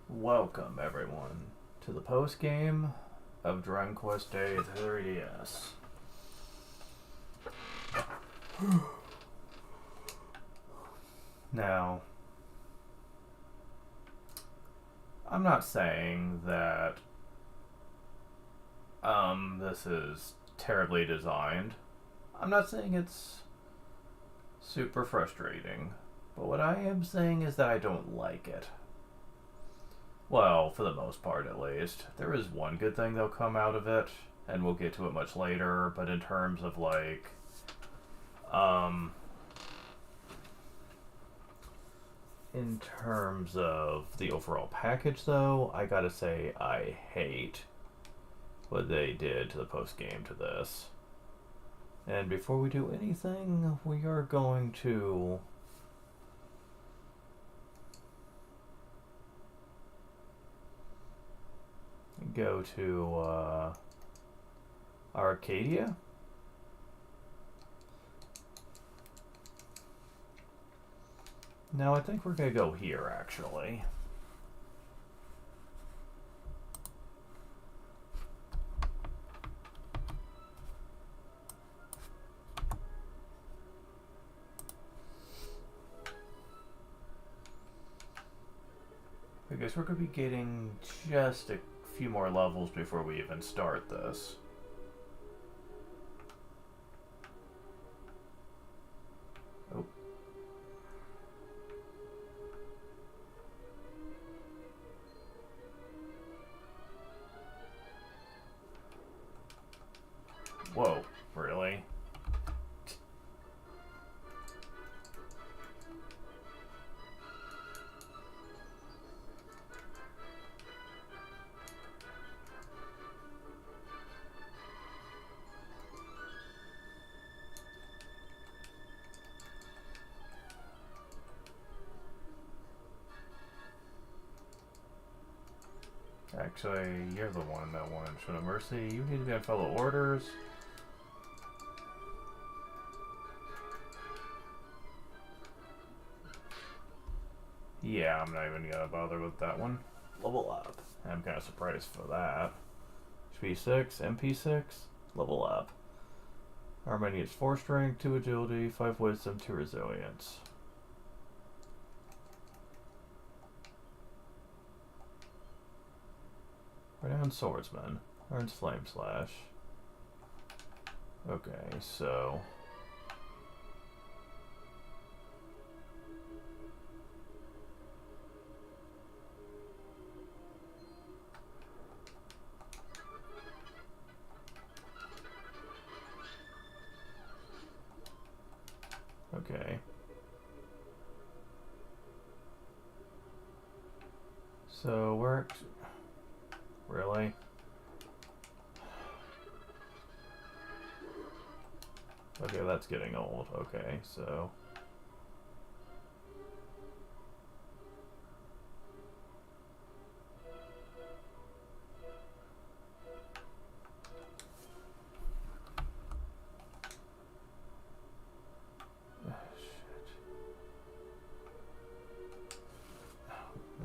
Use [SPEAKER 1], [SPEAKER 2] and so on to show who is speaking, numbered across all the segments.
[SPEAKER 1] Welcome, everyone, to the post game of Dragon Quest Day 3DS. Now, I'm not saying that this is terribly designed. I'm not saying it's super frustrating. But what I am saying is that I don't like it. Well, for the most part at least. There is one good thing that'll come out of it, and we'll get to it much later, but in terms of in terms of the overall package though, I gotta say I hate what they did to the post game to this. And before we do anything, we are going to go to Arcadia. Now I think we're gonna go here actually. I guess we're gonna be getting just a few more levels before we even start this. Oh. Whoa, really? Actually, you're the one that won. Show no mercy. You need to be on fellow orders. Yeah, I'm not even gonna bother with that one. Level up. I'm kind of surprised for that. HP 6, MP 6, level up. Armor needs 4 strength, 2 agility, 5 wisdom, 2 resilience. Renowned swordsman. Earns flame slash. Okay, so okay. So we're really? Okay, that's getting old. Okay, so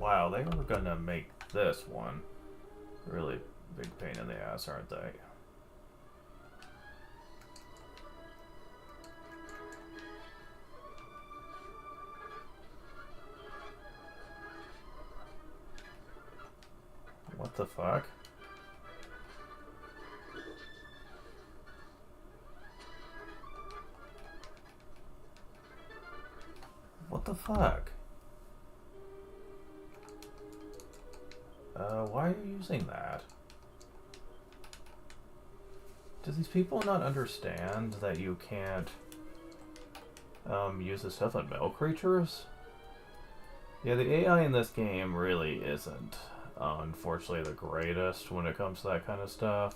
[SPEAKER 1] wow, they were gonna make this one really big pain in the ass, aren't they? What the fuck? What the fuck? Why are you using that? Do these people not understand that you can't use this stuff on male creatures? Yeah, the AI in this game really isn't, unfortunately, the greatest when it comes to that kind of stuff.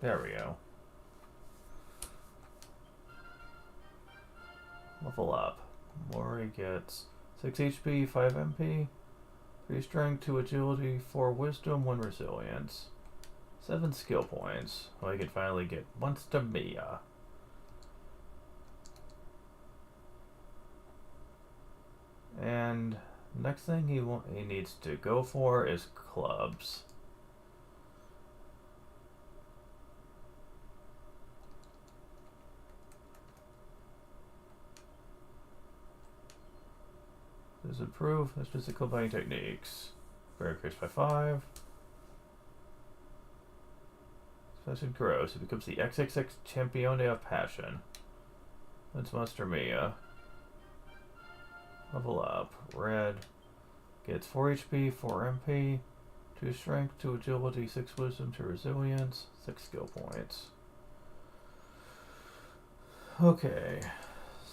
[SPEAKER 1] There we go. Level up. Mori gets 6 HP, 5 MP, 3 strength, 2 agility, 4 wisdom, 1 resilience, 7 skill points. I can finally get Monster Mia. And next thing he needs to go for is clubs. This is improve his physical fighting techniques. Bear increased by 5. Passion grows. He becomes the XXX Champione of Passion. That's Monster Mia. Level up. Red gets 4 HP, 4 MP, 2 strength, 2 agility, 6 wisdom, 2 resilience, 6 skill points. Okay,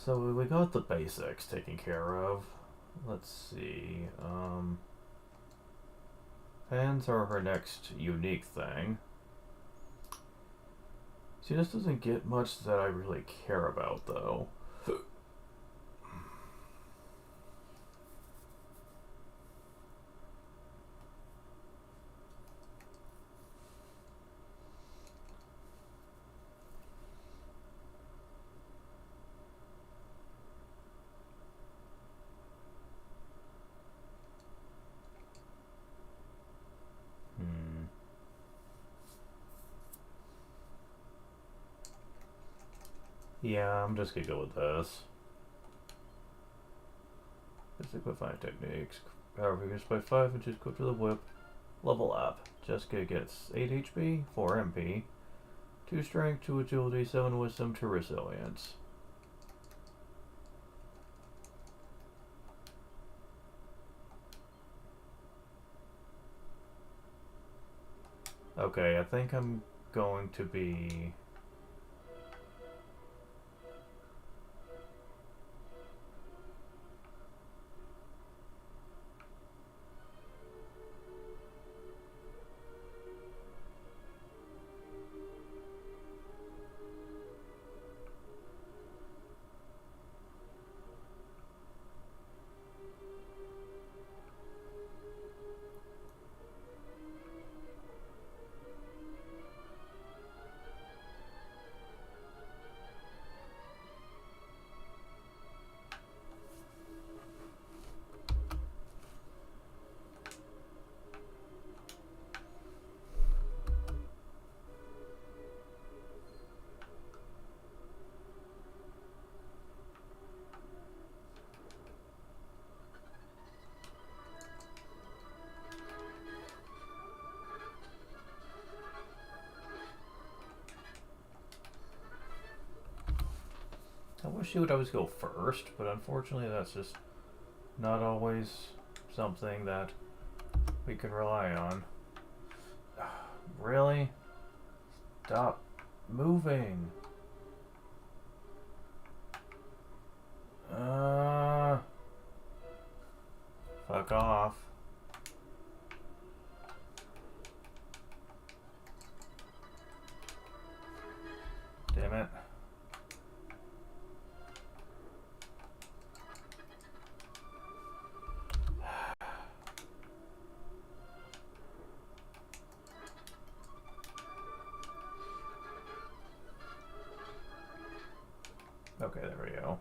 [SPEAKER 1] so we got the basics taken care of. Let's see. Fans are her next unique thing. See, this doesn't get much that I really care about, though. Yeah, I'm just gonna go with this. Physical fighting techniques. Power reduced by 5 and just go to the whip. Level up. Jessica gets 8 HP, 4 MP, 2 strength, 2 agility, 7 wisdom, 2 resilience. Okay, I think I'm going to be... I wish you would always go first, but unfortunately that's just not always something that we can rely on. Really? Stop moving. Fuck off. Damn it. Okay, there we go.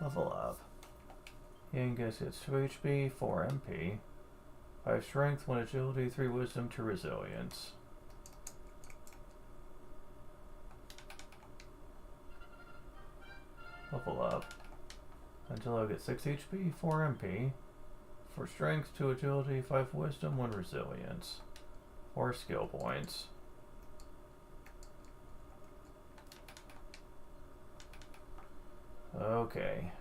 [SPEAKER 1] Level up. Yangus gets 2 HP, 4 MP, 5 strength, 1 agility, 3 wisdom, 2 resilience. Level up. Until I get 6 HP, 4 MP, 4 strength, 2 agility, 5 wisdom, 1 resilience, 4 skill points. Okay.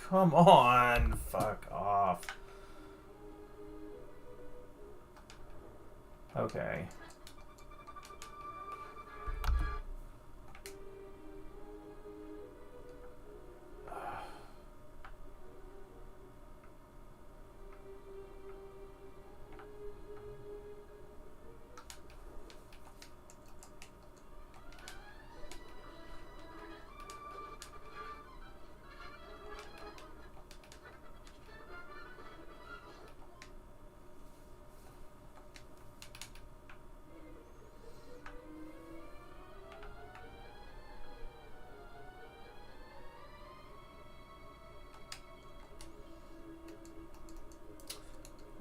[SPEAKER 1] Come on! Fuck off. Okay.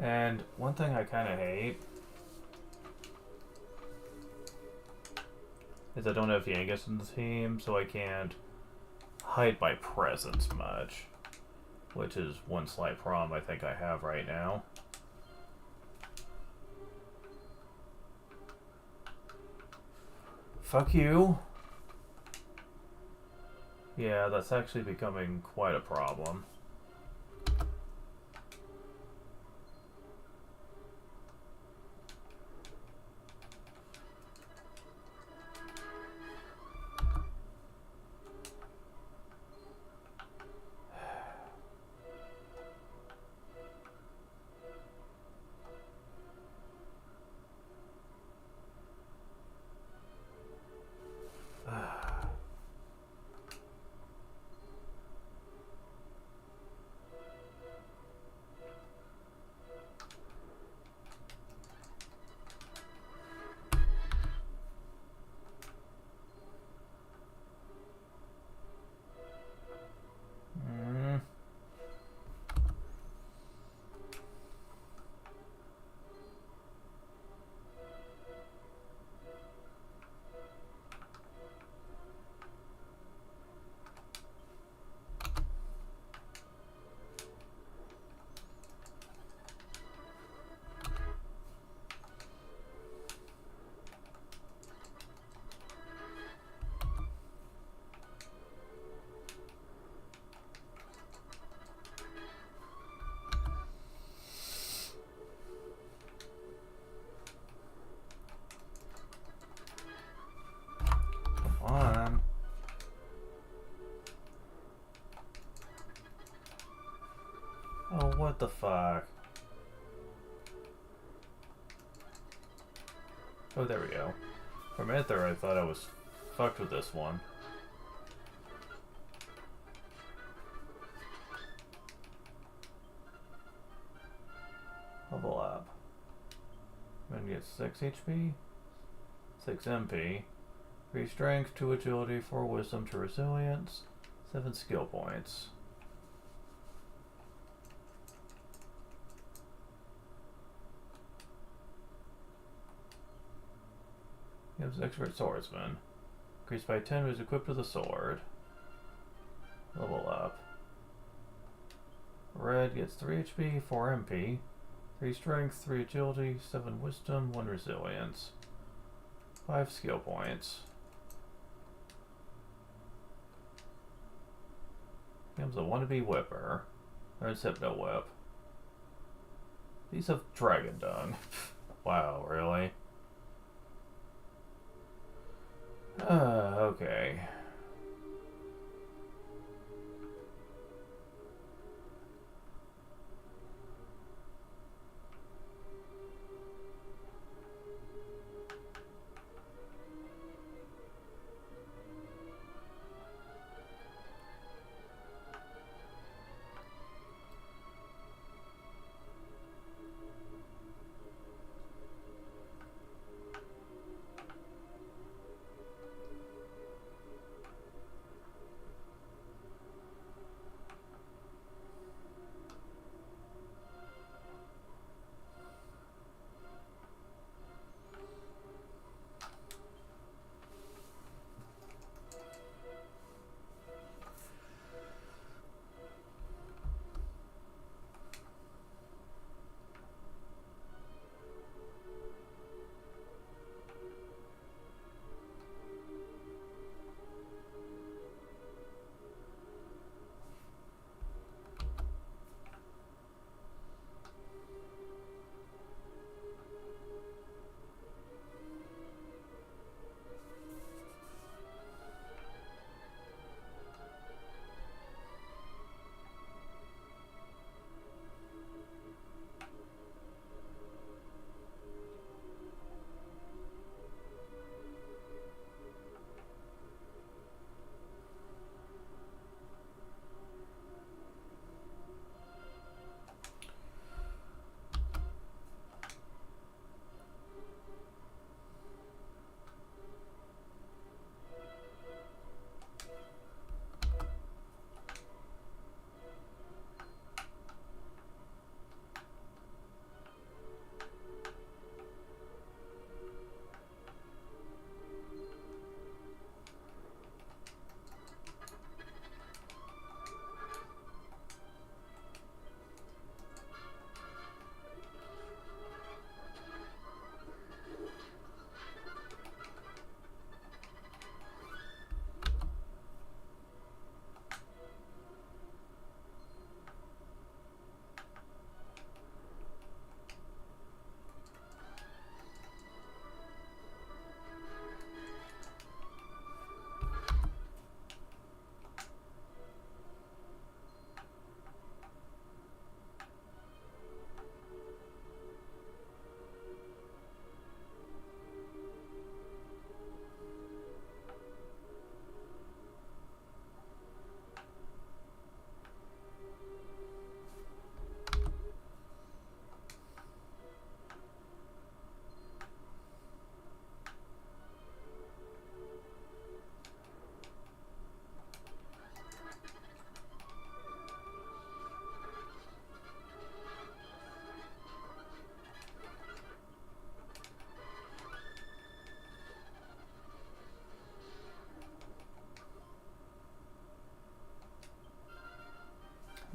[SPEAKER 1] And one thing I kind of hate is I don't have Yangus in the team, so I can't hide my presence much, which is one slight problem I think I have right now. Fuck you. Yeah, that's actually becoming quite a problem. On. Oh, what the fuck? Oh, there we go. For a minute there, I thought I was fucked with this one. Level up. I'm gonna get 6 HP, 6 MP, 3 strength, 2 agility, 4 wisdom, 2 resilience, 7 skill points. Gives expert swordsman. Increased by 10 who's equipped with a sword. Level up. Red gets 3 HP, 4 MP, 3 strength, 3 agility, 7 wisdom, 1 resilience, 5 skill points. Becomes a wannabe whipper. There's Hypno Whip. These have dragon dung. Wow, really? Okay.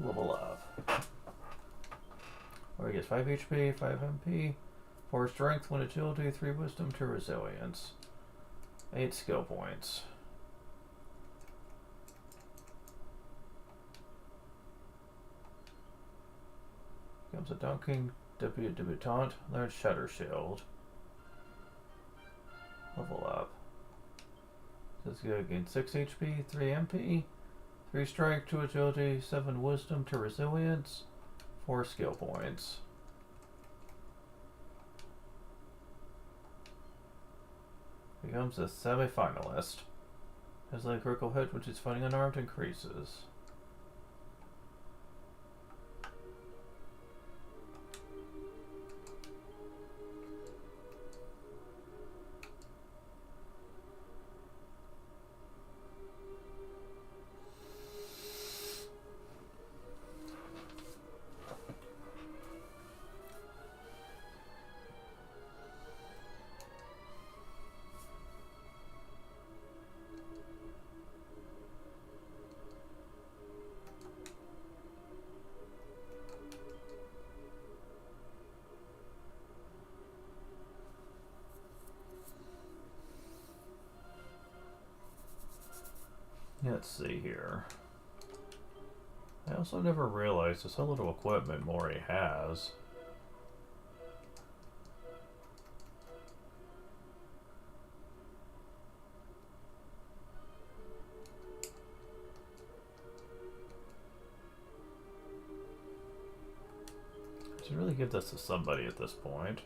[SPEAKER 1] Level up. Or he gets 5 HP, 5 MP, 4 strength, 1 agility, 3 wisdom, 2 resilience. 8 skill points. Becomes a dunking debutant. Learns Shatter Shield. Level up. So it's going to gain 6 HP, 3 MP, 3 strength, 2 agility, 7 wisdom, 2 resilience, 4 skill points. Becomes a semi-finalist. His leg critical hit, which is fighting unarmed, increases. Let's see here. I also never realized just how little equipment Mori has. I should really give this to somebody at this point.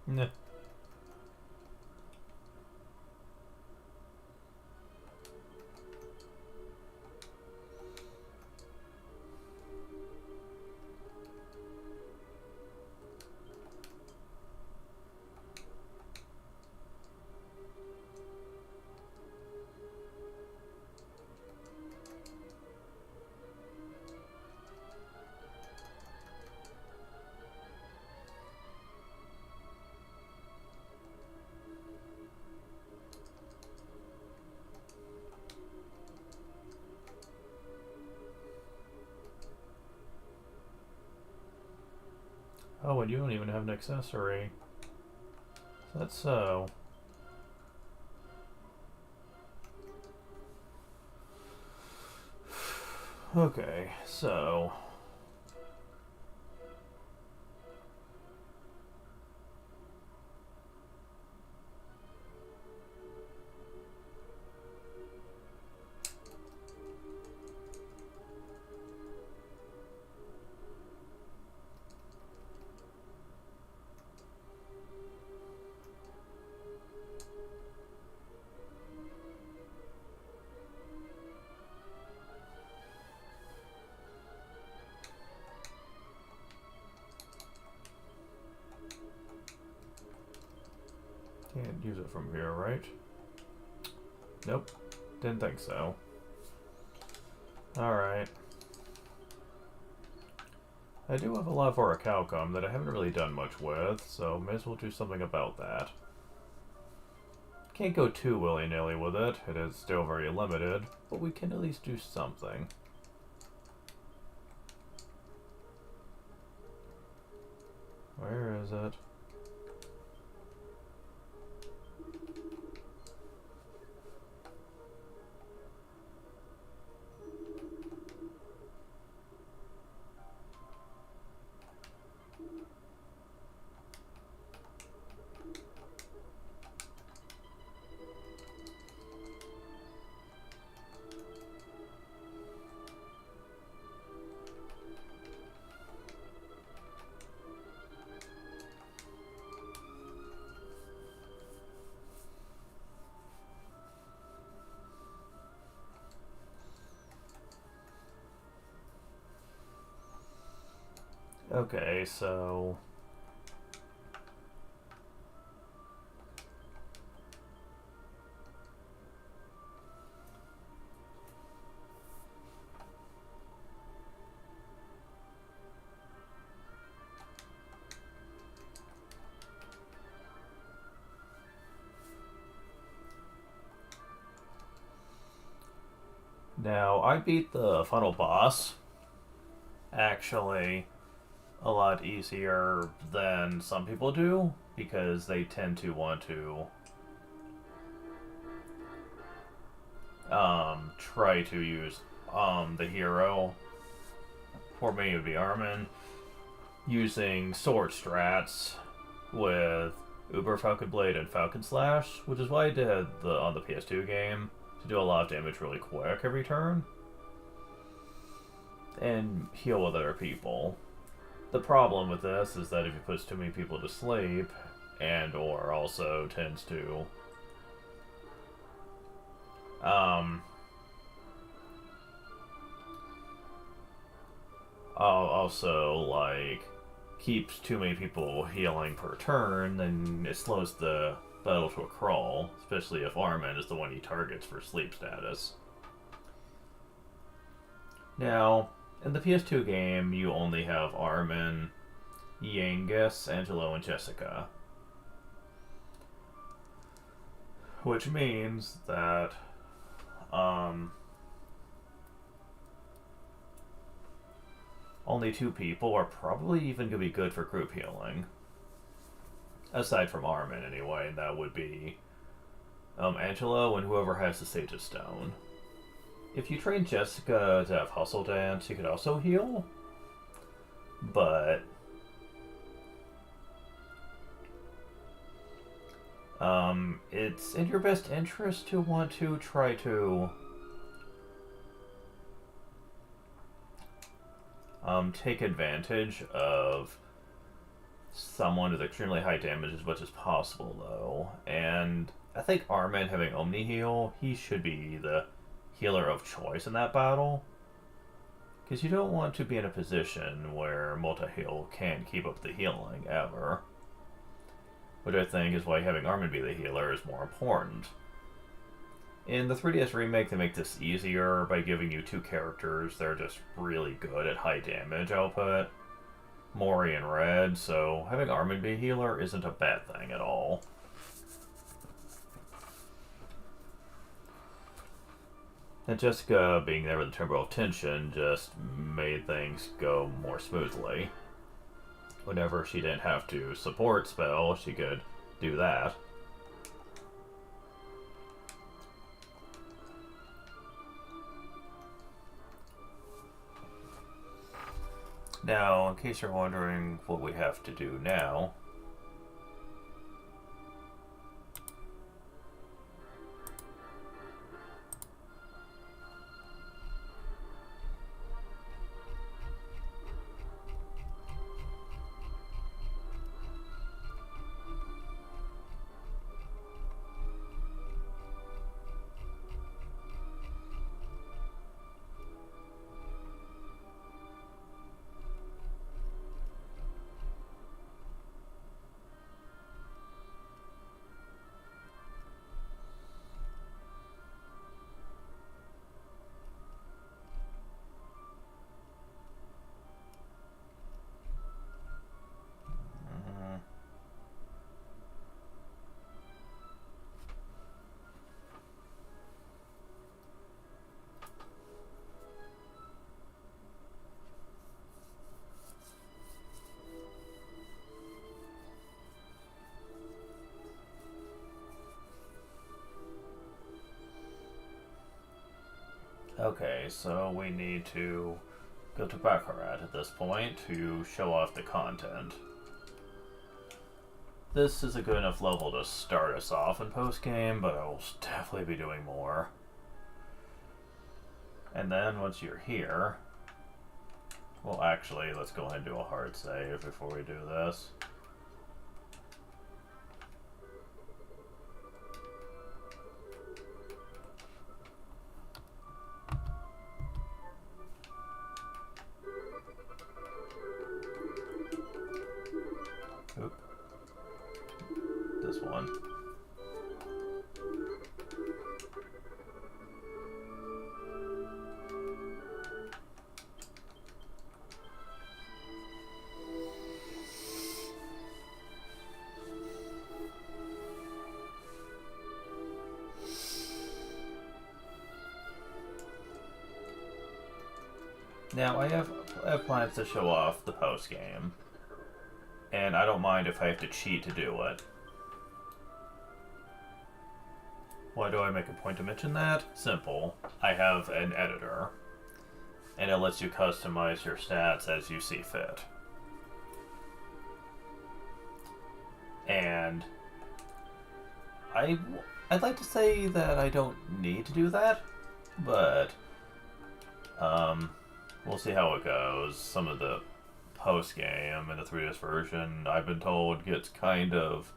[SPEAKER 1] Nah. Oh, and you don't even have an accessory. That's so. Okay, so. Can't use it from here, right? Nope. Didn't think so. Alright. I do have a lot for a Calcom that I haven't really done much with, so may as well do something about that. Can't go too willy-nilly with it. It is still very limited, but we can at least do something. Where is it? Okay, so... Now, I beat the final boss, actually, a lot easier than some people do, because they tend to want to try to use the hero. For me, it would be Armin, using sword strats with Uber Falcon Blade and Falcon Slash, which is why I did on the PS2 game, to do a lot of damage really quick every turn and heal with other people. The problem with this is that if it puts too many people to sleep, and or also tends to also like keeps too many people healing per turn, then it slows the battle to a crawl, especially if Armin is the one he targets for sleep status. Now, in the PS2 game, you only have Armin, Yangus, Angelo, and Jessica. Which means that only two people are probably even going to be good for group healing. Aside from Armin, anyway, and that would be Angelo and whoever has the Sage's Stone. If you train Jessica to have Hustle Dance, you could also heal, but it's in your best interest to want to try to take advantage of someone with extremely high damage as much as possible, though. And I think Armin having Omni Heal, he should be the healer of choice in that battle. Because you don't want to be in a position where multi-heal can't keep up the healing, ever. Which I think is why having Armin be the healer is more important. In the 3DS remake, they make this easier by giving you two characters that are just really good at high damage output. Mori and Red, so having Armin be a healer isn't a bad thing at all. And Jessica being there with the Temporal of Tension just made things go more smoothly. Whenever she didn't have to support spell, she could do that. Now, in case you're wondering what we have to do now, okay, so we need to go to Baccarat at this point to show off the content. This is a good enough level to start us off in post-game, but I will definitely be doing more. And then once you're here, well, actually, let's go ahead and do a hard save before we do this. Now, I have plans to show off the post-game, and I don't mind if I have to cheat to do it. Why do I make a point to mention that? Simple. I have an editor, and it lets you customize your stats as you see fit. And I'd like to say that I don't need to do that, but we'll see how it goes. Some of the post-game and the 3DS version, I've been told, gets kind of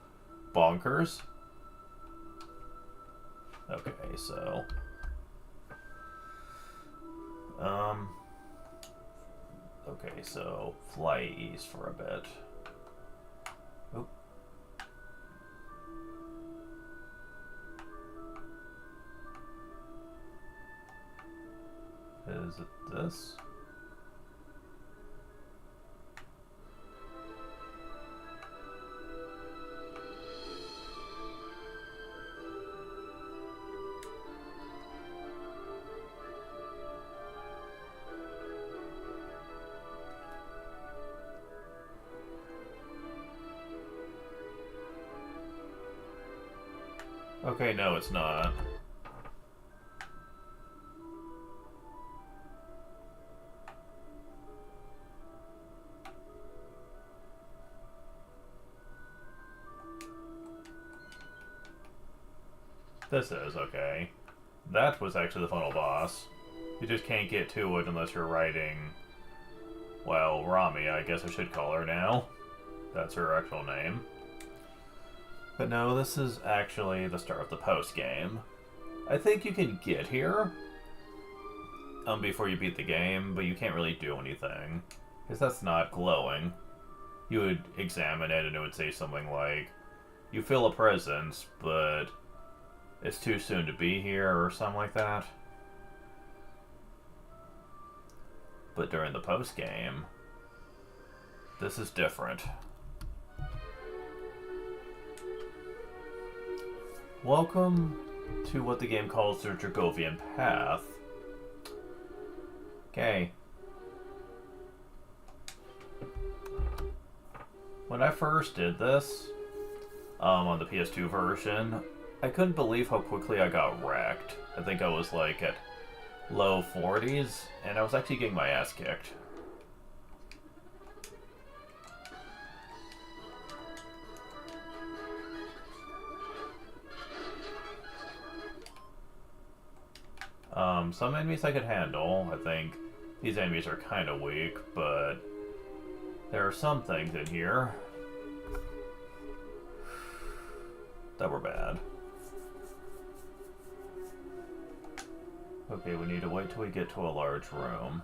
[SPEAKER 1] bonkers. Okay, so okay, so fly east for a bit. Oop. Is it this? Okay, no, it's not. This is, okay. That was actually the final boss. You just can't get to it unless you're riding, well, Rami, I guess I should call her now. That's her actual name. But no, this is actually the start of the post-game. I think you can get here before you beat the game, but you can't really do anything, because that's not glowing. You would examine it and it would say something like, you feel a presence, but it's too soon to be here, or something like that. But during the post-game, this is different. Welcome to what the game calls the Dragovian Path. Okay. When I first did this, on the PS2 version, I couldn't believe how quickly I got wrecked. I think I was like at low 40s, and I was actually getting my ass kicked. Some enemies I could handle. I think these enemies are kind of weak, but there are some things in here that were bad. Okay, we need to wait till we get to a large room.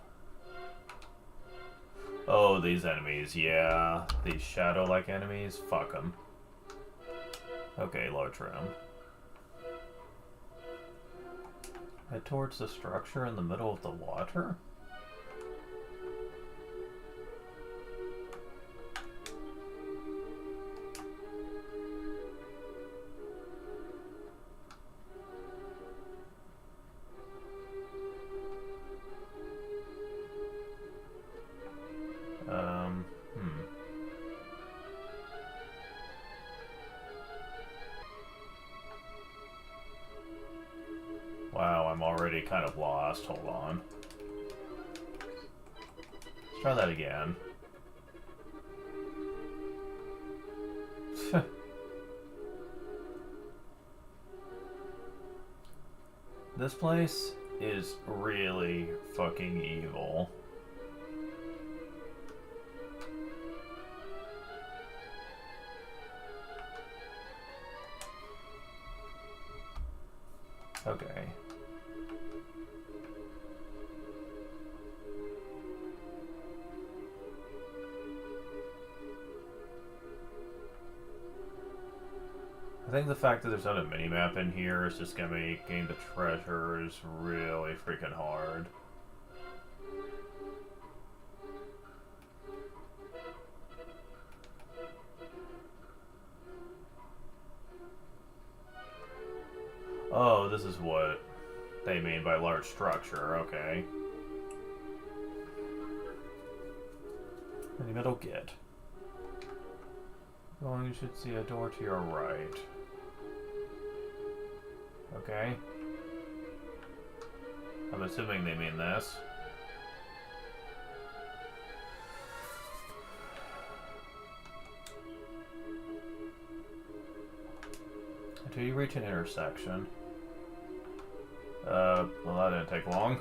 [SPEAKER 1] Oh, these enemies, yeah. These shadow-like enemies, fuck them. Okay, large room. Head towards the structure in the middle of the water? Wow, I'm already kind of lost. Hold on. Let's try that again. This place is really fucking evil. Okay. I think the fact that there's not a mini-map in here is just gonna make getting the treasures really freaking hard. Oh, this is what they mean by large structure, okay. Any metal git. Well, you should see a door to your right. Okay. I'm assuming they mean this. Until you reach an intersection. Well, that didn't take long.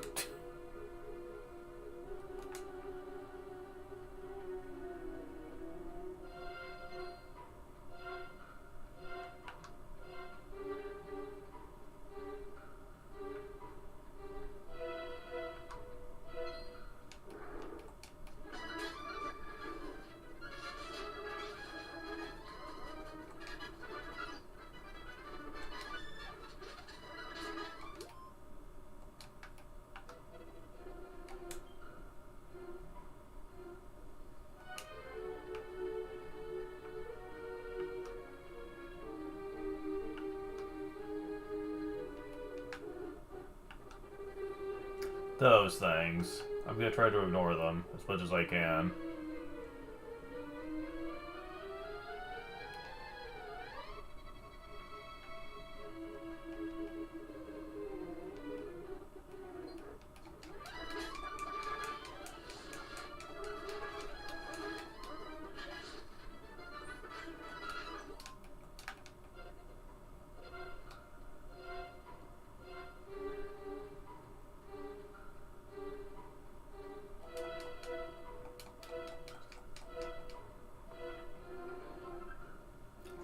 [SPEAKER 1] Those things. I'm gonna try to ignore them as much as I can.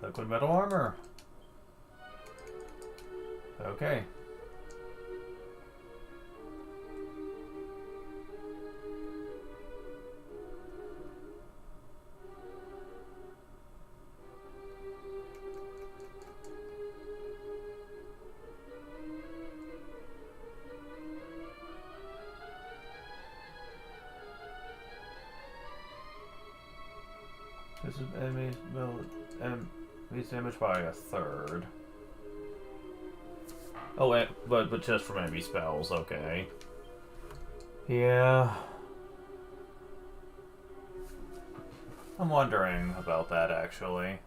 [SPEAKER 1] Liquid metal armor. Okay. This is enemy He's damaged by a third. Oh, but just from enemy spells, okay. Yeah. I'm wondering about that, actually.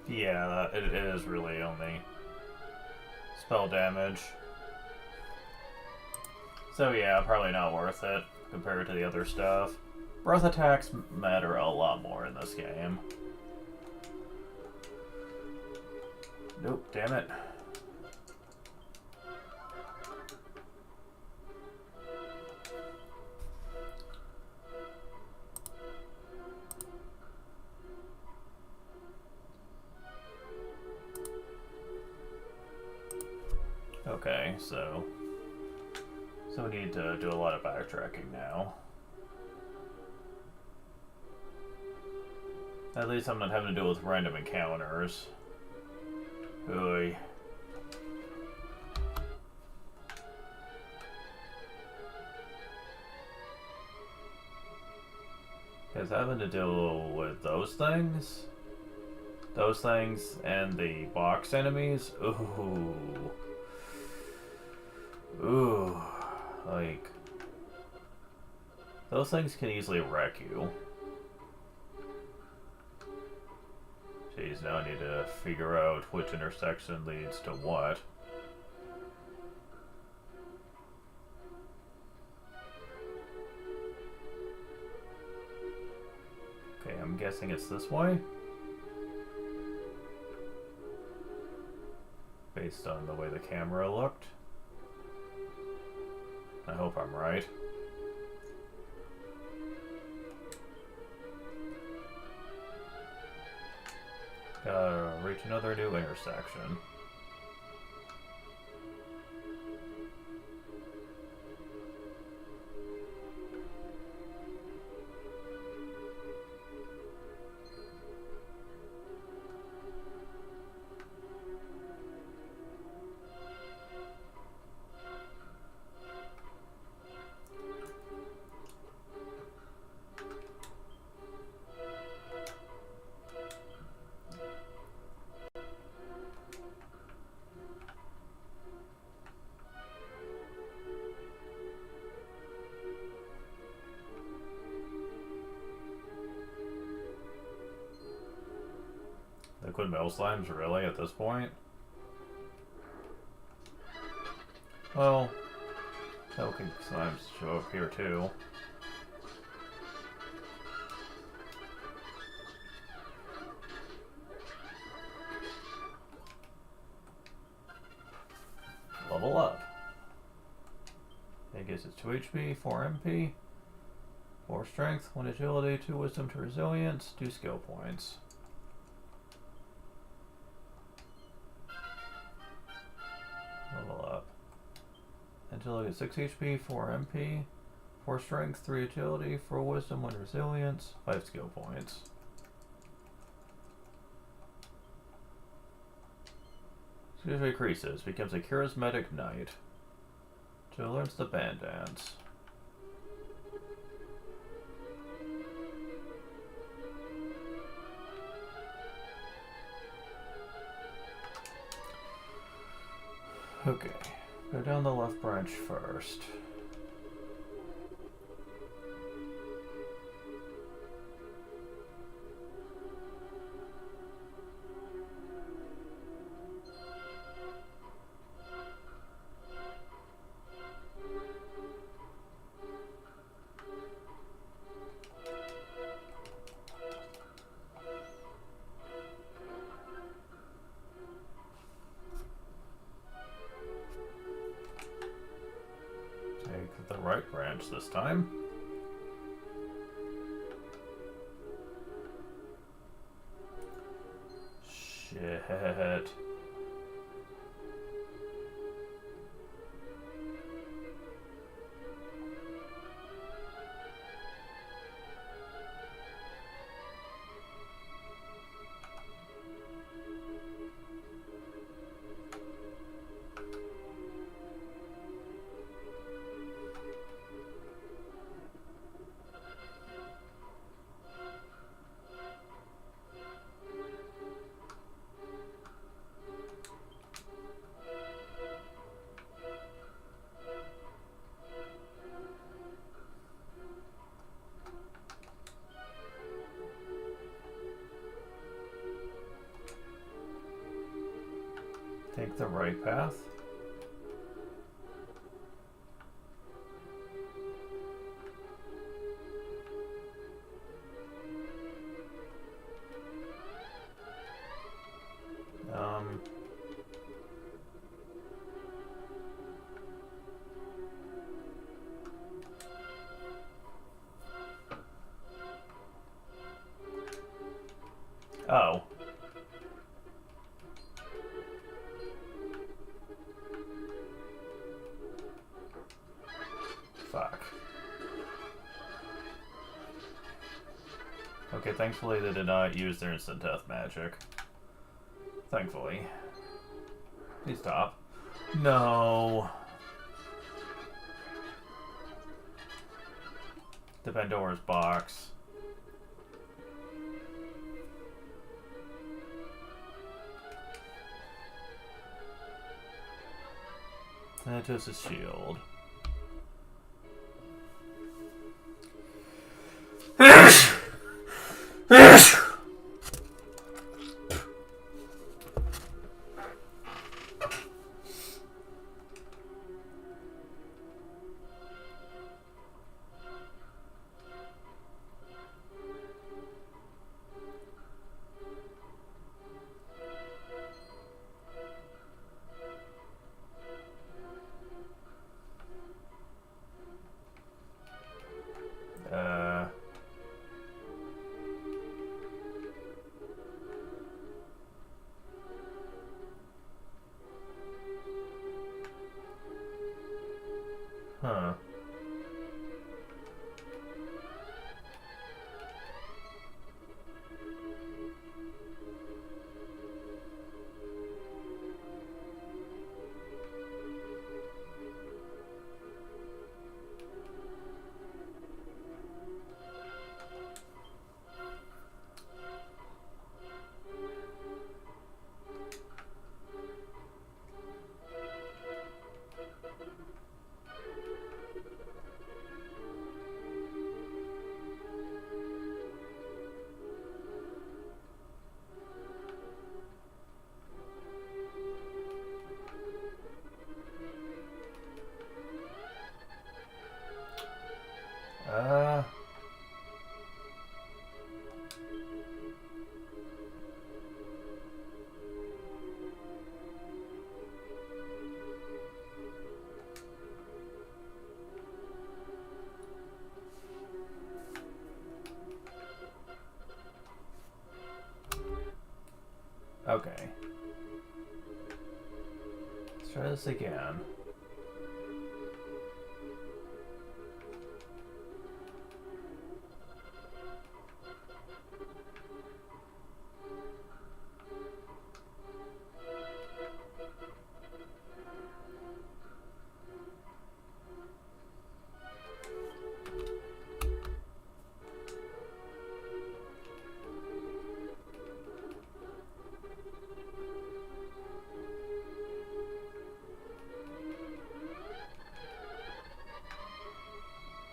[SPEAKER 1] Yeah, it is really only spell damage. So yeah, probably not worth it compared to the other stuff. Breath attacks matter a lot more in this game. Nope, damn it. Okay, so we need to do a lot of backtracking now. At least I'm not having to deal with random encounters. Oy. Because having to deal with those things, and the box enemies, ooh, like, those things can easily wreck you. Jeez, now I need to figure out which intersection leads to what. Okay, I'm guessing it's this way? Based on the way the camera looked. I hope I'm right. Gotta reach another new intersection. Liquid Metal Slimes, really, at this point? Well, Liquid Slimes show up here too. Level up. It gives it 2 HP, 4 MP, 4 Strength, 1 Agility, 2 Wisdom, 2 Resilience, 2 skill points. Level up. Agility 6 HP, 4 MP, 4 Strength, 3 Agility, 4 Wisdom, 1 Resilience, 5 skill points. Skill increases, becomes a Charismatic Knight. Joe learns the band dance. Okay, go down the left branch first. Take the right branch this time. Shit. Take the right path. Oh. Fuck. Okay, thankfully they did not use their instant death magic. Thankfully. Please stop. No. The Pandora's box. Thanatos' shield. Huh. Okay. Let's try this again.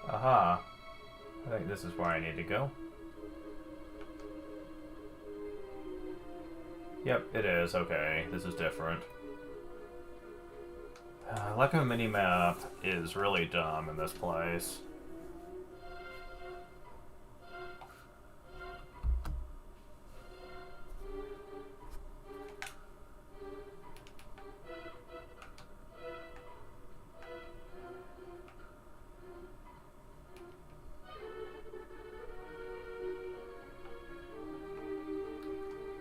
[SPEAKER 1] Aha. I think this is where I need to go. Yep, it is. Okay, this is different. Lack of a mini-map is really dumb in this place.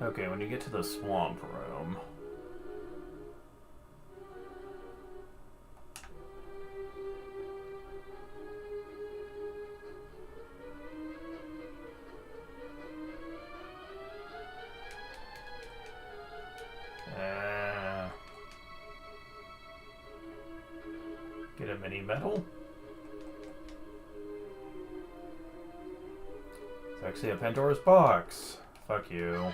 [SPEAKER 1] Okay, when you get to the swamp room... Get a mini medal? It's actually a Pandora's box. Fuck you.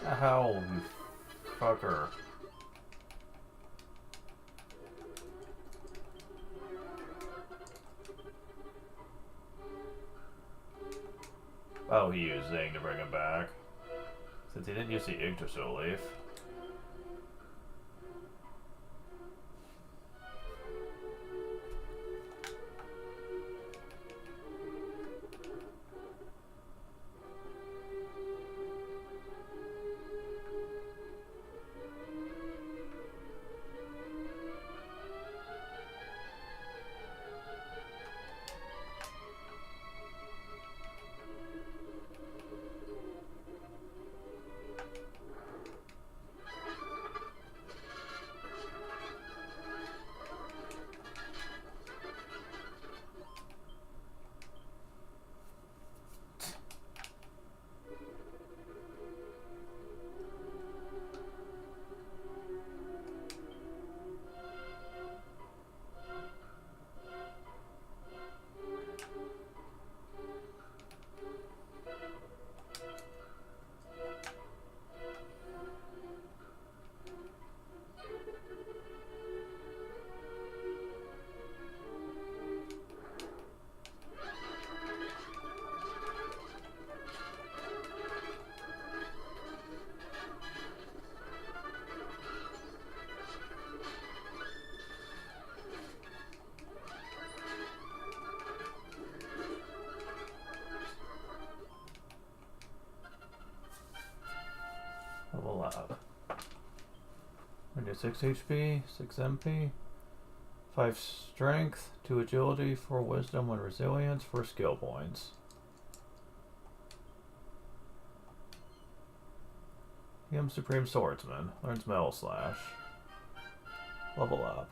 [SPEAKER 1] Ow, you fucker. Oh, he used Zing to bring him back. Since he didn't use the Yggdrasil leaf. Level up. I do 6 HP, 6 MP, 5 strength, 2 agility, 4 wisdom, 1 resilience, 4 skill points. Become Supreme Swordsman. Learns Metal Slash. Level up.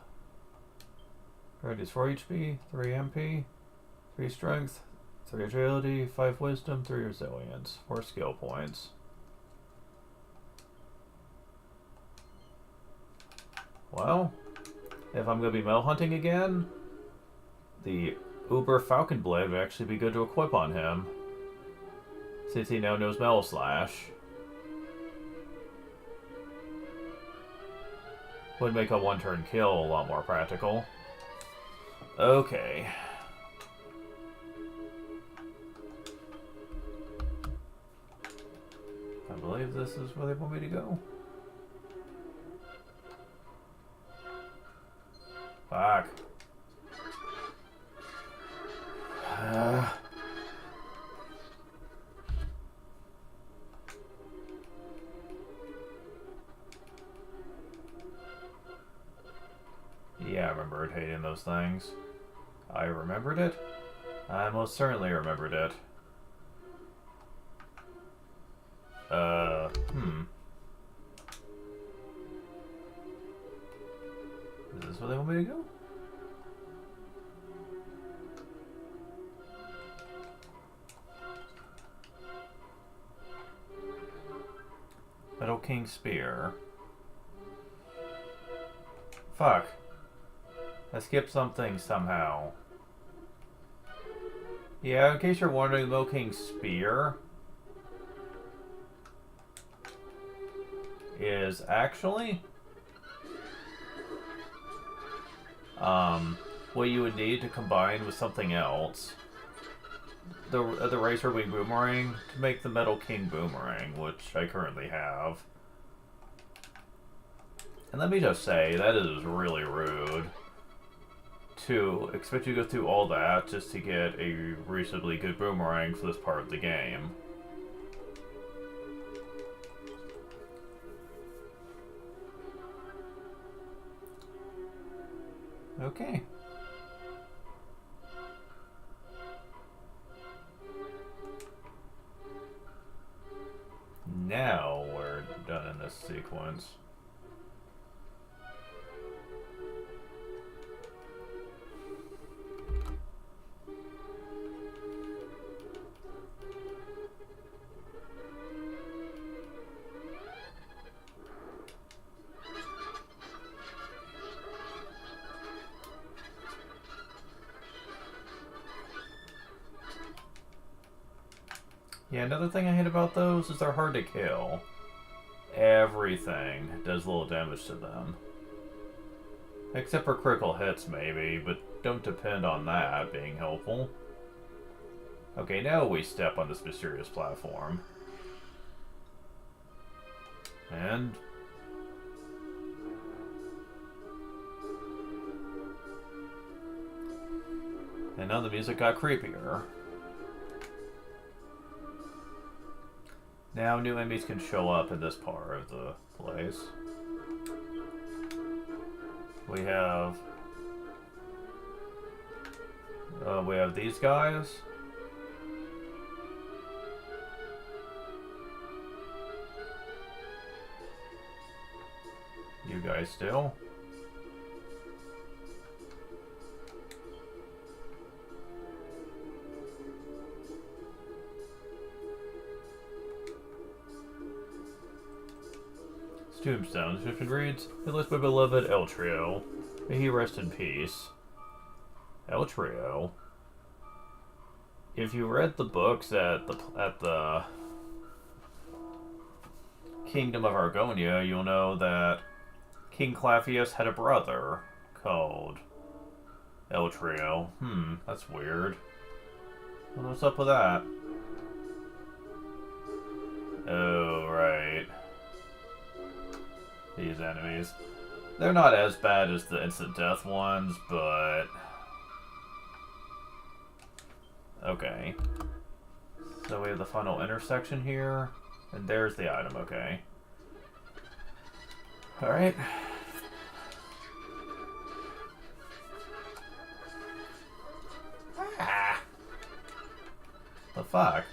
[SPEAKER 1] Grandies 4 HP, 3 MP, 3 strength, 3 agility, 5 wisdom, 3 resilience, 4 skill points. Well, if I'm going to be metal hunting again, the Uber Falcon Blade would actually be good to equip on him, since he now knows Metal Slash. Would make a one-turn kill a lot more practical. Okay. I believe this is where they want me to go. Fuck. Yeah, I remembered hating those things. I remembered it? I most certainly remembered it. Hmm. Is this where they want me to go? Metal King Spear. Fuck. I skipped something somehow. Yeah, in case you're wondering, Metal King Spear is actually what you would need to combine with something else. The Razor Wing Boomerang to make the Metal King Boomerang, which I currently have. And let me just say, that is really rude to expect you to go through all that just to get a reasonably good boomerang for this part of the game. Okay. Now we're done in this sequence. Yeah, another thing I hate about those is they're hard to kill. Everything does a little damage to them. Except for critical hits, maybe, but don't depend on that being helpful. Okay, now we step on this mysterious platform. And... and now the music got creepier. Now new enemies can show up in this part of the place. We have these guys. You guys still. Tombstone. The description reads, "It lists my beloved Eltrio. May he rest in peace." Eltrio? If you read the books at the Kingdom of Argonia, you'll know that King Clavius had a brother called Eltrio. That's weird. What's up with that? Oh, right. These enemies. They're not as bad as the instant death ones, but... okay. So we have the final intersection here, and there's the item, okay. Alright. Ah! The fuck?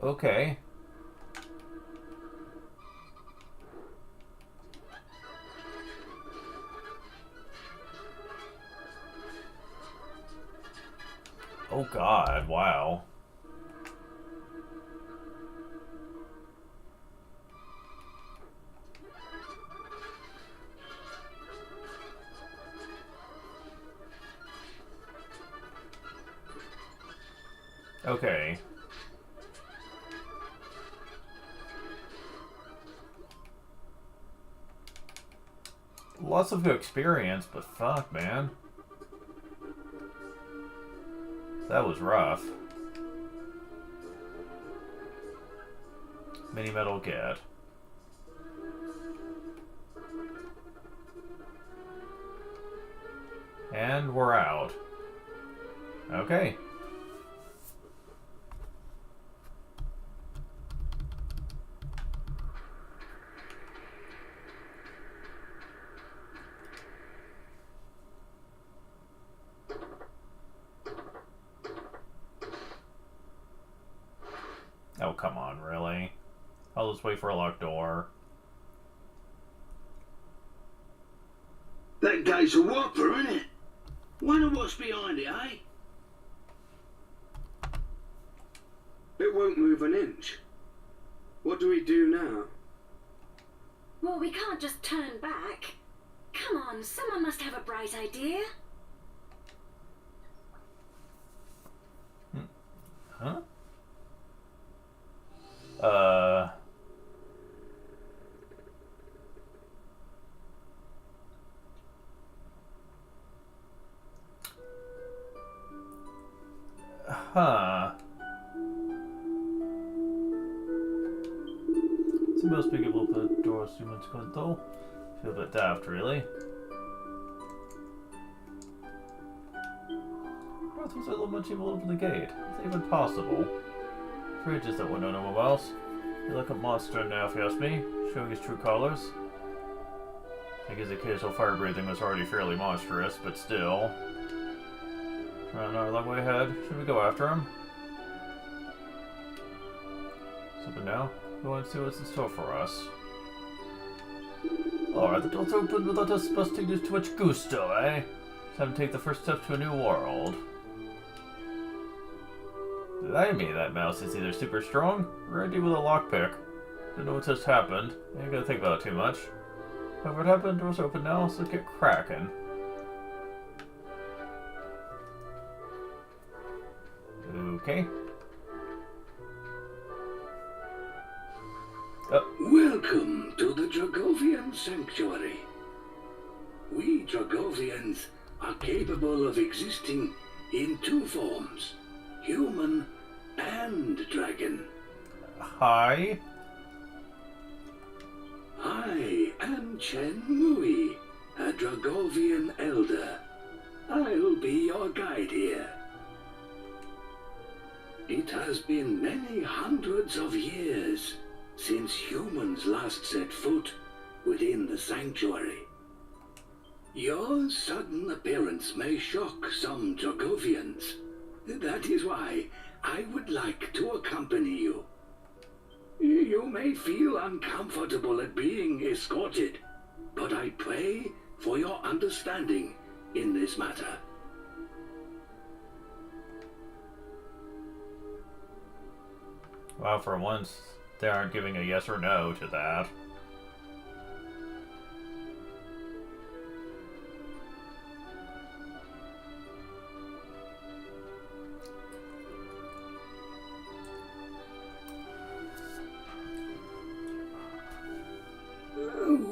[SPEAKER 1] Okay. Oh god, wow. Okay. Lots of good experience, but fuck, man. That was rough. Mini metal get. And we're out. Okay. I'll just wait for a locked door.
[SPEAKER 2] That gate's a whopper, isn't it? Wonder what's behind it, eh?
[SPEAKER 3] It won't move an inch. What do we do now?
[SPEAKER 4] Well, we can't just turn back. Come on, someone must have a bright idea.
[SPEAKER 1] Huh? Huh. It's the most big of open doors humans could though. Feel a bit daft, really. What was a little much evil over the gate? Is that even possible? Fridges that went on automobiles. You look a monster now, if you ask me, showing his true colors. I think his occasional fire breathing was already fairly monstrous, but still. Around our long way ahead. Should we go after him? Something now? Go and see what's in store for us. Alright, the door's open without us busting this too much gusto, eh? Time to take the first step to a new world. Blimey, that mouse is either super strong or empty with a lockpick. Don't know what just happened. I ain't gonna think about it too much. However it happened, door's open now, so get cracking. Okay.
[SPEAKER 2] Welcome to the Dragovian Sanctuary. We Dragovians are capable of existing in two forms, human and dragon.
[SPEAKER 1] Hi.
[SPEAKER 2] I am Chen Mui, a Dragovian elder. I'll be your guide here. It has been many hundreds of years since humans last set foot within the sanctuary. Your sudden appearance may shock some Dragovians. That is why I would like to accompany you. You may feel uncomfortable at being escorted, but I pray for your understanding in this matter.
[SPEAKER 1] Well, for once, they aren't giving a yes or no to that.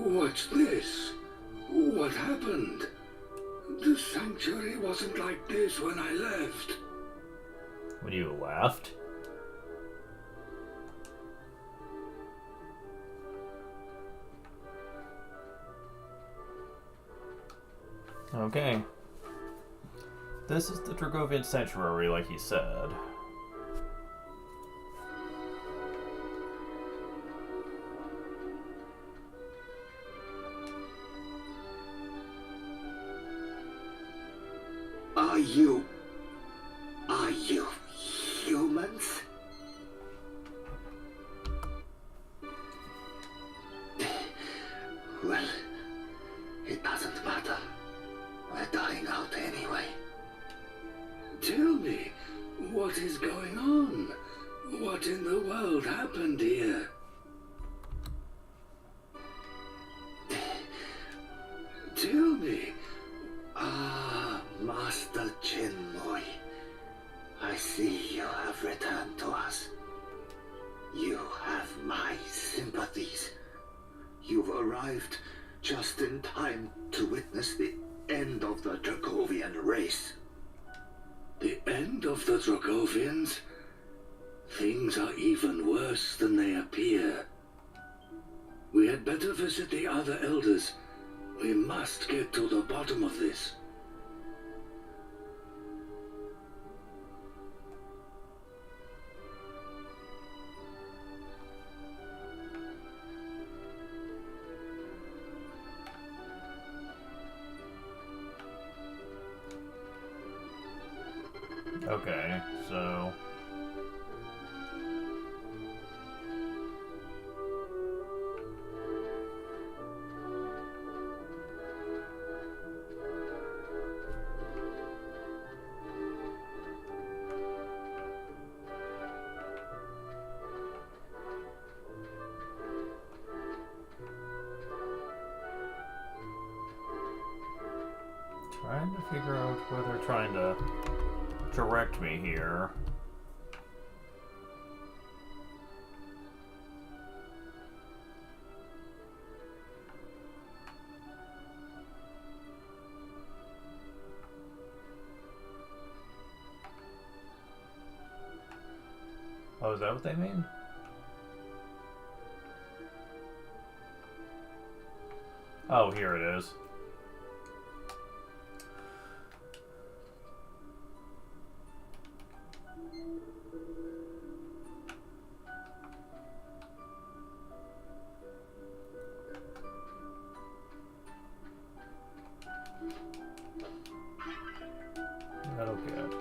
[SPEAKER 2] What's this? What happened? The sanctuary wasn't like this when I left.
[SPEAKER 1] When you left? Okay. This is the Dragovian Sanctuary, like he said.
[SPEAKER 2] Are you humans? Well, it doesn't matter. We're dying out anyway. Tell me, what is going on? What in the world happened here? Tell me. Master Chenmoy, I see you have returned to us. You have my sympathies. You've arrived just in time to witness the end of the Dragovian race. The end of the Dragovians? Things are even worse than they appear. We had better visit the other elders. We must get to the bottom of this.
[SPEAKER 1] Okay, so... Trying to figure out where they're trying to direct me here. Oh, is that what they mean? Oh, here it is. That'll get.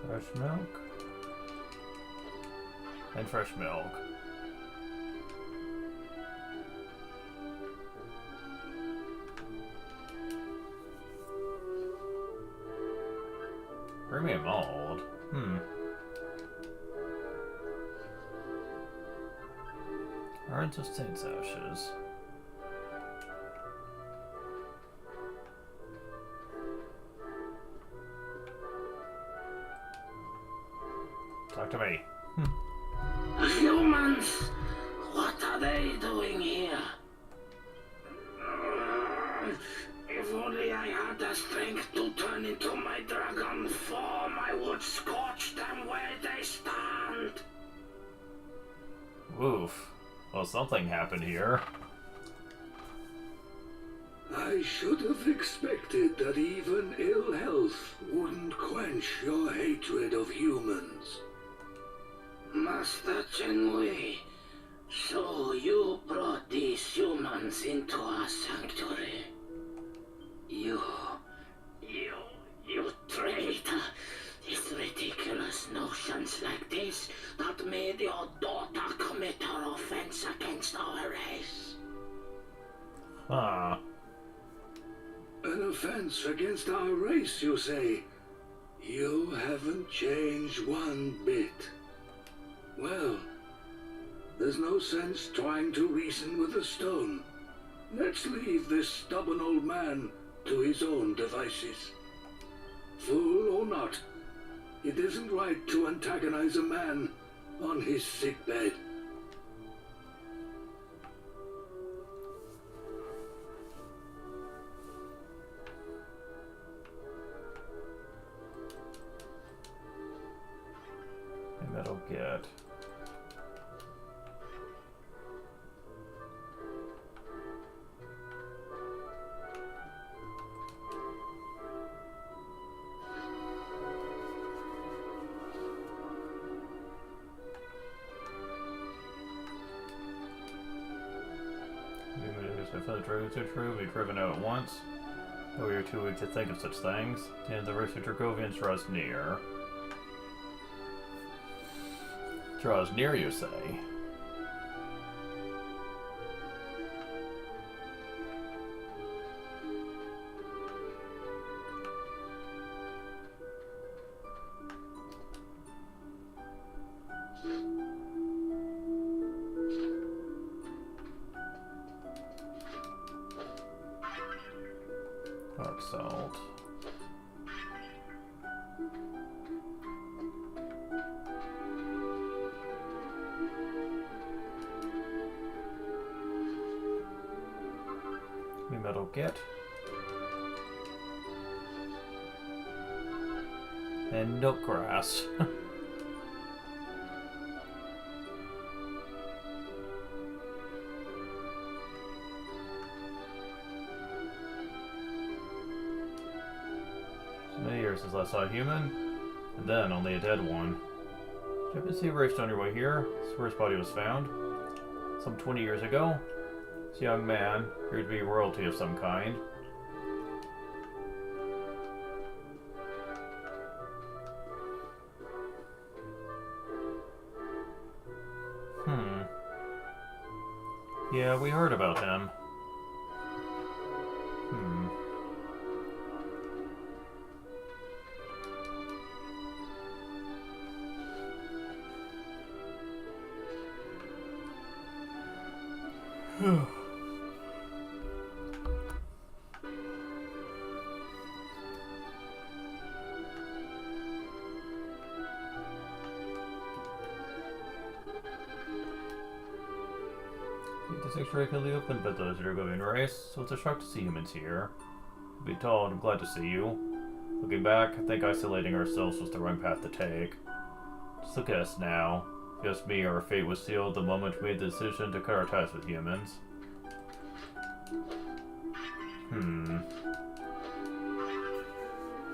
[SPEAKER 1] Fresh milk. And fresh milk. Premium mold. Urns of Saint's Ashes. Talk to me.
[SPEAKER 2] Humans! What are they doing here? If only I had the strength to turn into my dragon form, I would scorch them where they stand.
[SPEAKER 1] Oof. Well, something happened here.
[SPEAKER 3] I should have expected that even ill health wouldn't quench your hatred of humans.
[SPEAKER 2] Master Chenwei, so you brought these humans into our sanctuary. You traitor! It's ridiculous notions like this that made your daughter commit her offense against our race.
[SPEAKER 1] Huh.
[SPEAKER 3] An offense against our race, you say? You haven't changed one bit. Well, there's no sense trying to reason with a stone. Let's leave this stubborn old man to his own devices. Fool or not, it isn't right to antagonize a man on his sickbed.
[SPEAKER 1] And that'll get. If the dragons are true, we've driven out at once. Though we are too weak to think of such things. The end of the race of Dragovians draws near. Draws near, you say? Dark salt. Metal get. And milk grass. Many years since I saw a human, and then only a dead one. Did you ever see Raced on your way here? This is where his body was found. Some 20 years ago. This young man appeared to be royalty of some kind. Yeah, we heard about him. The sanctuary can be open, but those are going race, so it's a shock to see humans here. Be told, I'm glad to see you. Looking back, I think isolating ourselves was the wrong path to take. Just look at us now. Just me, our fate was sealed the moment we made the decision to cut our ties with humans.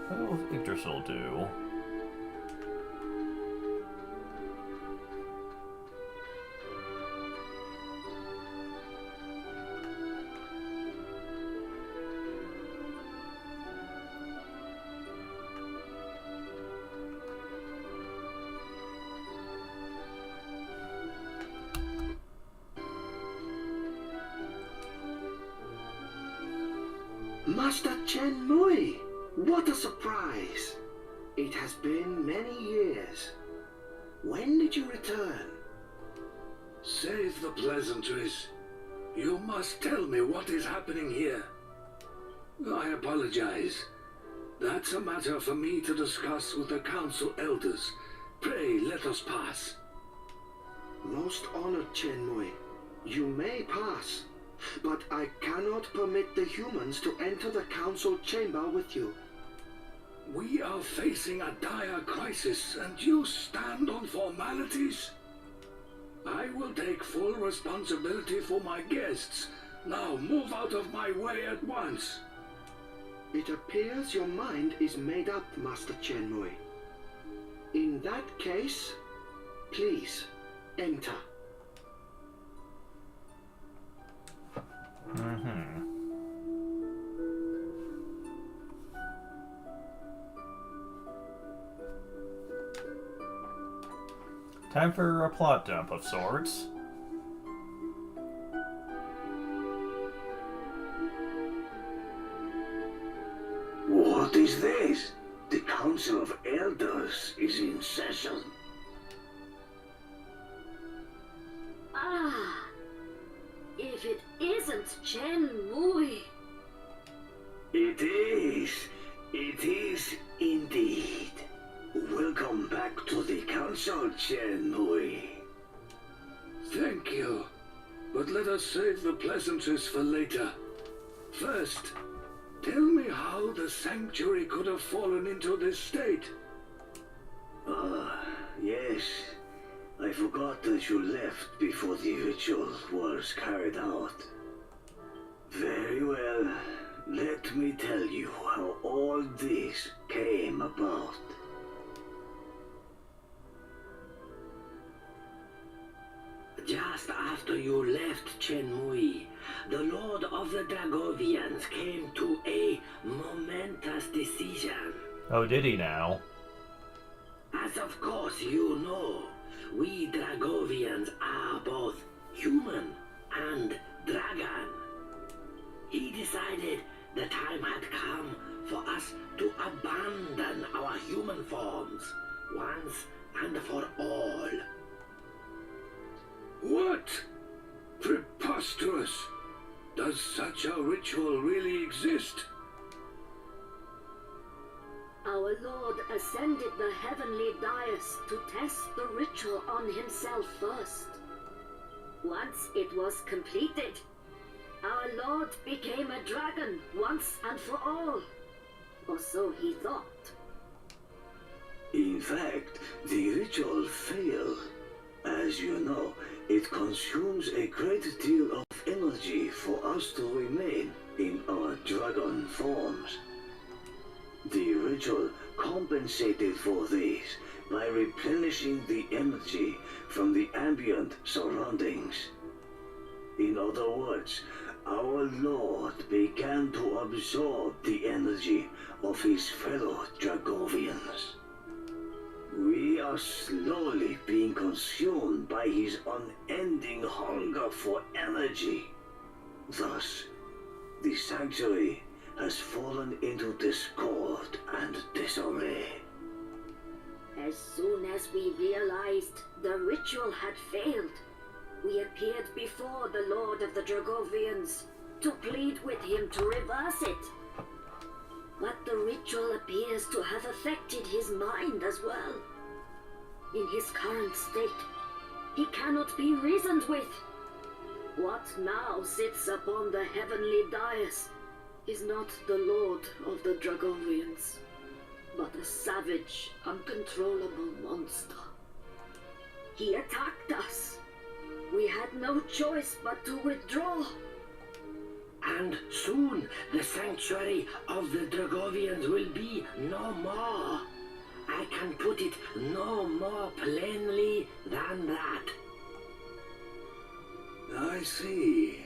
[SPEAKER 1] What will Yggdrasil do?
[SPEAKER 2] Master Chen Mui! What a surprise! It has been many years. When did you return?
[SPEAKER 3] Save the pleasantries. You must tell me what is happening here. I apologize. That's a matter for me to discuss with the council elders. Pray let us pass.
[SPEAKER 2] Most honored, Chen Mui. You may pass, but I cannot permit the humans to enter the council chamber with you.
[SPEAKER 3] We are facing a dire crisis, and you stand on formalities? I will take full responsibility for my guests. Now move out of my way at once.
[SPEAKER 2] It appears your mind is made up, Master Chen Mui. In that case, please, enter.
[SPEAKER 1] Time for a plot dump of sorts.
[SPEAKER 2] What is this? The Council of Elders is in session.
[SPEAKER 4] Ah, if it isn't Chen Mui.
[SPEAKER 2] It is indeed. Welcome back to the Council, Chen Mui.
[SPEAKER 3] Thank you. But let us save the pleasantries for later. First, tell me how the sanctuary could have fallen into this state.
[SPEAKER 2] Yes. I forgot that you left before the ritual was carried out. Very well. Let me tell you how all this came about. Just after you left Chen Mui, the Lord of the Dragovians came to a momentous decision.
[SPEAKER 1] Oh, did he now?
[SPEAKER 2] As of course you know, we Dragovians are both human and dragon. He decided the time had come for us to abandon our human forms once and for all.
[SPEAKER 3] What? Preposterous! Does such a ritual really exist?
[SPEAKER 4] Our Lord ascended the heavenly dais to test the ritual on himself first. Once it was completed, our Lord became a dragon once and for all. Or so he thought.
[SPEAKER 2] In fact, the ritual failed. As you know, it consumes a great deal of energy for us to remain in our dragon forms. The ritual compensated for this by replenishing the energy from the ambient surroundings. In other words, our Lord began to absorb the energy of his fellow Dragovians. We are slowly being consumed by his unending hunger for energy. Thus, the sanctuary has fallen into discord and disarray.
[SPEAKER 4] As soon as we realized the ritual had failed, We appeared before the Lord of the Dragovians to plead with him to reverse it. But the ritual appears to have affected his mind as well. In his current state, he cannot be reasoned with. What now sits upon the heavenly dais is not the Lord of the Dragovians, but a savage, uncontrollable monster. He attacked us. We had no choice but to withdraw.
[SPEAKER 5] And soon the sanctuary of the Dragovians will be no more. I can put it no more plainly than that.
[SPEAKER 3] I see.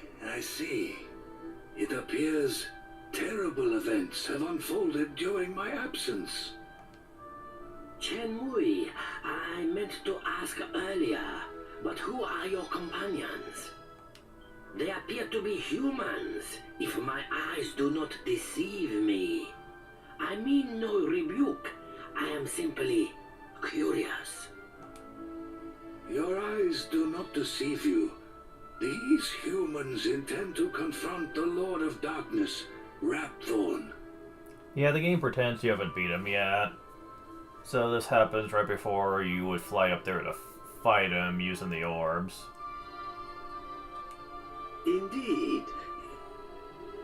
[SPEAKER 3] It appears terrible events have unfolded during my absence.
[SPEAKER 5] Chen Mui, I meant to ask earlier, but who are your companions? They appear to be humans, if my eyes do not deceive me. I mean no rebuke. I am simply curious.
[SPEAKER 3] Your eyes do not deceive you. These humans intend to confront the Lord of Darkness, Rapthorn.
[SPEAKER 1] Yeah, the game pretends you haven't beat him yet. So this happens right before you would fly up there to fight him using the orbs.
[SPEAKER 3] Indeed.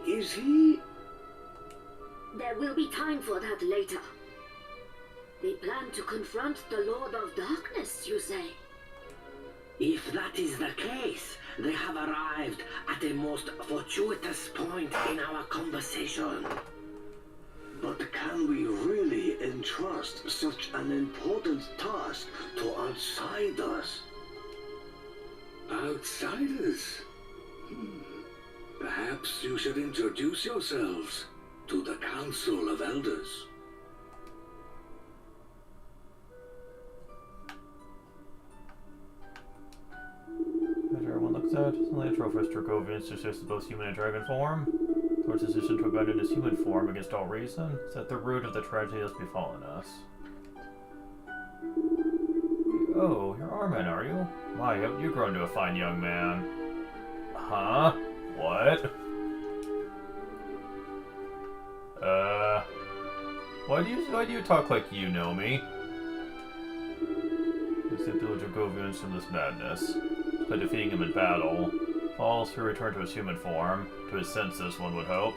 [SPEAKER 3] Is he?
[SPEAKER 4] There will be time for that later. They plan to confront the Lord of Darkness, you say?
[SPEAKER 5] If that is the case, they have arrived at a most fortuitous point in our conversation.
[SPEAKER 2] But can we really entrust such an important task to outsiders?
[SPEAKER 3] Outsiders? Perhaps you should introduce yourselves to the Council of Elders.
[SPEAKER 1] As everyone looks at, suddenly Atrophus Dragovians suggests both human and dragon form. Thor's decision to abandon his human form against all reason is at the root of the tragedy that's befallen us. Oh, you're Armen, are you? My, haven't you grown to a fine young man? Huh? What? Why do you talk like you know me? We saved the Dragovians from this madness. By defeating him in battle, Falls who returned to his human form, to his senses, one would hope.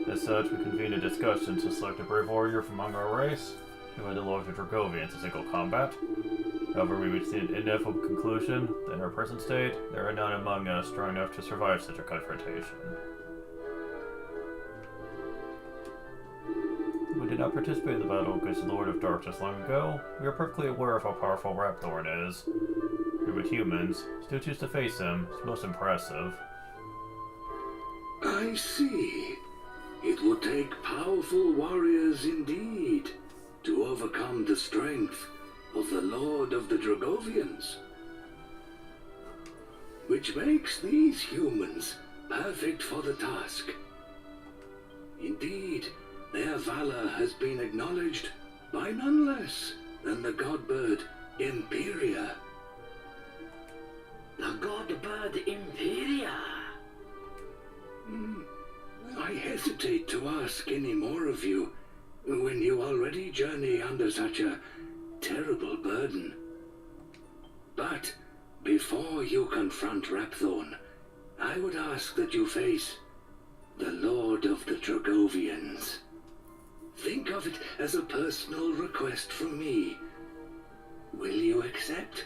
[SPEAKER 1] As such, we convened a discussion to select a brave warrior from among our race to head the Lord of Dragovians in single combat. However, we reached the inevitable conclusion that in our present state, there are none among us strong enough to survive such a confrontation. We did not participate in the battle against the Lord of Darkness long ago. We are perfectly aware of how powerful Rapthorn is. We but humans still choose to face him. It's most impressive.
[SPEAKER 3] I see. It would take powerful warriors indeed to overcome the strength of the Lord of the Dragovians. Which makes these humans perfect for the task. Indeed, their valor has been acknowledged by none less than the godbird Imperia.
[SPEAKER 5] The godbird Imperia?
[SPEAKER 3] I hesitate to ask any more of you when you already journey under such a terrible burden. But before you confront Rapthorn, I would ask that you face the Lord of the Dragovians. Think of it as a personal request from me. Will you accept?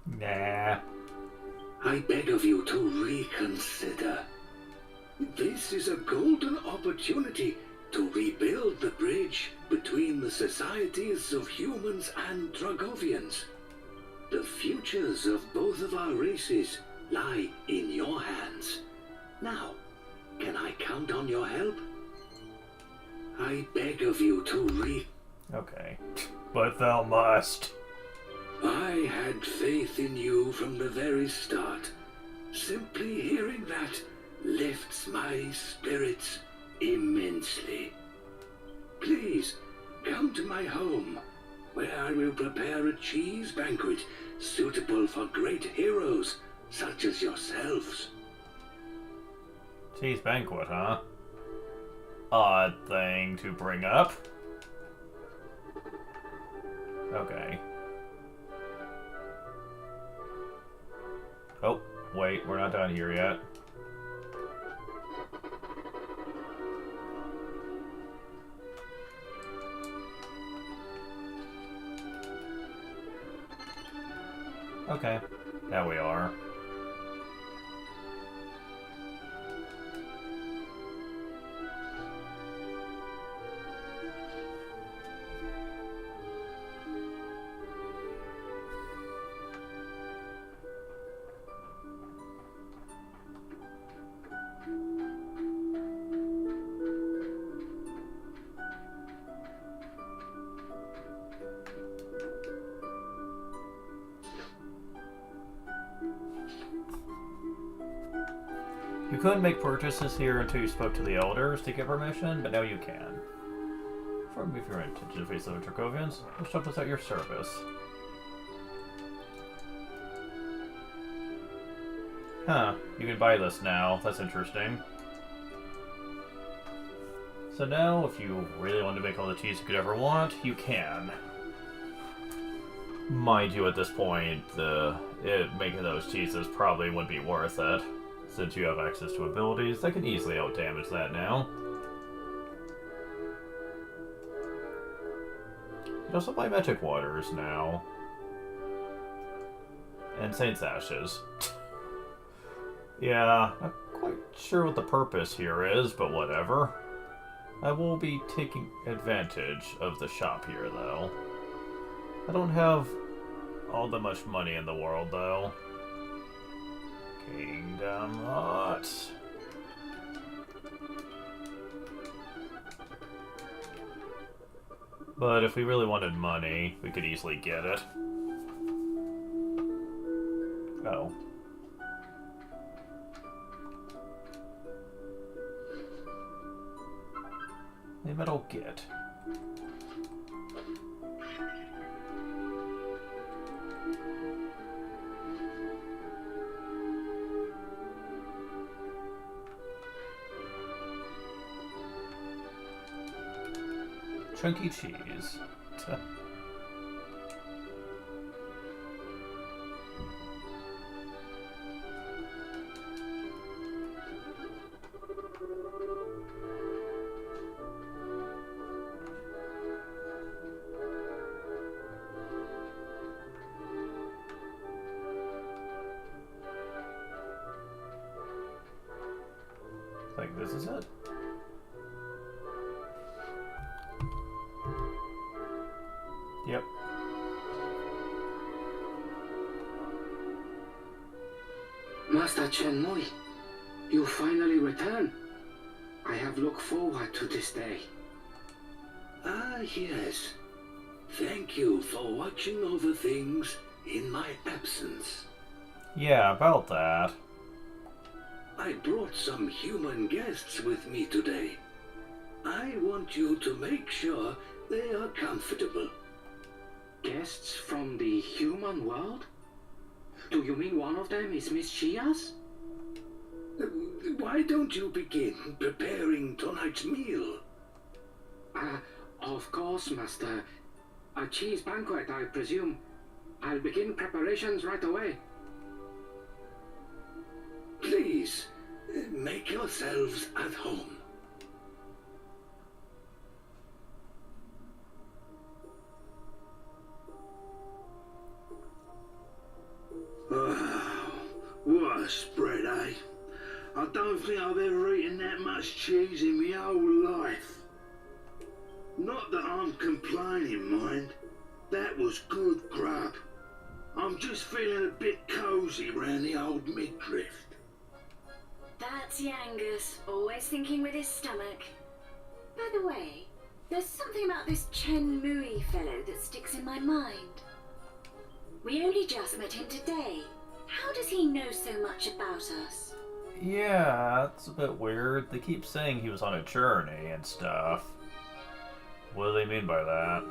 [SPEAKER 1] Nah.
[SPEAKER 3] I beg of you to reconsider. This is a golden opportunity to rebuild the bridge between the societies of humans and Dragovians. The futures of both of our races lie in your hands. Now, can I count on your help? I beg of you to
[SPEAKER 1] Okay. But thou must.
[SPEAKER 3] I had faith in you from the very start. Simply hearing that lifts my spirits immensely. Please, come to my home. where I will prepare a cheese banquet suitable for great heroes such as yourselves.
[SPEAKER 1] Cheese banquet, huh? Odd thing to bring up. Okay. Oh, wait, we're not done here yet. Okay, now we are. You couldn't make purchases here until you spoke to the elders to get permission, but now you can. If you're intention to face the Dracovians, we'll shove us at your service. Huh, you can buy this now. That's interesting. So now, if you really want to make all the cheese you could ever want, you can. Mind you, at this point, making those cheeses probably wouldn't be worth it, since you have access to abilities that can easily outdamage that now. You can also buy magic waters now. And Saint's Ashes. Yeah, not quite sure what the purpose here is, but whatever. I will be taking advantage of the shop here, though. I don't have all that much money in the world, though. Kingdom Hearts. But if we really wanted money, we could easily get it. Oh. A metal git. Chunky cheese. Like, this is it. Yep.
[SPEAKER 2] Master Chen Mui, you finally return. I have looked forward to this day.
[SPEAKER 3] Ah, yes. Thank you for watching over things in my absence.
[SPEAKER 1] Yeah, about that.
[SPEAKER 3] I brought some human guests with me today. I want you to make sure they are comfortable.
[SPEAKER 2] Guests from the human world? Do you mean one of them is Miss Chia's?
[SPEAKER 3] Why don't you begin preparing tonight's meal?
[SPEAKER 2] Of course, Master. A cheese banquet, I presume. I'll begin preparations right away.
[SPEAKER 3] Please, make yourselves at home. Oh, what a spread, eh? I don't think I've ever eaten that much cheese in my whole life. Not that I'm complaining, mind. That was good grub. I'm just feeling a bit cozy round the old midriff.
[SPEAKER 4] That's Yangus, always thinking with his stomach. By the way, there's something about this Chen Mui fellow that sticks in my mind. We only just met him today. How does he know so much about us?
[SPEAKER 1] Yeah, it's a bit weird. They keep saying he was on a journey and stuff. What do they mean by that?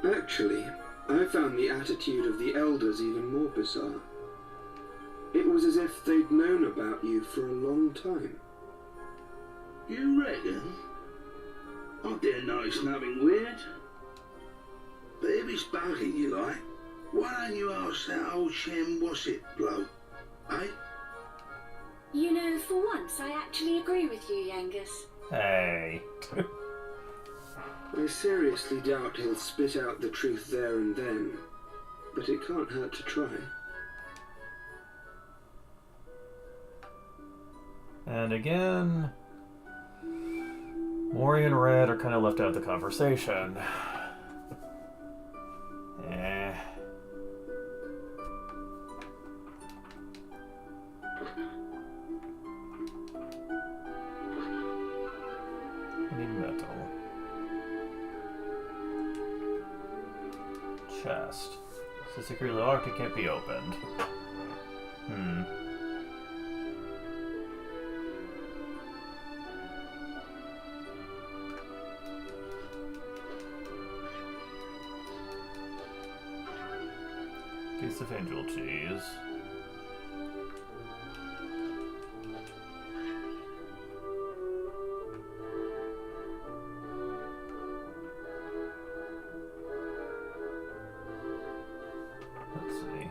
[SPEAKER 6] Actually, I found the attitude of the elders even more bizarre. It was as if they'd known about you for a long time.
[SPEAKER 3] You reckon? I didn't notice nothing weird. But if it's bugging you like, why don't you ask that old Shem Wassett bloke, eh?
[SPEAKER 7] You know, for once I actually agree with you, Yangus.
[SPEAKER 1] Hey.
[SPEAKER 6] I seriously doubt he'll spit out the truth there and then, but it can't hurt to try.
[SPEAKER 1] And again, Mori and Red are kind of left out of the conversation. Eh. I need metal. Chest. It's securely locked, it can't be opened. Piece of angel cheese. Let's see.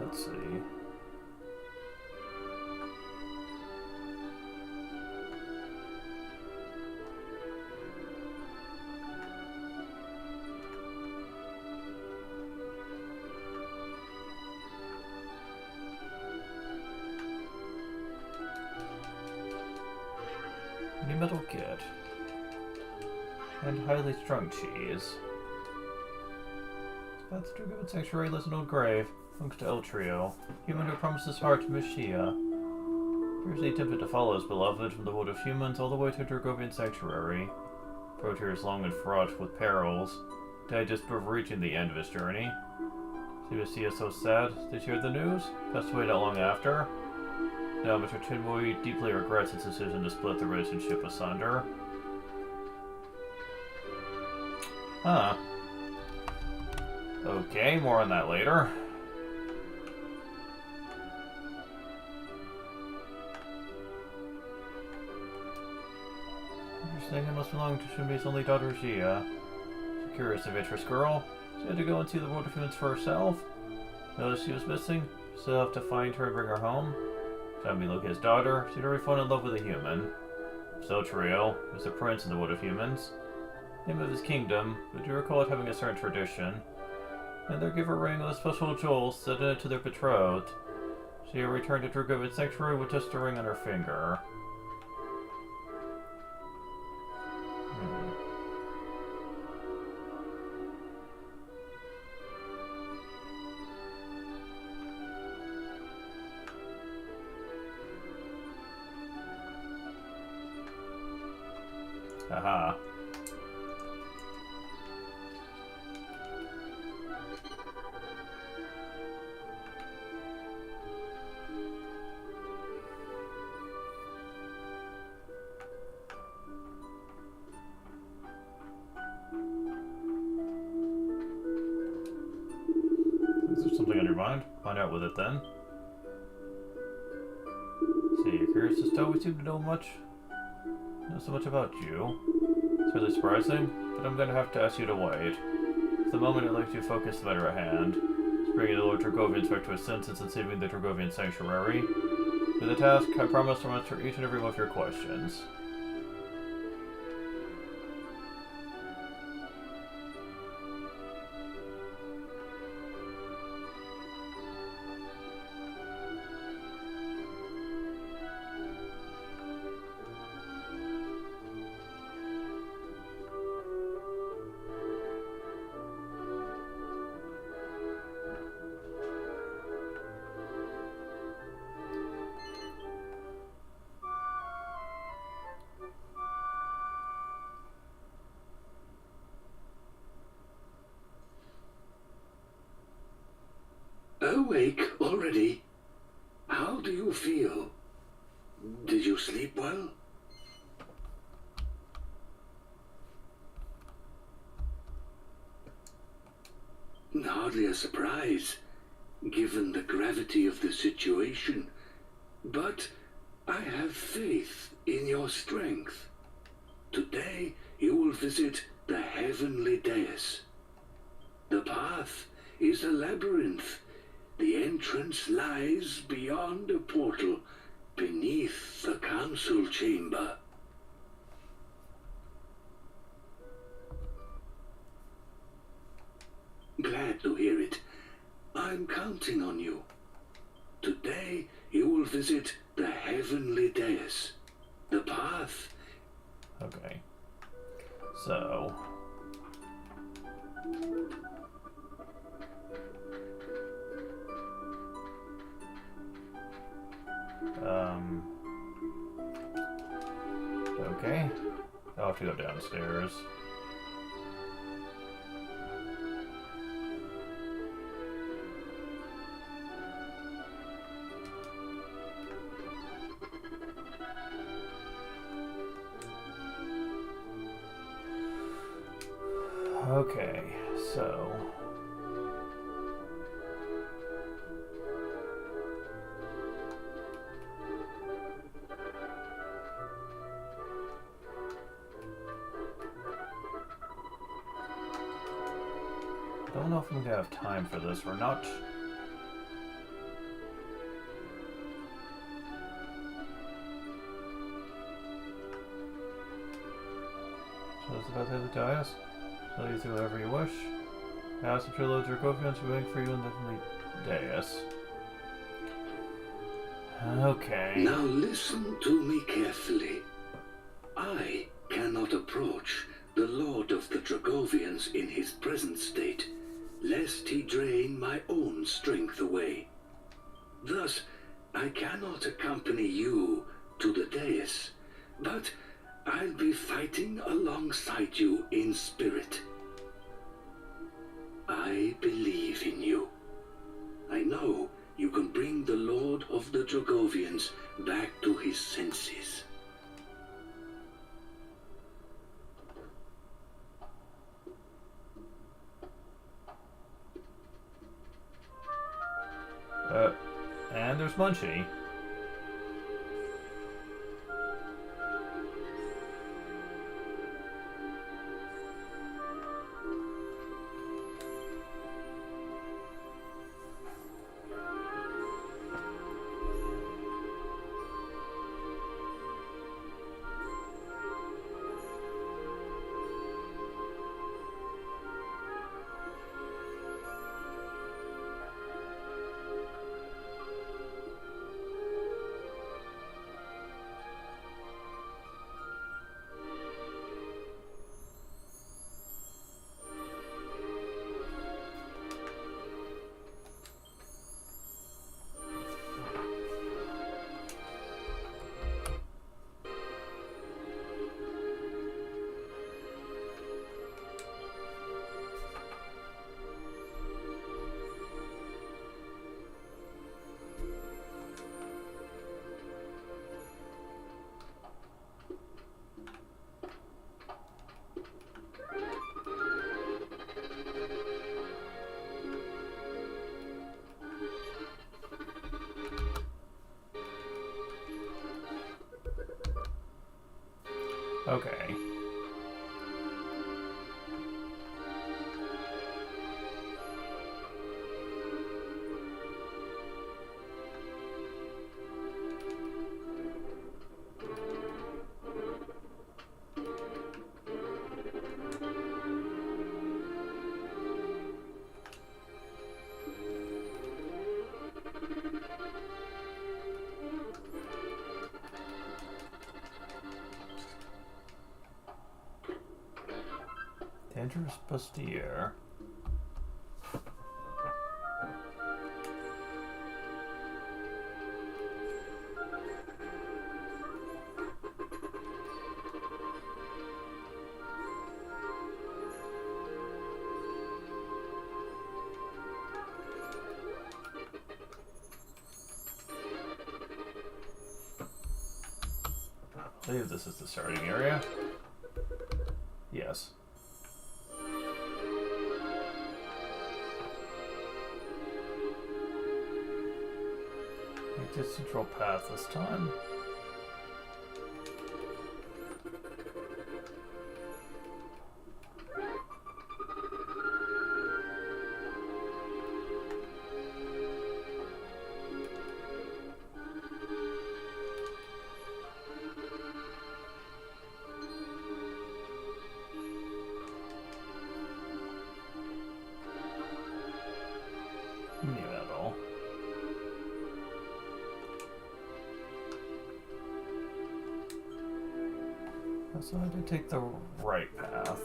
[SPEAKER 1] Let's see. New metal kit. And highly strung cheese. That's to give it sanctuary lives an old grave. Thanks to El Trio, human who promised his heart to Mishia. Fiercely tempted to follow his beloved from the world of humans all the way to Dragovian sanctuary. Proteer is long and fraught with perils. Died just before reaching the end of his journey. See Mishia so sad that she heard the news? Passed away not long after. Now Mr. Chenmue deeply regrets his decision to split the relationship asunder. Huh. Okay, more on that later. Interesting, it must belong to Shumei's only daughter, Jia. She's a curious, adventurous girl. She had to go and see the world of humans for herself. Noticed she was missing. Still have to find her and bring her home. Found me Loki's daughter. She'd already fallen in love with a human. So Trio was a prince in the world of humans. Name of his kingdom, but do recall it having a certain tradition. And they give her ring with a special jewel set in it to their betrothed. She returned to Dragovian sanctuary with just a ring on her finger. Haha. Is there something on your mind? Find out with it then. See, you're curious as to how we seem to know so much about you. It's really surprising, but I'm going to have to ask you to wait. For the moment, I'd like to focus the matter at hand. It's bringing the Lord Dragovians back to his senses and saving the Dragovian sanctuary. For the task, I promise to answer each and every one of your questions.
[SPEAKER 3] awake already? How do you feel? Did you sleep well? Hardly a surprise, given the gravity of the situation. But I have faith in your strength. Today you will visit the heavenly dais. The path is a labyrinth. The entrance lies beyond a portal, beneath the council chamber. Glad to hear it. I'm counting on you. Today you will visit the heavenly dais. The path.
[SPEAKER 1] Okay. So. Okay. I'll have to go downstairs. Okay, so I don't know if I'm gonna have time for this or not. So it's about the dais. So you do whatever you wish. Ask if your loads are Dracovians will wait for you in the dais. Okay.
[SPEAKER 3] Now listen to me carefully. I cannot approach the Lord of the Dragovians in his present state, lest he drain my own strength away. Thus, I cannot accompany you to the dais, but I'll be fighting alongside you in spirit. I believe in you. I know you can bring the Lord of the Dragovians back to his senses.
[SPEAKER 1] And there's Munchie. Okay. Dangerous bustier. believe this is the starting area. Yes. Make this central path this time. So I did take the right path.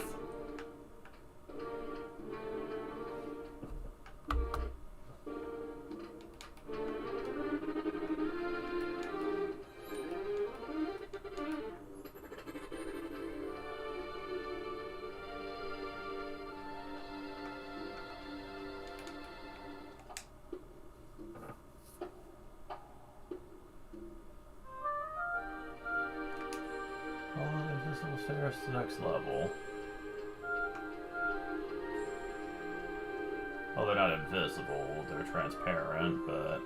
[SPEAKER 1] Stairs to the next level. Well, they're not invisible, they're transparent, but...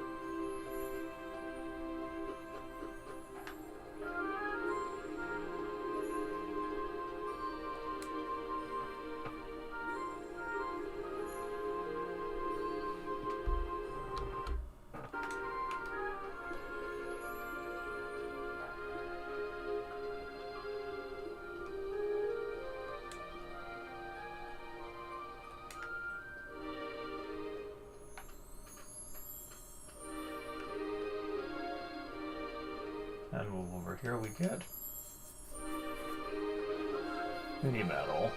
[SPEAKER 1] And over here we get Uni Metal.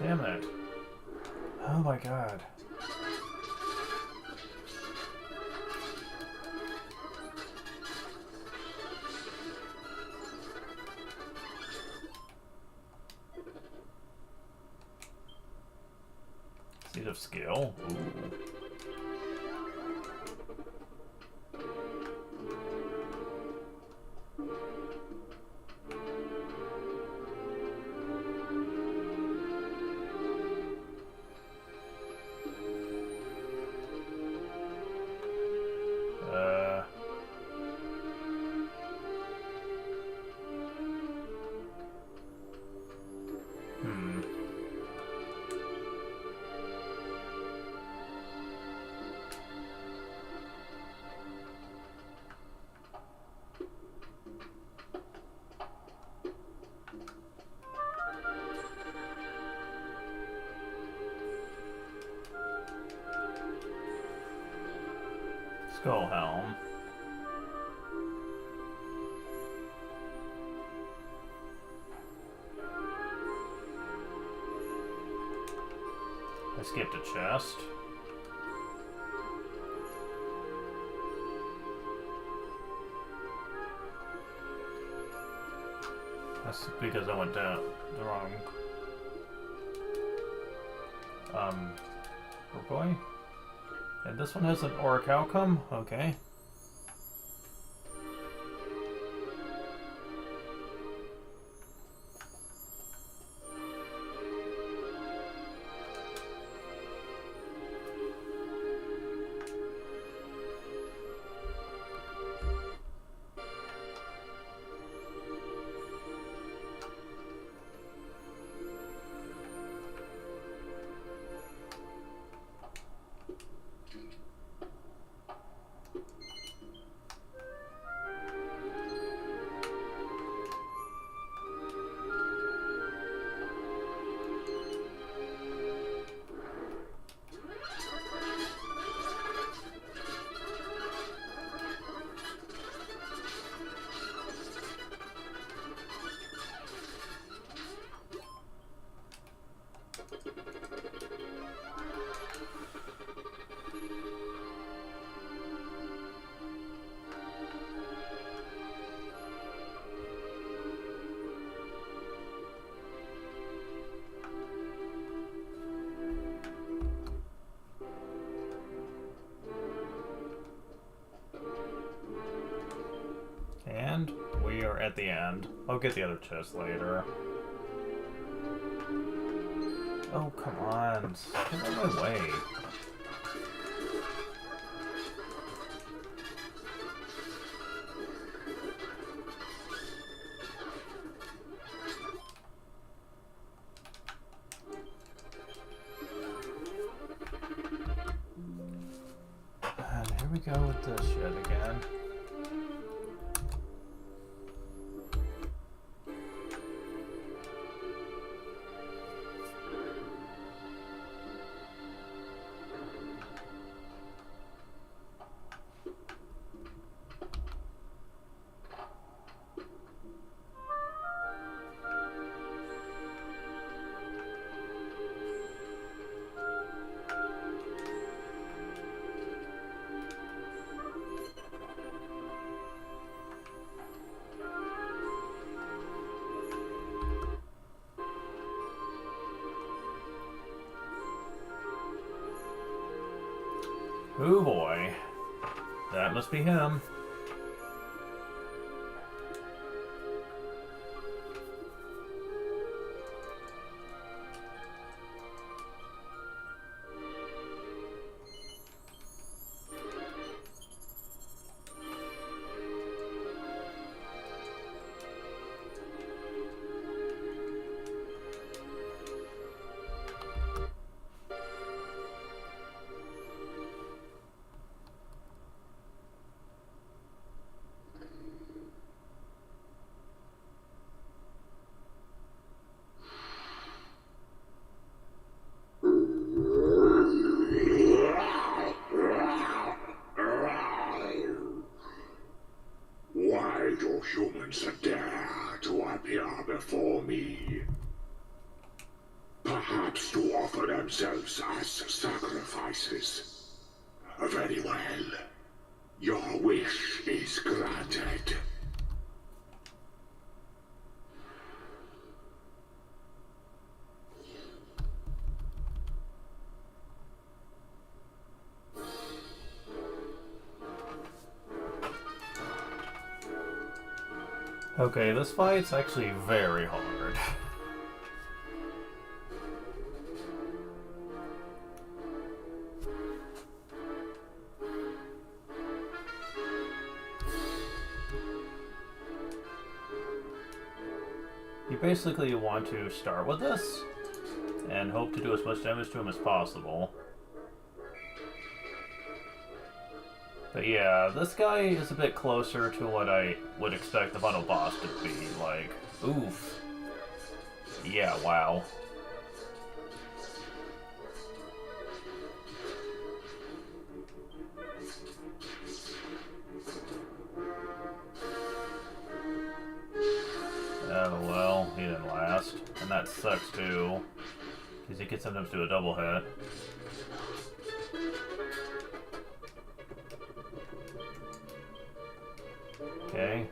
[SPEAKER 1] Damn it. Oh my god. Seed of skill? Ooh. Skull Helm. I skipped a chest. That's because I went down the wrong boy. And this one has an auric outcome? Okay. at the end. I'll get the other chest later. Oh, come on. Get out of my way. And here we go with this shit again. Oh boy. That must be him.
[SPEAKER 3] Why do humans dare to appear before me? Perhaps to offer themselves as sacrifices. Very well. Your wish is granted.
[SPEAKER 1] Okay, this fight's actually very hard. You basically want to start with this and hope to do as much damage to him as possible. But yeah, this guy is a bit closer to what I would expect the final boss to be. Like, oof. Yeah, wow. Oh well, he didn't last. And that sucks too. Because he can sometimes do a double hit. Okay.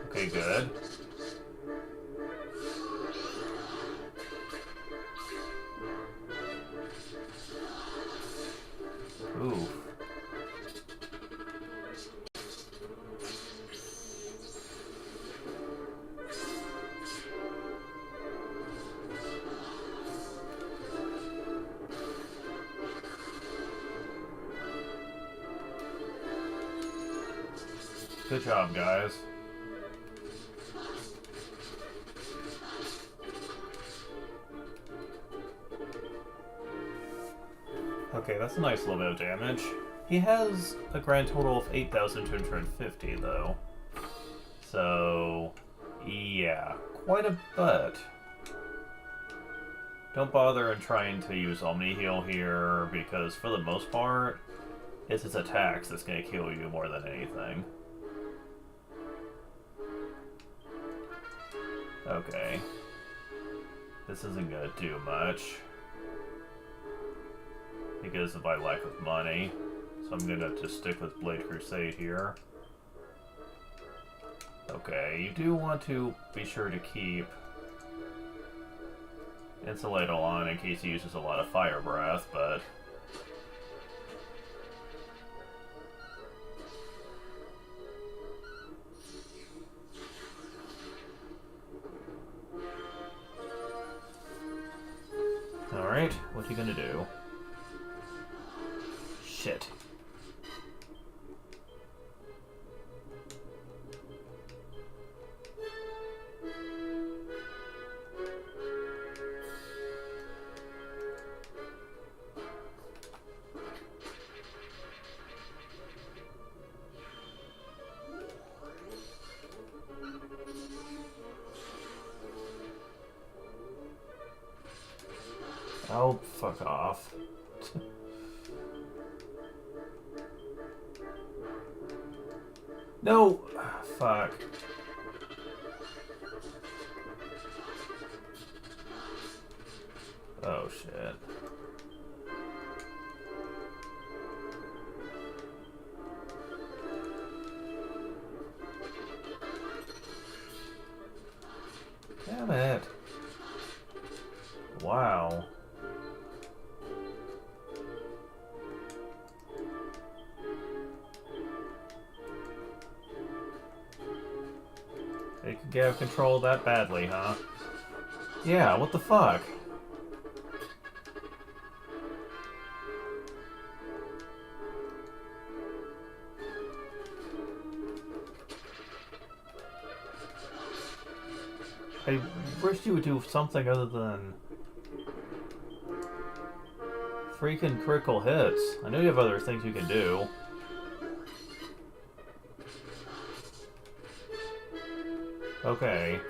[SPEAKER 1] Okay, good. Ooh. Good job, guys. Okay, that's a nice little bit of damage. He has a grand total of 8,250, though. So, yeah, quite a bit. Don't bother in trying to use Omni Heal here, because for the most part, it's his attacks that's going to kill you more than anything. Okay. This isn't gonna do much because of my lack of money, so I'm gonna just stick with Blade Crusade here. Okay, you do want to be sure to keep insulate on in case he uses a lot of fire breath, but... Alright, what you gonna do? Shit. Oh, fuck off. No! Fuck. Oh, shit. Damn it. Wow. They could have control that badly, huh? Yeah, what the fuck? I wish you would do something other than freaking critical hits. I know you have other things you can do. Okay.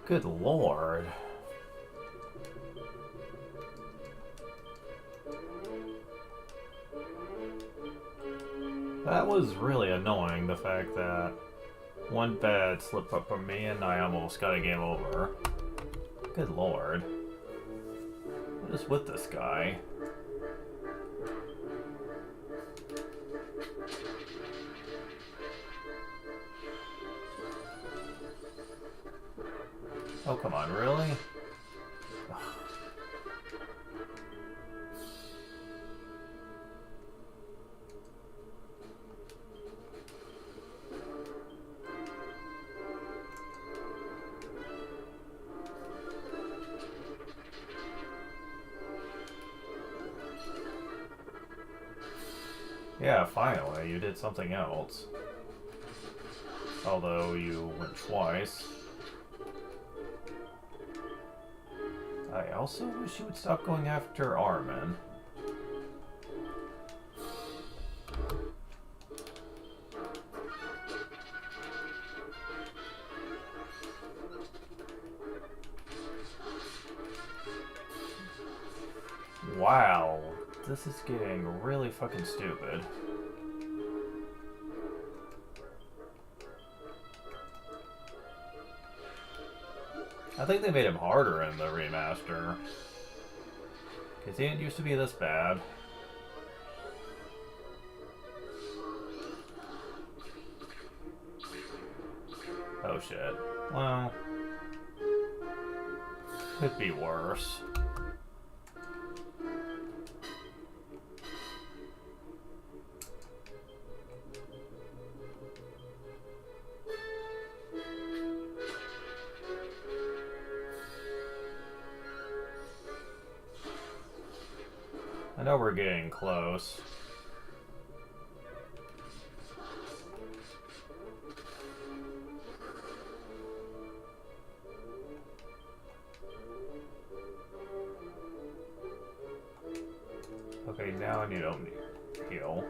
[SPEAKER 1] Good lord. That was really annoying, the fact that one bad slip up from me and I almost got a game over. Good lord. What is with this guy? Oh, come on, really? Ugh. Yeah, finally, you did something else. Although you went twice. I also wish you would stop going after Armin. Wow, this is getting really fucking stupid. I think they made him harder in the remaster. Because he didn't used to be this bad. Oh shit. Well, could be worse. I know we're getting close. Okay, now I need to heal.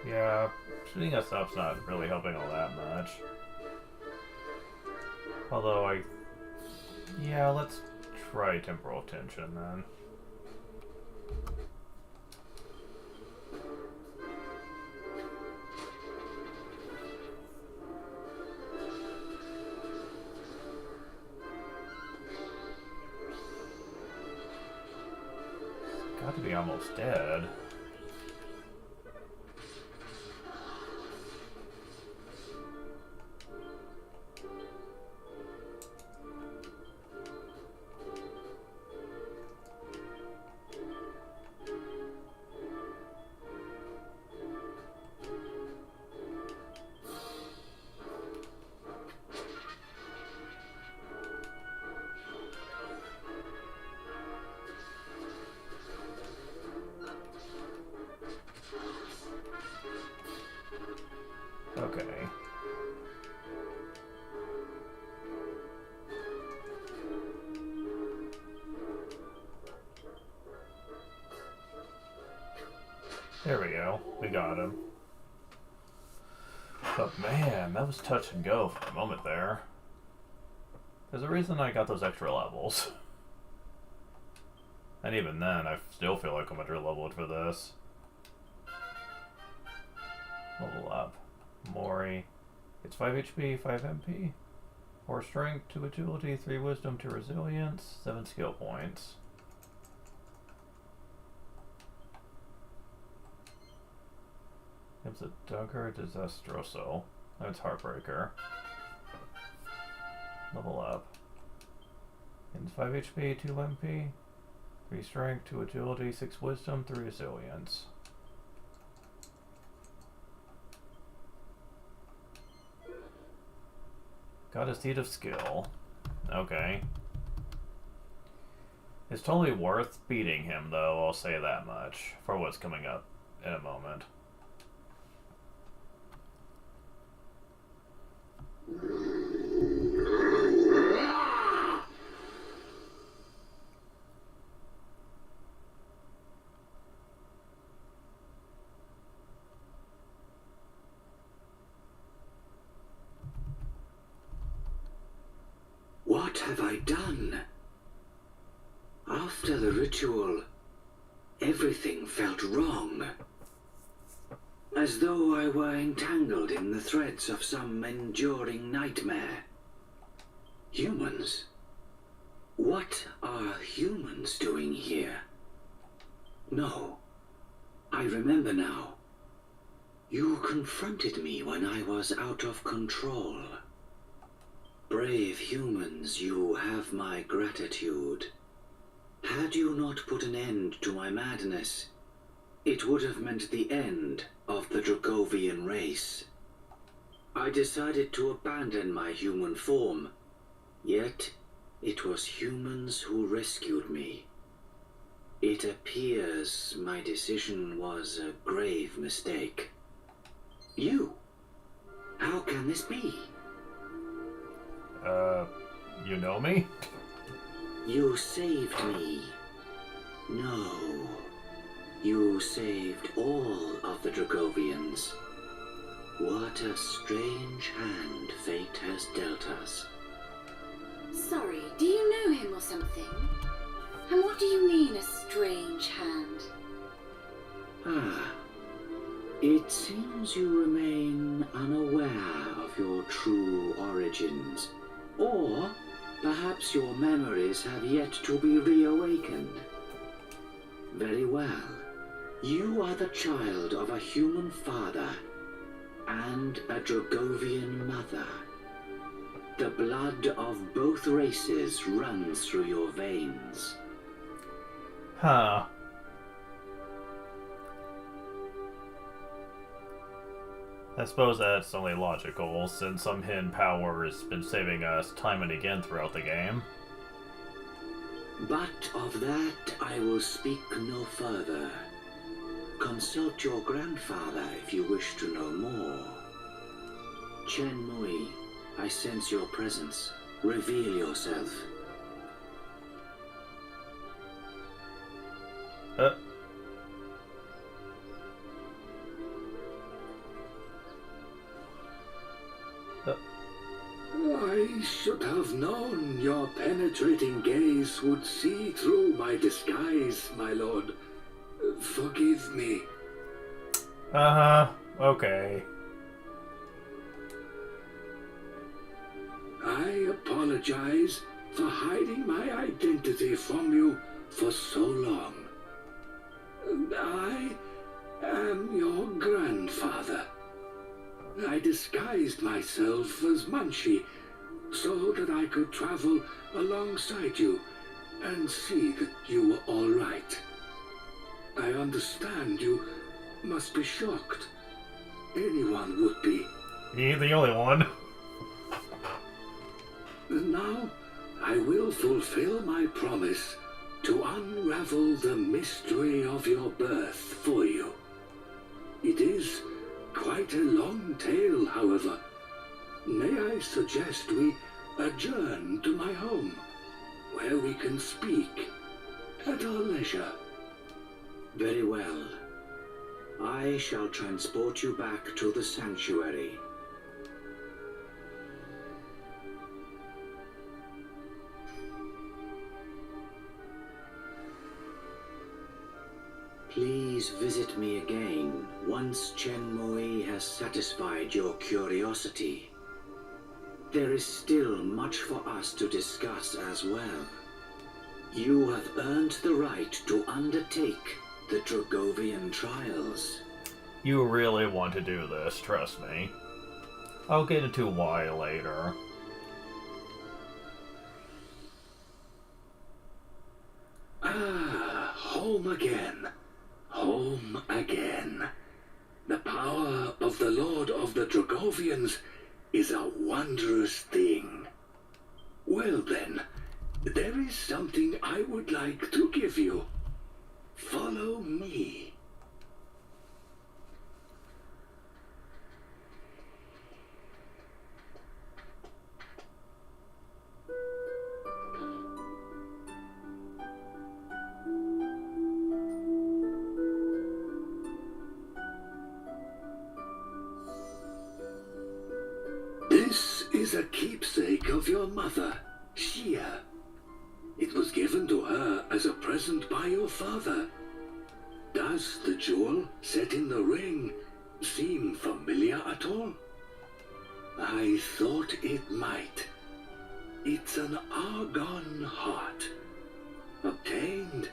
[SPEAKER 1] Yeah, shooting us up's not really helping all that much. Although yeah, let's try temporal tension then. Got to be almost almost dead. Okay. There we go. We got him. But man, that was touch and go for a moment there. There's a reason I got those extra levels. And even then, I still feel like I'm under leveled for this. Level up. Mori. It's 5 HP, 5 MP. 4 strength, 2 agility, 3 wisdom, 2 resilience, 7 skill points. It's a Duggar Disastroso. That's Heartbreaker. Level up. It's 5 HP, 2 MP, 3 strength, 2 agility, 6 wisdom, 3 resilience. Got a Seed of Skill. Okay. It's totally worth beating him, though, I'll say that much, for what's coming up in a moment.
[SPEAKER 2] What have I done? After the ritual, everything felt wrong. As though I were entangled in the threads of some enduring nightmare. Humans? What are humans doing here? No, I remember now. You confronted me when I was out of control. Brave humans, you have my gratitude. Had you not put an end to my madness, it would have meant the end of the Dracovian race. I decided to abandon my human form, yet it was humans who rescued me. It appears my decision was a grave mistake. You? How can this be?
[SPEAKER 1] You know me?
[SPEAKER 2] You saved me. No. You saved all of the Dracovians. What a strange hand fate has dealt us.
[SPEAKER 7] Sorry, do you know him or something? And what do you mean, a strange hand?
[SPEAKER 2] Ah. It seems you remain unaware of your true origins. Or perhaps your memories have yet to be reawakened. Very well. You are the child of a human father and a Dracovian mother. The blood of both races runs through your veins.
[SPEAKER 1] Huh. I suppose that's only logical, since some hidden power has been saving us time and again throughout the game.
[SPEAKER 2] But of that I will speak no further. Consult your grandfather if you wish to know more. Chen Mui, I sense your presence. Reveal yourself.
[SPEAKER 3] I should have known your penetrating gaze would see through my disguise, my lord. Forgive me.
[SPEAKER 1] Okay.
[SPEAKER 3] I apologize for hiding my identity from you for so long. I am your grandfather. I disguised myself as Munchie so that I could travel alongside you and see that you were all right. I understand you must be shocked. Anyone would be.
[SPEAKER 1] He ain't the only one.
[SPEAKER 3] And now I will fulfill my promise to unravel the mystery of your birth for you. It is quite a long tale, however. May I suggest we adjourn to my home, where we can speak at our leisure?
[SPEAKER 2] Very well. I shall transport you back to the sanctuary. Please visit me again once Chen Mui has satisfied your curiosity. There is still much for us to discuss as well. You have earned the right to undertake the Dragovian trials.
[SPEAKER 1] You really want to do this, trust me. I'll get into why later.
[SPEAKER 3] Ah, home again. Home again. The power of the Lord of the Dragovians is a wondrous thing. Well then, there is something I would like to give you. Follow me. This is a keepsake of your mother, Xia. It was given to her as a present by your father. Does the jewel set in the ring seem familiar at all? I thought it might. It's an Argon heart, obtained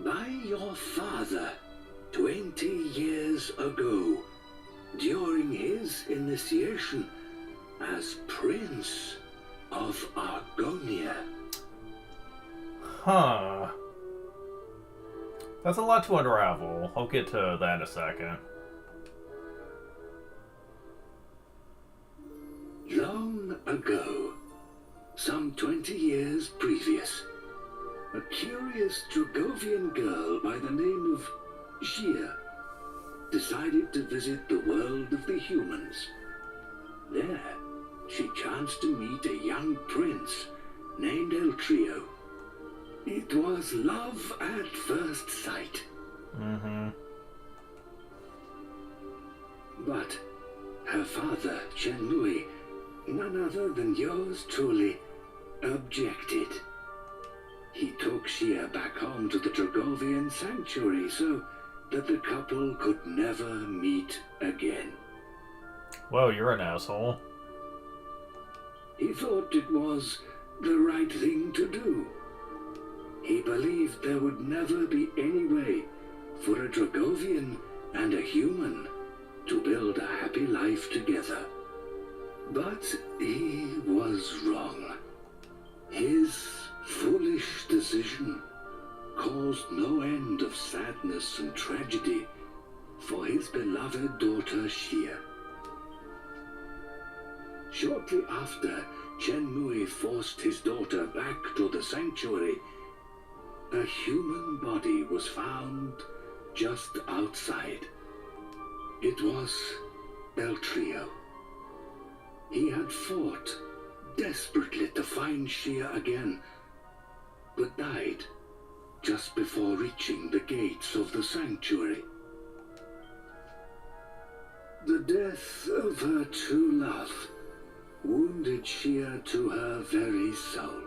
[SPEAKER 3] by your father 20 years ago, during his initiation as Prince of Argonia.
[SPEAKER 1] Huh. That's a lot to unravel. I'll get to that in a second.
[SPEAKER 3] Long ago, some 20 years previous, a curious Dragovian girl by the name of Xia decided to visit the world of the humans. There, she chanced to meet a young prince named Eltrio. It was love at first sight. But her father, Chen Mui, none other than yours truly, objected. He took Xia back home to the Dragovian sanctuary so that the couple could never meet again.
[SPEAKER 1] Whoa, you're an asshole.
[SPEAKER 3] He thought it was the right thing to do. He believed there would never be any way for a Dragovian and a human to build a happy life together. But he was wrong. His foolish decision caused no end of sadness and tragedy for his beloved daughter Xia. Shortly after Chen Mui forced his daughter back to the sanctuary, a human body was found just outside. It was Eltrio. He had fought desperately to find Xia again, but died just before reaching the gates of the sanctuary. The death of her true love wounded Xia to her very soul.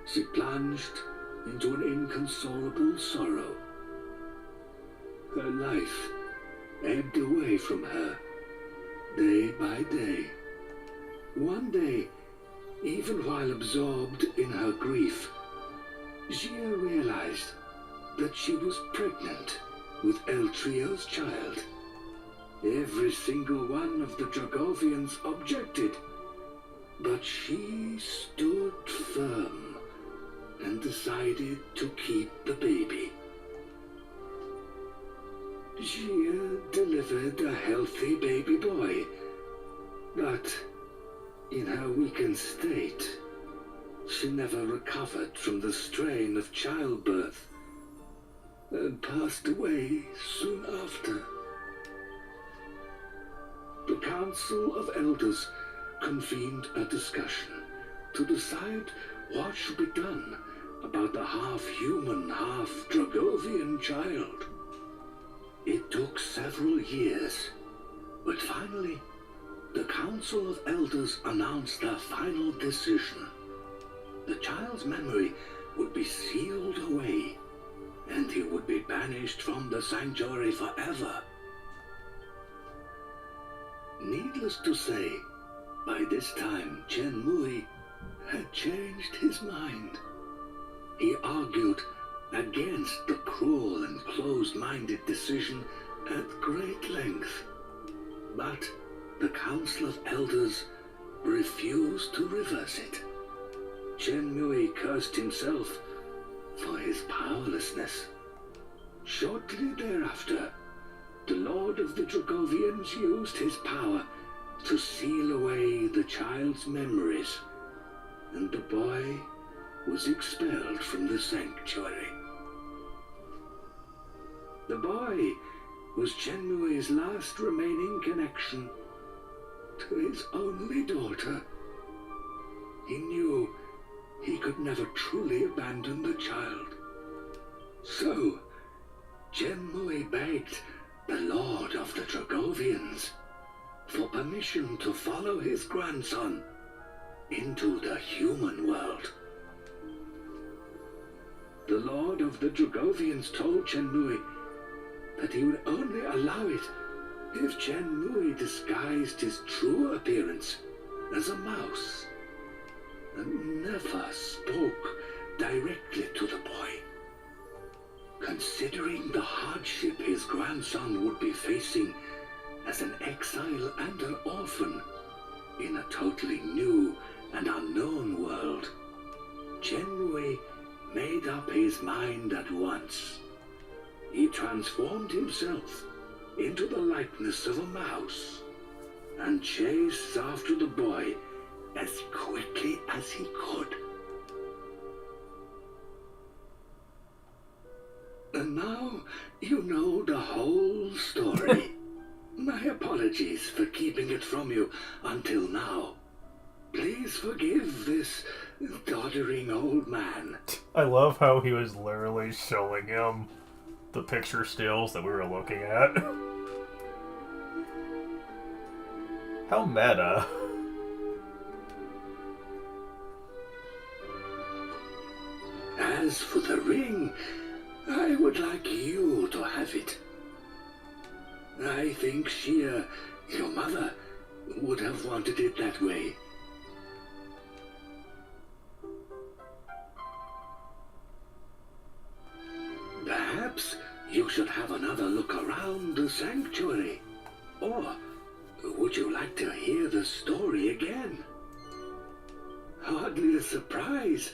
[SPEAKER 3] She plunged into an inconsolable sorrow. Her life ebbed away from her, day by day. One day, even while absorbed in her grief, Xia realized that she was pregnant with Eltrio's child. Every single one of the Dragovians objected, but she stood firm and decided to keep the baby. She delivered a healthy baby boy, but in her weakened state, she never recovered from the strain of childbirth and passed away soon after. The Council of Elders convened a discussion to decide what should be done about the half-human, half-Dragovian child. It took several years, but finally, the Council of Elders announced their final decision. The child's memory would be sealed away, and he would be banished from the sanctuary forever. Needless to say, by this time Chen Mui had changed his mind. He argued against the cruel and closed-minded decision at great length, but the Council of Elders refused to reverse it. Chen Mui cursed himself for his powerlessness. Shortly thereafter, the Lord of the Dragovians used his power to seal away the child's memories, and the boy was expelled from the sanctuary. The boy was Chen Mui's last remaining connection to his only daughter. He knew he could never truly abandon the child. So, Chen Mui begged the Lord of the Dragovians for permission to follow his grandson into the human world. The Lord of the Dragovians told Chen Mui that he would only allow it if Chen Mui disguised his true appearance as a mouse and never spoke directly to the boy. Considering the hardship his grandson would be facing as an exile and an orphan in a totally new and unknown world, Chen Mui made up his mind at once. He transformed himself into the likeness of a mouse and chased after the boy as quickly as he could. And now you know the whole story. My apologies for keeping it from you until now. Please forgive this doddering old man.
[SPEAKER 1] I love how he was literally showing him the picture stills that we were looking at. How meta.
[SPEAKER 3] As for the ring, I would like you to have it. I think Xia, your mother, would have wanted it that way. Perhaps you should have another look around the sanctuary. Or would you like to hear the story again? Hardly a surprise,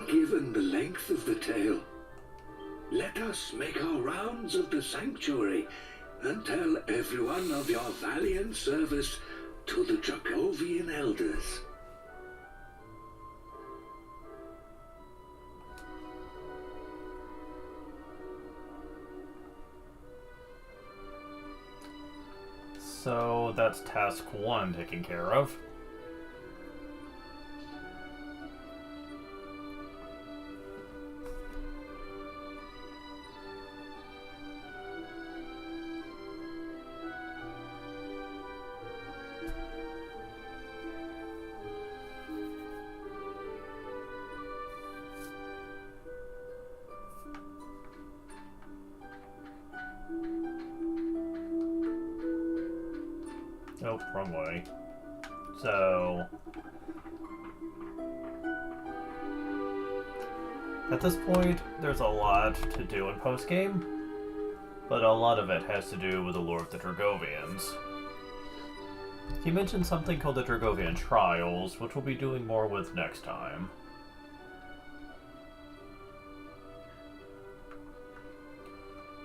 [SPEAKER 3] given the length of the tale. Let us make our rounds of the sanctuary and tell everyone of your valiant service to the Dragovian elders.
[SPEAKER 1] So that's task 1 taken care of. Oh, wrong way. So... At this point, there's a lot to do in post-game, but a lot of it has to do with the lore of the Dragovians. He mentioned something called the Dragovian Trials, which we'll be doing more with next time.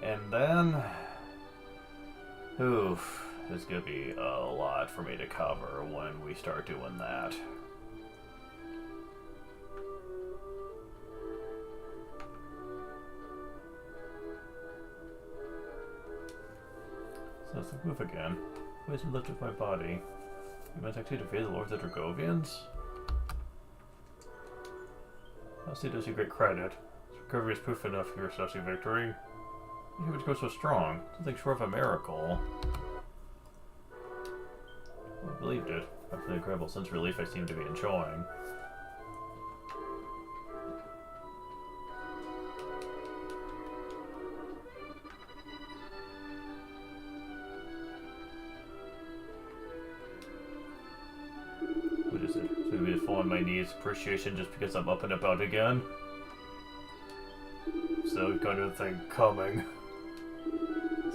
[SPEAKER 1] And then... oof, there's gonna be a lot for me to cover when we start doing that. So let's move again. Ways to lift with my body. You might actually defeat the Lord of the Dragovians? Honestly, does you great credit. This recovery is proof enough for your such victory. You would go so strong. Something short of a miracle. I believed it. After the incredible sense of relief I seem to be enjoying. What is it? So maybe to fall on my knees, appreciation just because I'm up and about again? So we've got another thing coming.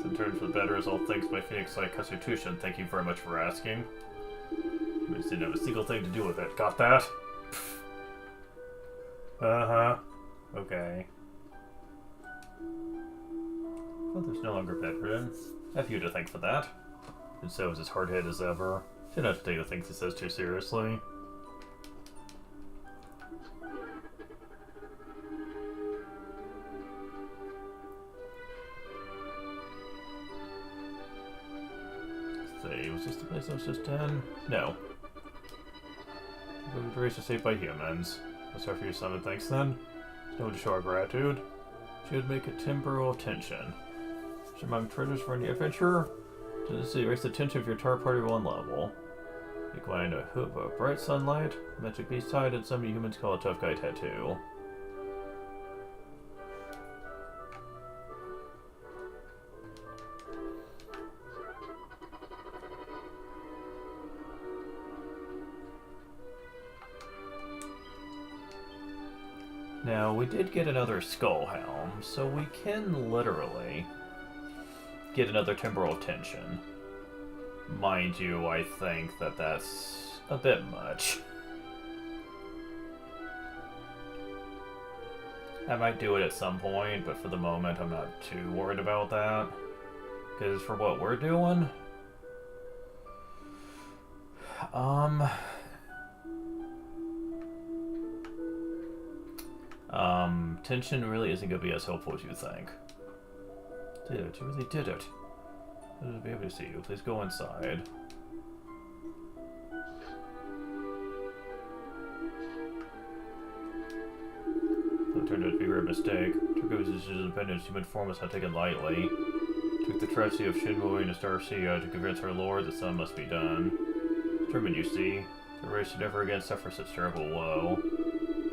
[SPEAKER 1] In turn for the better is all thanks to my Phoenix-like constitution. Thank you very much for asking. I just didn't have a single thing to do with it. Got that? Uh-huh. Okay. Father's no longer bedridden. I have you to thank for that. And so is as hard-headed as ever. Shouldn't have to take the things he says too seriously. Was this the place I was just in? No. The race was saved by humans. I'm sorry for your son and thanks then. There's no one to show our gratitude. She would make a temporal of tension. Should among treasures for any adventure? To this erase the tension of your entire party to one level. You go into a hoop of bright sunlight, magic beast hide, and some humans call a tough guy tattoo. Now, we did get another skull helm, so we can literally get another temporal tension. Mind you, I think that that's a bit much. I might do it at some point, but for the moment I'm not too worried about that. Because for what we're doing... tension really isn't going to be as helpful as you think. Did it? You really did it. I'll be able to see you. Please go inside. It turned out to be a great mistake. Dragovi's independence, human form was not taken lightly. Took the tragedy of Shinmui and Astarcia to convince our lord that something must be done. Determined, you see. The race should never again suffer such terrible woe.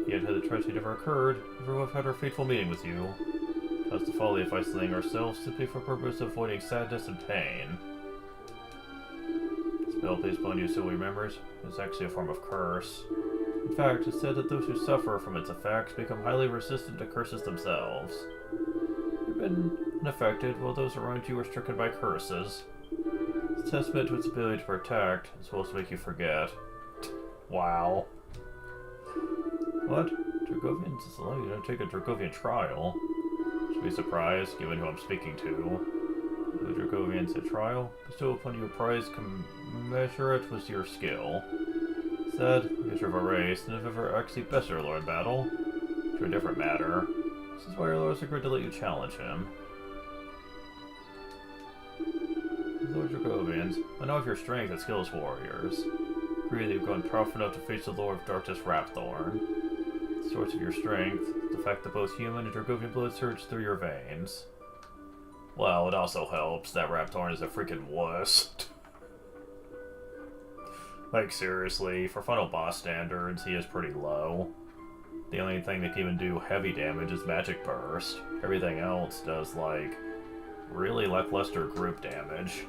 [SPEAKER 1] Yet had the tragedy never occurred, we would have had our fateful meeting with you. That's the folly of isolating ourselves simply for the purpose of avoiding sadness and pain. The spell placed upon you so remembers is actually a form of curse. In fact, it's said that those who suffer from its effects become highly resistant to curses themselves. You've been unaffected while those around you are stricken by curses. It's a testament to its ability to protect, as well as to make you forget. Wow. What? Dragovians allow you to take a Dragovian trial? Should be surprised, given who I'm speaking to. The Dragovians at trial bestow upon you a prize commensurate with your skill. Said, because of a race, and if ever actually bested our lord in battle. To a different matter. This is why our lords agreed to let you challenge him. Lord Dragovians, I know of your strength and skill as warriors. Agree that you've gone powerful enough to face the Lord of Darkness Rapthorn. The source of your strength, the fact that both human and Dragovian blood surge through your veins. Well, it also helps that Rapthorn is a freaking wuss. Like, seriously, for final boss standards, he is pretty low. The only thing that can even do heavy damage is Magic Burst. Everything else does, like, really lackluster group damage.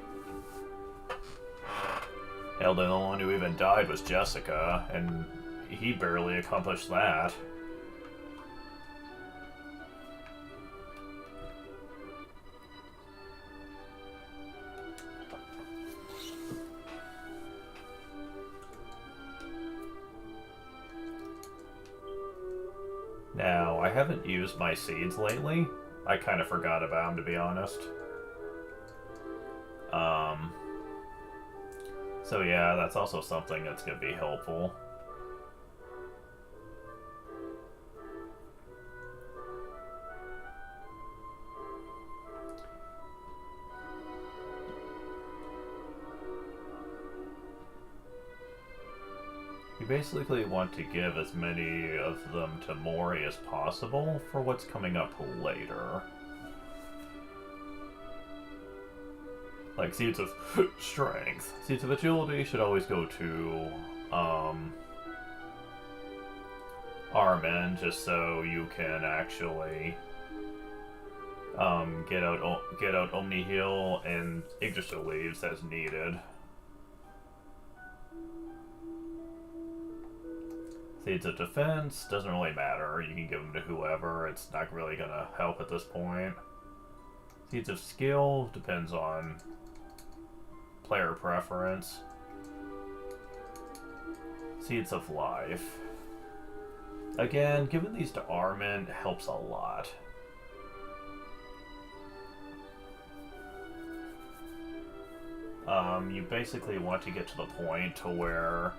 [SPEAKER 1] Hell, the only one who even died was Jessica, and he barely accomplished that. Now, I haven't used my seeds lately. I kind of forgot about them, to be honest. So yeah, that's also something that's going to be helpful. You basically want to give as many of them to Mori as possible for what's coming up later. Like Seeds of Strength. Seeds of Agility should always go to Armin, just so you can actually get out Omni Heal and Yggdrasil Leaves as needed. Seeds of Defense doesn't really matter. You can give them to whoever. It's not really gonna help at this point. Seeds of Skill depends on player preference. Seeds of Life. Again, giving these to Armin helps a lot. You basically want to get to the point to where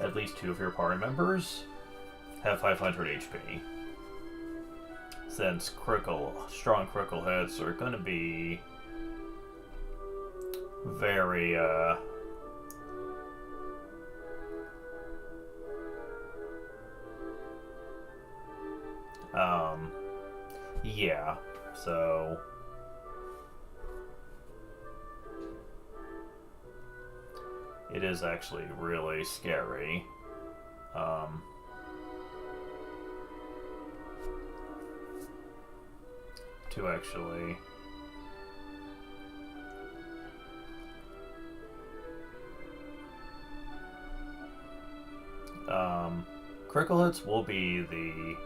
[SPEAKER 1] at least 2 of your party members have 500 HP. Since strong critical hits are going to be very, yeah, so it is actually really scary. To actually critical hits will be the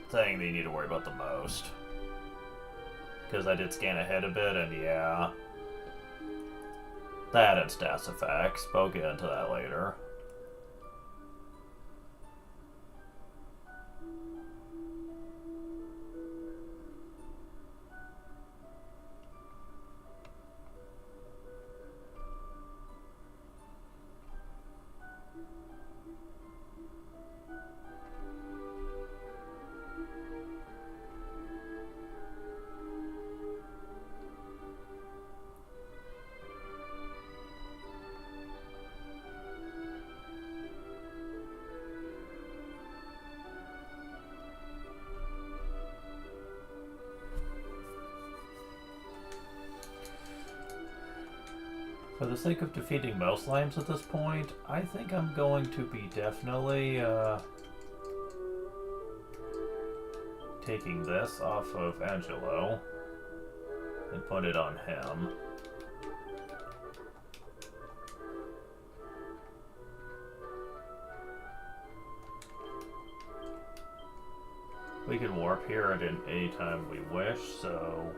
[SPEAKER 1] thing that you need to worry about the most, because I did scan ahead a bit, and yeah, that and stats effects, but I'll get into that later. For the sake of defeating most slimes at this point, I think I'm going to be definitely taking this off of Angelo and put it on him. We can warp here at any time we wish, so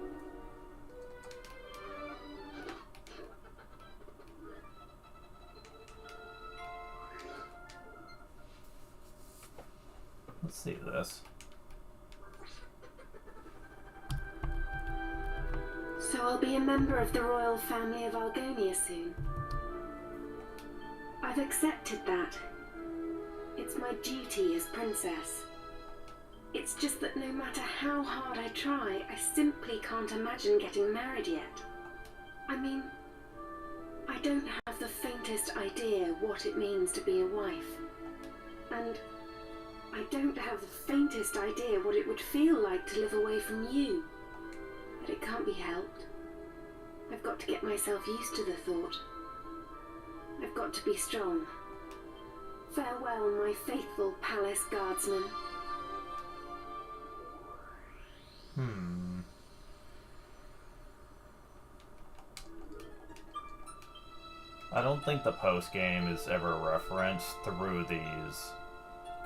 [SPEAKER 1] let's see this.
[SPEAKER 7] So I'll be a member of the royal family of Argonia soon. I've accepted that. It's my duty as princess. It's just that no matter how hard I try, I simply can't imagine getting married yet. I mean, I don't have the faintest idea what it means to be a wife. And I don't have the faintest idea what it would feel like to live away from you. But it can't be helped. I've got to get myself used to the thought. I've got to be strong. Farewell, my faithful palace guardsman.
[SPEAKER 1] I don't think the post-game is ever referenced through these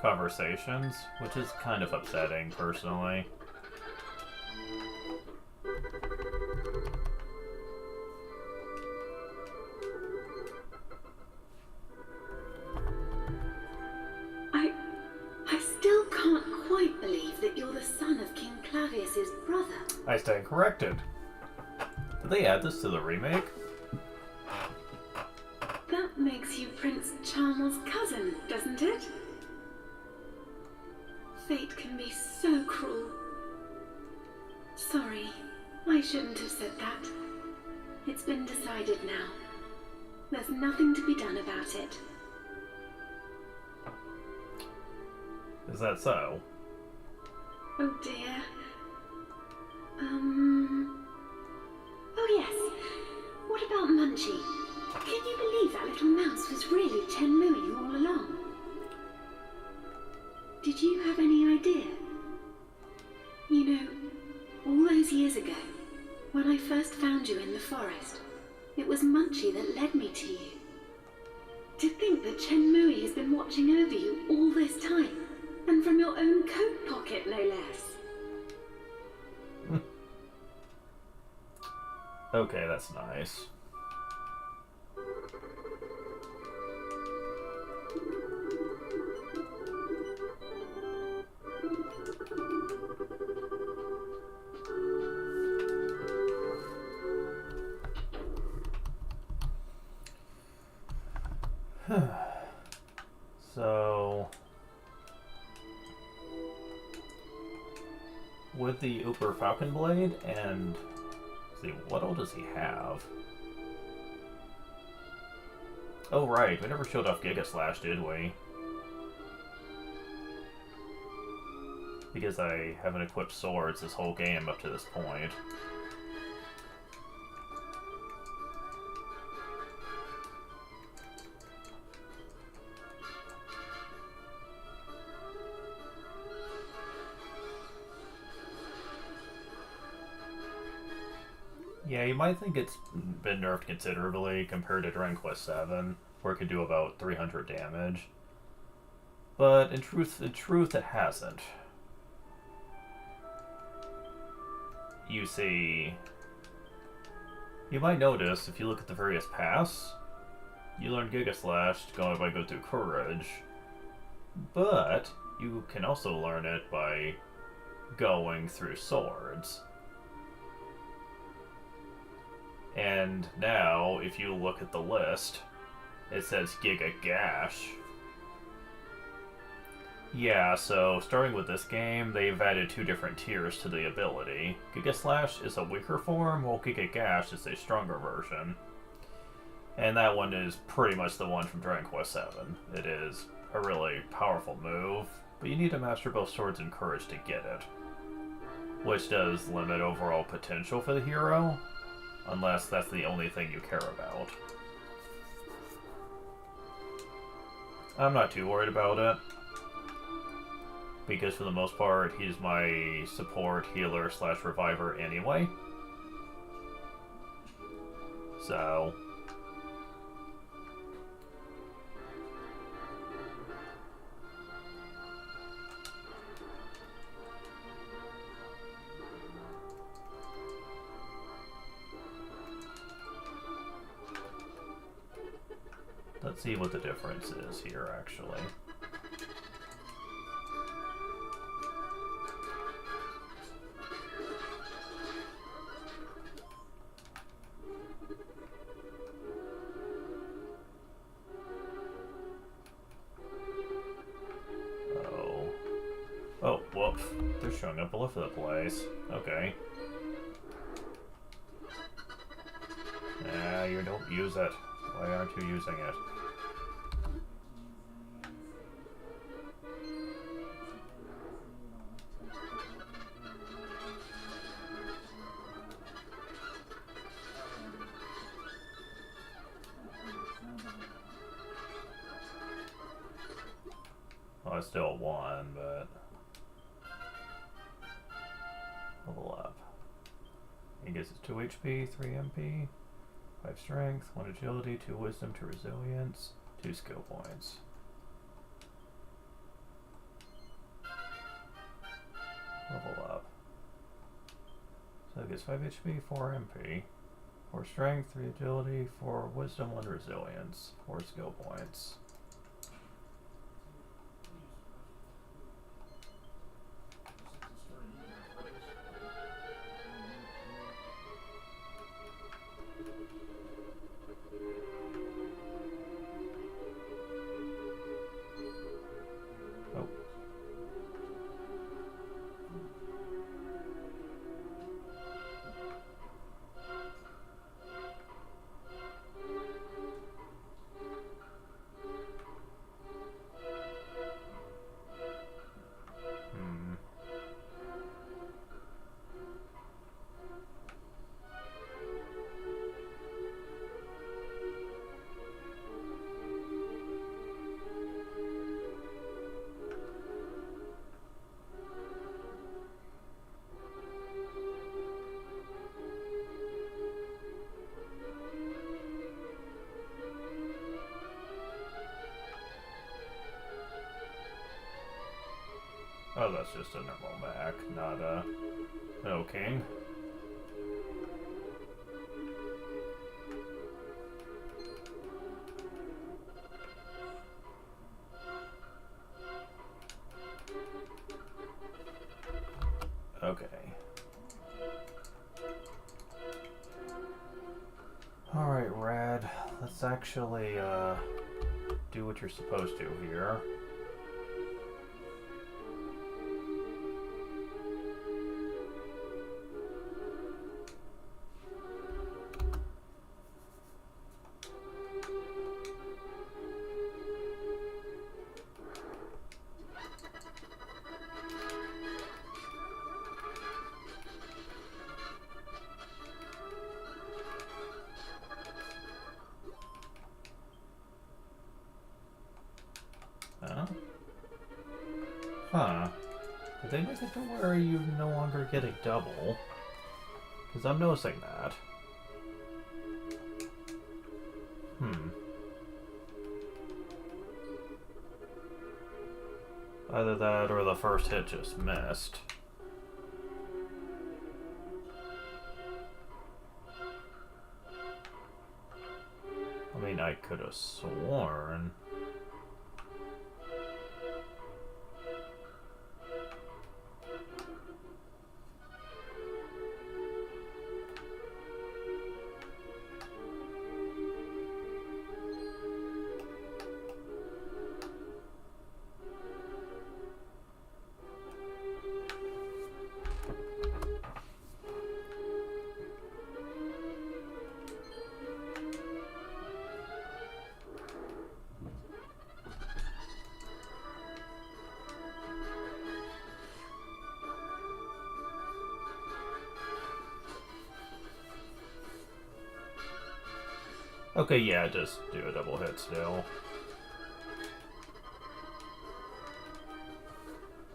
[SPEAKER 1] conversations, which is kind of upsetting, personally.
[SPEAKER 7] Chalmus's brother.
[SPEAKER 1] I stand corrected. Did they add this to the remake?
[SPEAKER 7] That makes you Prince Chalmers' cousin, doesn't it? Fate can be so cruel. Sorry, I shouldn't have said that. It's been decided now. There's nothing to be done about it.
[SPEAKER 1] Is that so?
[SPEAKER 7] Oh dear. Oh yes. What about Munchie? Can you believe that little mouse was really Chenmue all along? Did you have any idea? You know, all those years ago, when I first found you in the forest, it was Munchie that led me to you. To think that Chenmue has been watching over you all this time, and from your own coat pocket, no less.
[SPEAKER 1] Okay, that's nice. So, with the Uber Falcon Blade, and let's see, what all does he have? Oh right, we never showed off Giga Slash, did we? Because I haven't equipped swords this whole game up to this point. Yeah, you might think it's been nerfed considerably compared to Dragon Quest VII, where it could do about 300 damage. But in truth, it hasn't. You see, you might notice if you look at the various paths, you learn Giga Slash by go through Courage, but you can also learn it by going through Swords. And now, if you look at the list, it says Giga Gash. Yeah, so starting with this game, they've added two different tiers to the ability. Giga Slash is a weaker form, while Giga Gash is a stronger version. And that one is pretty much the one from Dragon Quest VII. It is a really powerful move, but you need to master both Swords and Courage to get it. Which does limit overall potential for the hero, unless that's the only thing you care about. I'm not too worried about it, because for the most part, he's my support, healer, / reviver anyway. So, let's see what the difference is here, actually. Oh, whoops. They're showing up all over the place. Okay. Nah, you don't use it. Why aren't you using it? Well, I still won, but level up. He gets his 2 HP, 3 MP, 5 strength, 1 agility, 2 wisdom, 2 resilience, 2 skill points. Level up. So it gets 5 HP, 4 MP, 4 strength, 3 agility, 4 wisdom, 1 resilience, 4 skill points. that's just a normal mech, not a no king. Okay. Alright, Rad. Let's actually do what you're supposed to here. Huh. Did they make it to where you no longer get a double? Because I'm noticing that. Either that or the first hit just missed. I mean, I could have sworn... Okay, yeah, just do a double hit still.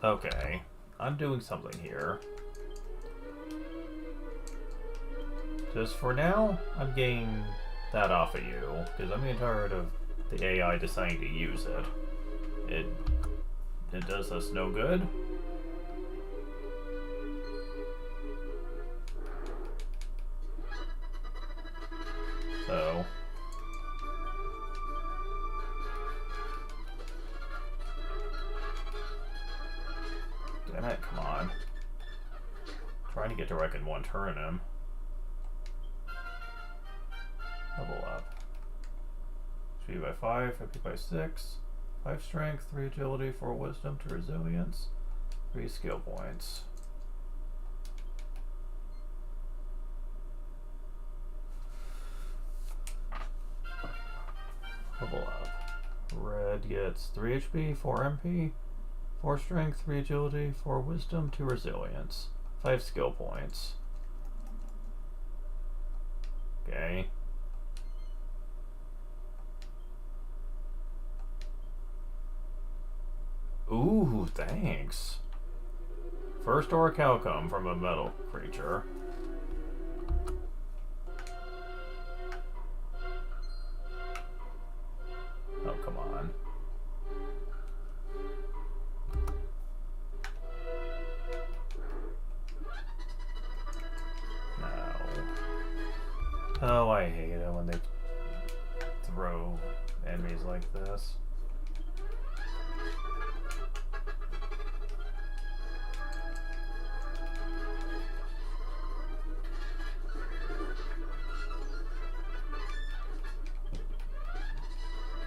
[SPEAKER 1] Okay, I'm doing something here. Just for now, I'm getting that off of you, because I'm getting tired of the AI deciding to use it. It does us no good. So... Damn it, come on. Trying to get to where I can one-turn him. Level up. Speed by 5, FP by 6, 5 strength, 3 agility, 4 wisdom, 2 resilience, 3 skill points. Level up. Red gets 3 HP, 4 MP, 4 strength, 3 agility, 4 wisdom, 2 resilience, 5 skill points. Okay. Ooh, thanks. First orichalcum from a metal creature. Oh, come on. No. Oh, I hate it when they throw enemies like this.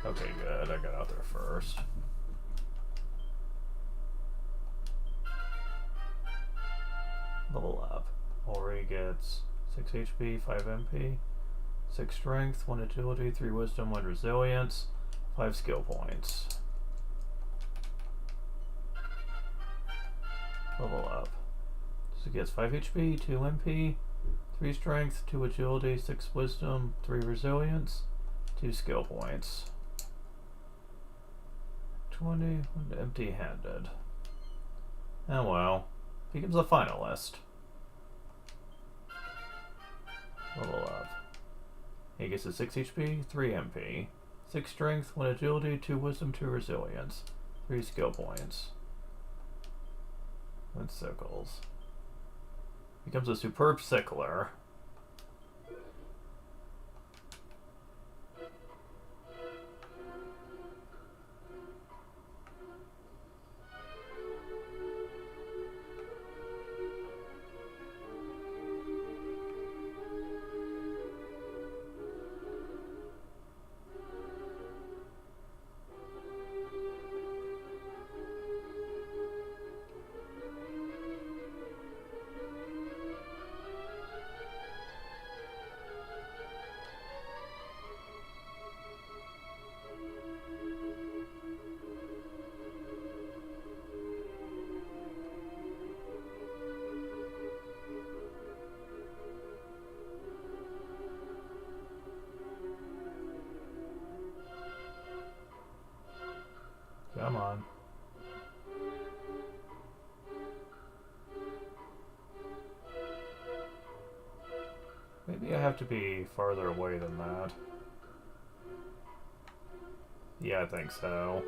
[SPEAKER 1] Okay, good. I got out there first. Level up. Ori gets 6 HP, 5 MP, 6 strength, 1 agility, 3 wisdom, 1 resilience, 5 skill points. Level up. So it gets 5 HP, 2 MP, 3 strength, 2 agility, 6 wisdom, 3 resilience, 2 skill points. 20 empty-handed. Oh well. Becomes a finalist. Level up. He gets a 6 HP, 3 MP, 6 strength, 1 agility, 2 wisdom, 2 resilience, 3 skill points. With sickles. Becomes a superb sickler. Come on. Maybe I have to be farther away than that. Yeah, I think so.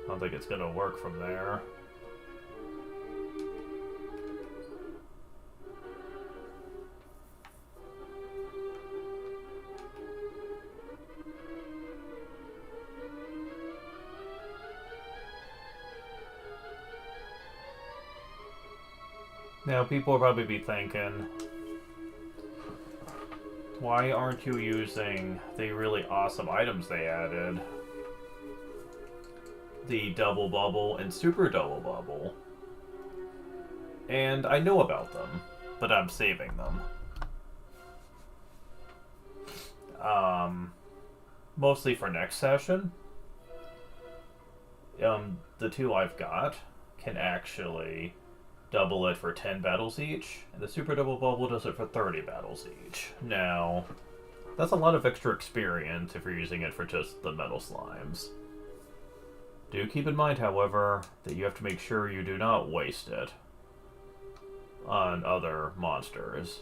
[SPEAKER 1] I don't think it's gonna work from there. Now, people will probably be thinking, why aren't you using the really awesome items they added? The double bubble and super double bubble. And I know about them, but I'm saving them. Mostly for next session. The two I've got can actually double it for 10 battles each, and the super double bubble does it for 30 battles each. Now, that's a lot of extra experience if you're using it for just the metal slimes. Do keep in mind, however, that you have to make sure you do not waste it on other monsters,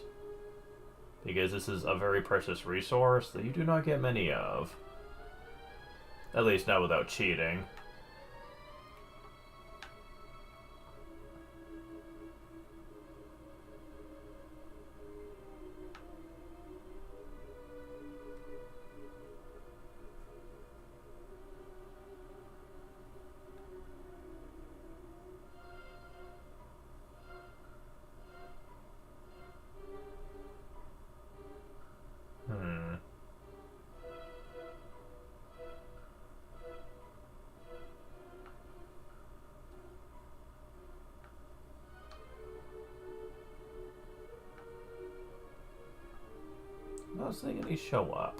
[SPEAKER 1] because this is a very precious resource that you do not get many of. At least not without cheating. I was thinking he'd show up.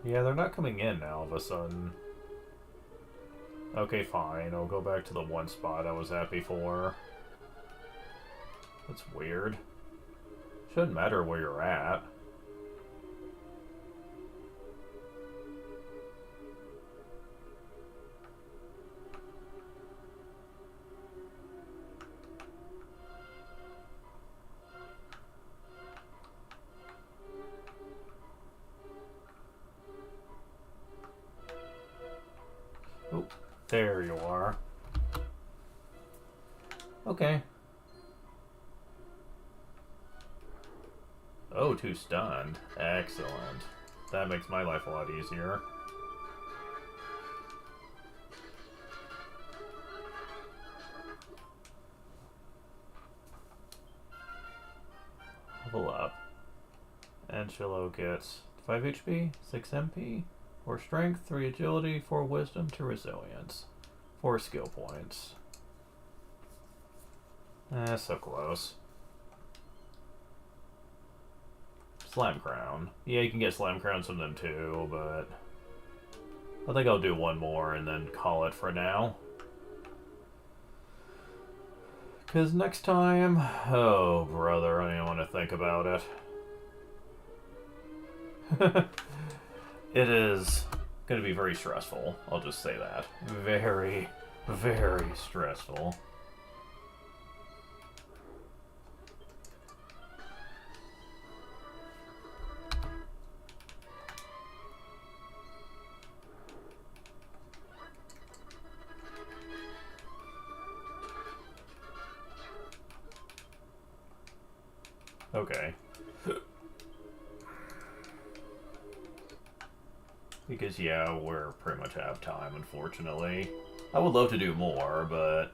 [SPEAKER 1] Yeah, they're not coming in now all of a sudden. Okay, fine. I'll go back to the one spot I was at before. That's weird. Shouldn't matter where you're at. Oh, there you are. Okay. Oh, 2 stunned. Excellent. That makes my life a lot easier. Level up. Angelo gets 5 HP, 6 MP, 4 strength, 3 agility, 4 wisdom, 2 resilience, 4 skill points. So close. Slime Crown. Yeah, you can get Slime Crowns from them too, but I think I'll do one more and then call it for now. Because next time... Oh, brother, I don't even want to think about it. It is going to be very stressful. I'll just say that. Very, very stressful. Okay. Because, yeah, we're pretty much out of time, unfortunately. I would love to do more, but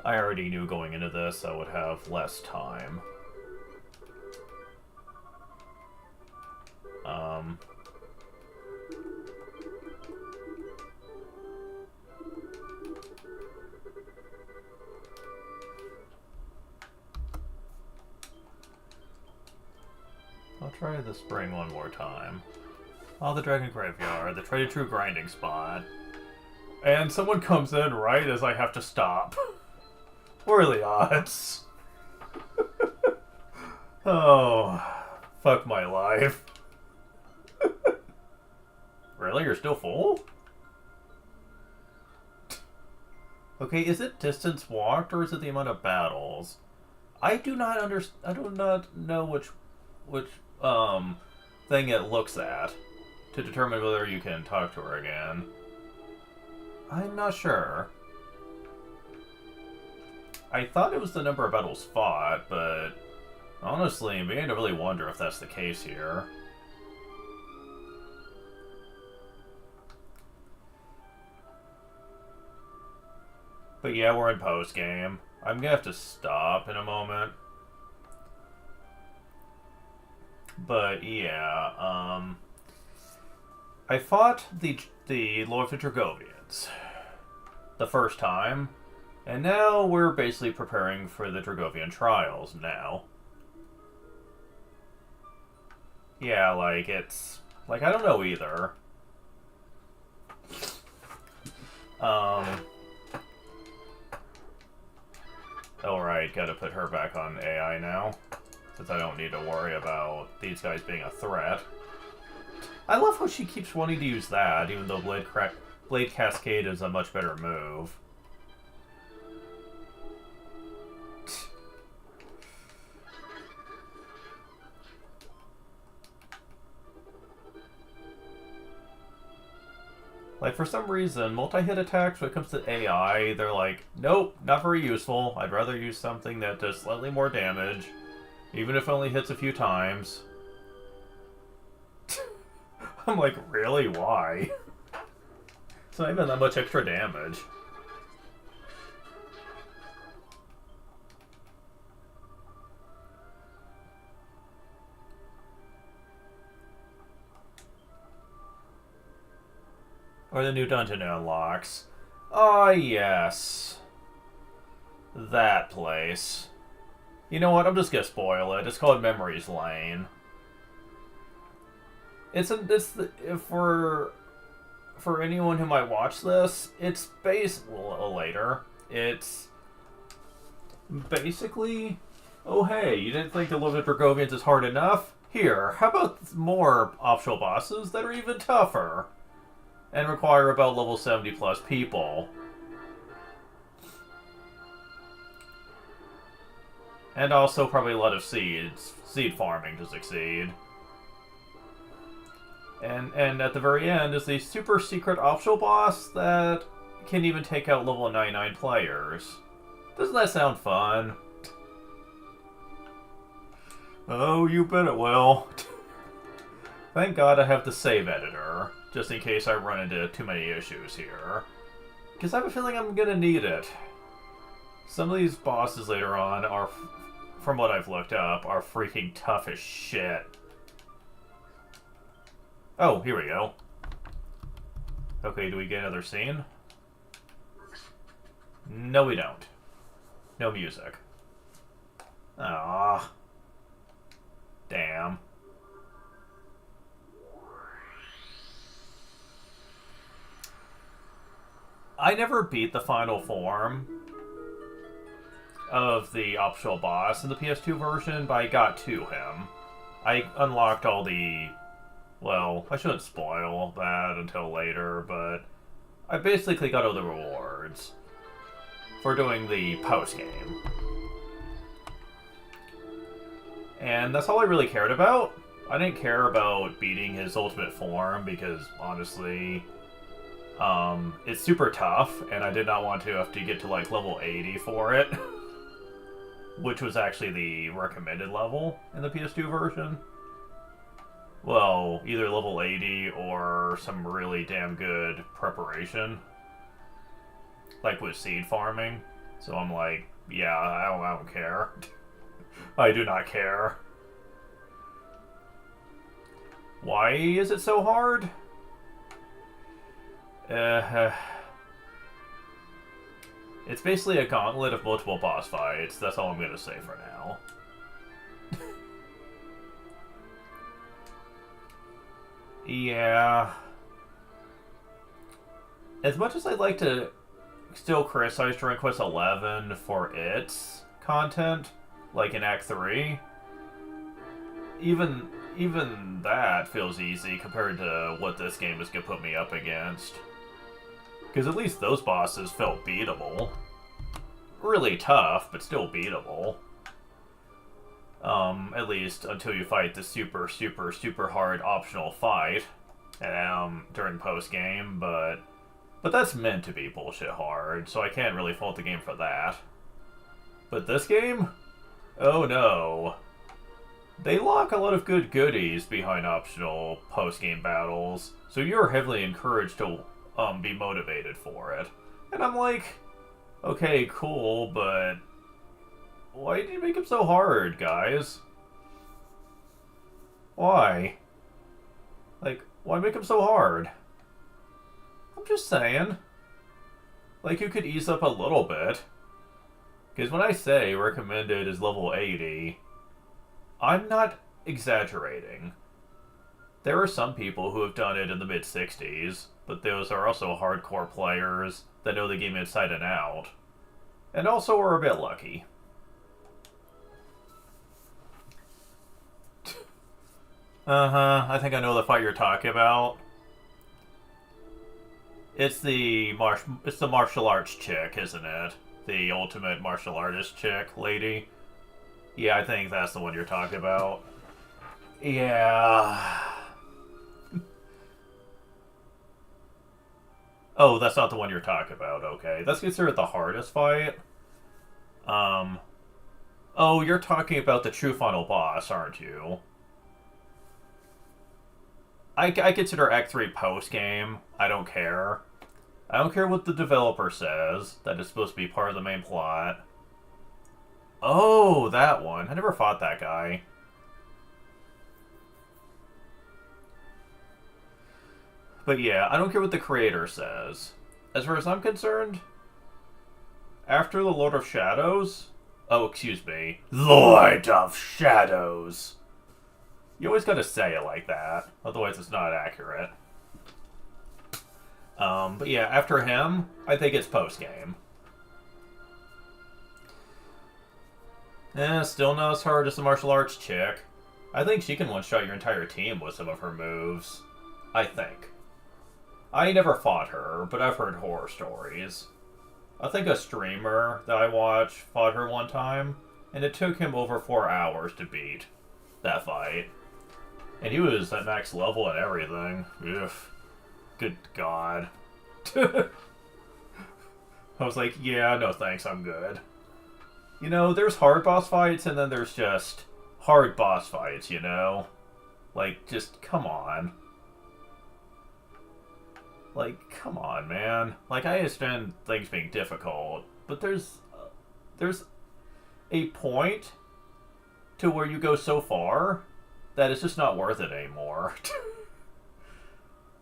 [SPEAKER 1] I already knew going into this I would have less time. I'll try the spring one more time. Oh, the Dragon Graveyard, the tried and true grinding spot. And someone comes in right as I have to stop. What are the odds? Oh, fuck my life. Really? You're still full? Okay, is it distance walked or is it the amount of battles? I do not know which thing it looks at to determine whether you can talk to her again. I'm not sure. I thought it was the number of battles fought, but honestly, I'm beginning to really wonder if that's the case here. But yeah, we're in post-game. I'm gonna have to stop in a moment. But yeah, I fought the Lord of the Dragovians the first time, and now we're basically preparing for the Dragovian trials now. Yeah, like, it's... Like, I don't know either. Alright, gotta put her back on AI now, since I don't need to worry about these guys being a threat. I love how she keeps wanting to use that, even though Blade Cascade is a much better move. Like, for some reason, multi-hit attacks, when it comes to AI, they're like, nope, not very useful. I'd rather use something that does slightly more damage, even if it only hits a few times. I'm like, really? Why? It's not even that much extra damage. Or the new dungeon unlocks. Ah, yes. That place. You know what? I'm just gonna spoil it. It's called Memories Lane. For anyone who might watch this, it's later. It's basically, oh hey, you didn't think the Lord of the Dragovians is hard enough? Here, how about more optional bosses that are even tougher? And require about level 70 plus people. And also probably a lot of seed farming to succeed. And at the very end is the super secret optional boss that can even take out level 99 players. Doesn't that sound fun? Oh, you bet it will. Thank God I have the save editor, just in case I run into too many issues here. Because I have a feeling I'm gonna need it. Some of these bosses later on are, from what I've looked up, are freaking tough as shit. Oh, here we go. Okay, do we get another scene? No, we don't. No music. Ah, damn. I never beat the final form of the optional boss in the PS2 version, but I got to him. I unlocked all the... Well, I shouldn't spoil that until later, but I basically got all the rewards for doing the post-game. And that's all I really cared about. I didn't care about beating his ultimate form because, honestly, it's super tough, and I did not want to have to get to, like, level 80 for it. Which was actually the recommended level in the PS2 version. Well, either level 80 or some really damn good preparation. Like with seed farming. So I'm like, yeah, I don't care. I do not care. Why is it so hard? It's basically a gauntlet of multiple boss fights. That's all I'm going to say for now. Yeah. As much as I'd like to still criticize Dragon Quest XI for its content, like in Act 3, even that feels easy compared to what this game is going to put me up against. Because at least those bosses felt beatable. Really tough, but still beatable. At least until you fight the super, super, super hard optional fight during post-game, but that's meant to be bullshit hard, so I can't really fault the game for that. But this game? Oh no. They lock a lot of good goodies behind optional post-game battles, so you're heavily encouraged to be motivated for it. And I'm like, okay, cool, but why did you make him so hard, guys? Why? Like, why make him so hard? I'm just saying. Like, you could ease up a little bit. Because when I say recommended is level 80, I'm not exaggerating. There are some people who have done it in the mid-60s, but those are also hardcore players that know the game inside and out. And also are a bit lucky. I think I know the fight you're talking about. It's the martial arts chick, isn't it? The ultimate martial artist chick lady. Yeah, I think that's the one you're talking about. Yeah. Oh, that's not the one you're talking about. Okay, that's considered the hardest fight. Oh, you're talking about the true final boss, aren't you? I consider Act 3 post-game. I don't care. I don't care what the developer says, that it's supposed to be part of the main plot. Oh, that one. I never fought that guy. But yeah, I don't care what the creator says. As far as I'm concerned, after the Lord of Shadows... Oh, excuse me. Lord of Shadows! You always gotta say it like that, otherwise it's not accurate. But yeah, after him, I think it's post-game. Still not as hard as the martial arts chick. I think she can one-shot your entire team with some of her moves. I think. I never fought her, but I've heard horror stories. I think a streamer that I watch fought her one time, and it took him over 4 hours to beat that fight. And he was at max level and everything. Ugh. Good God. I was like, yeah, no thanks, I'm good. You know, there's hard boss fights, and then there's just hard boss fights, you know? Like, just, come on. Like, come on, man. Like, I understand things being difficult, but there's a point to where you go so far that it's just not worth it anymore.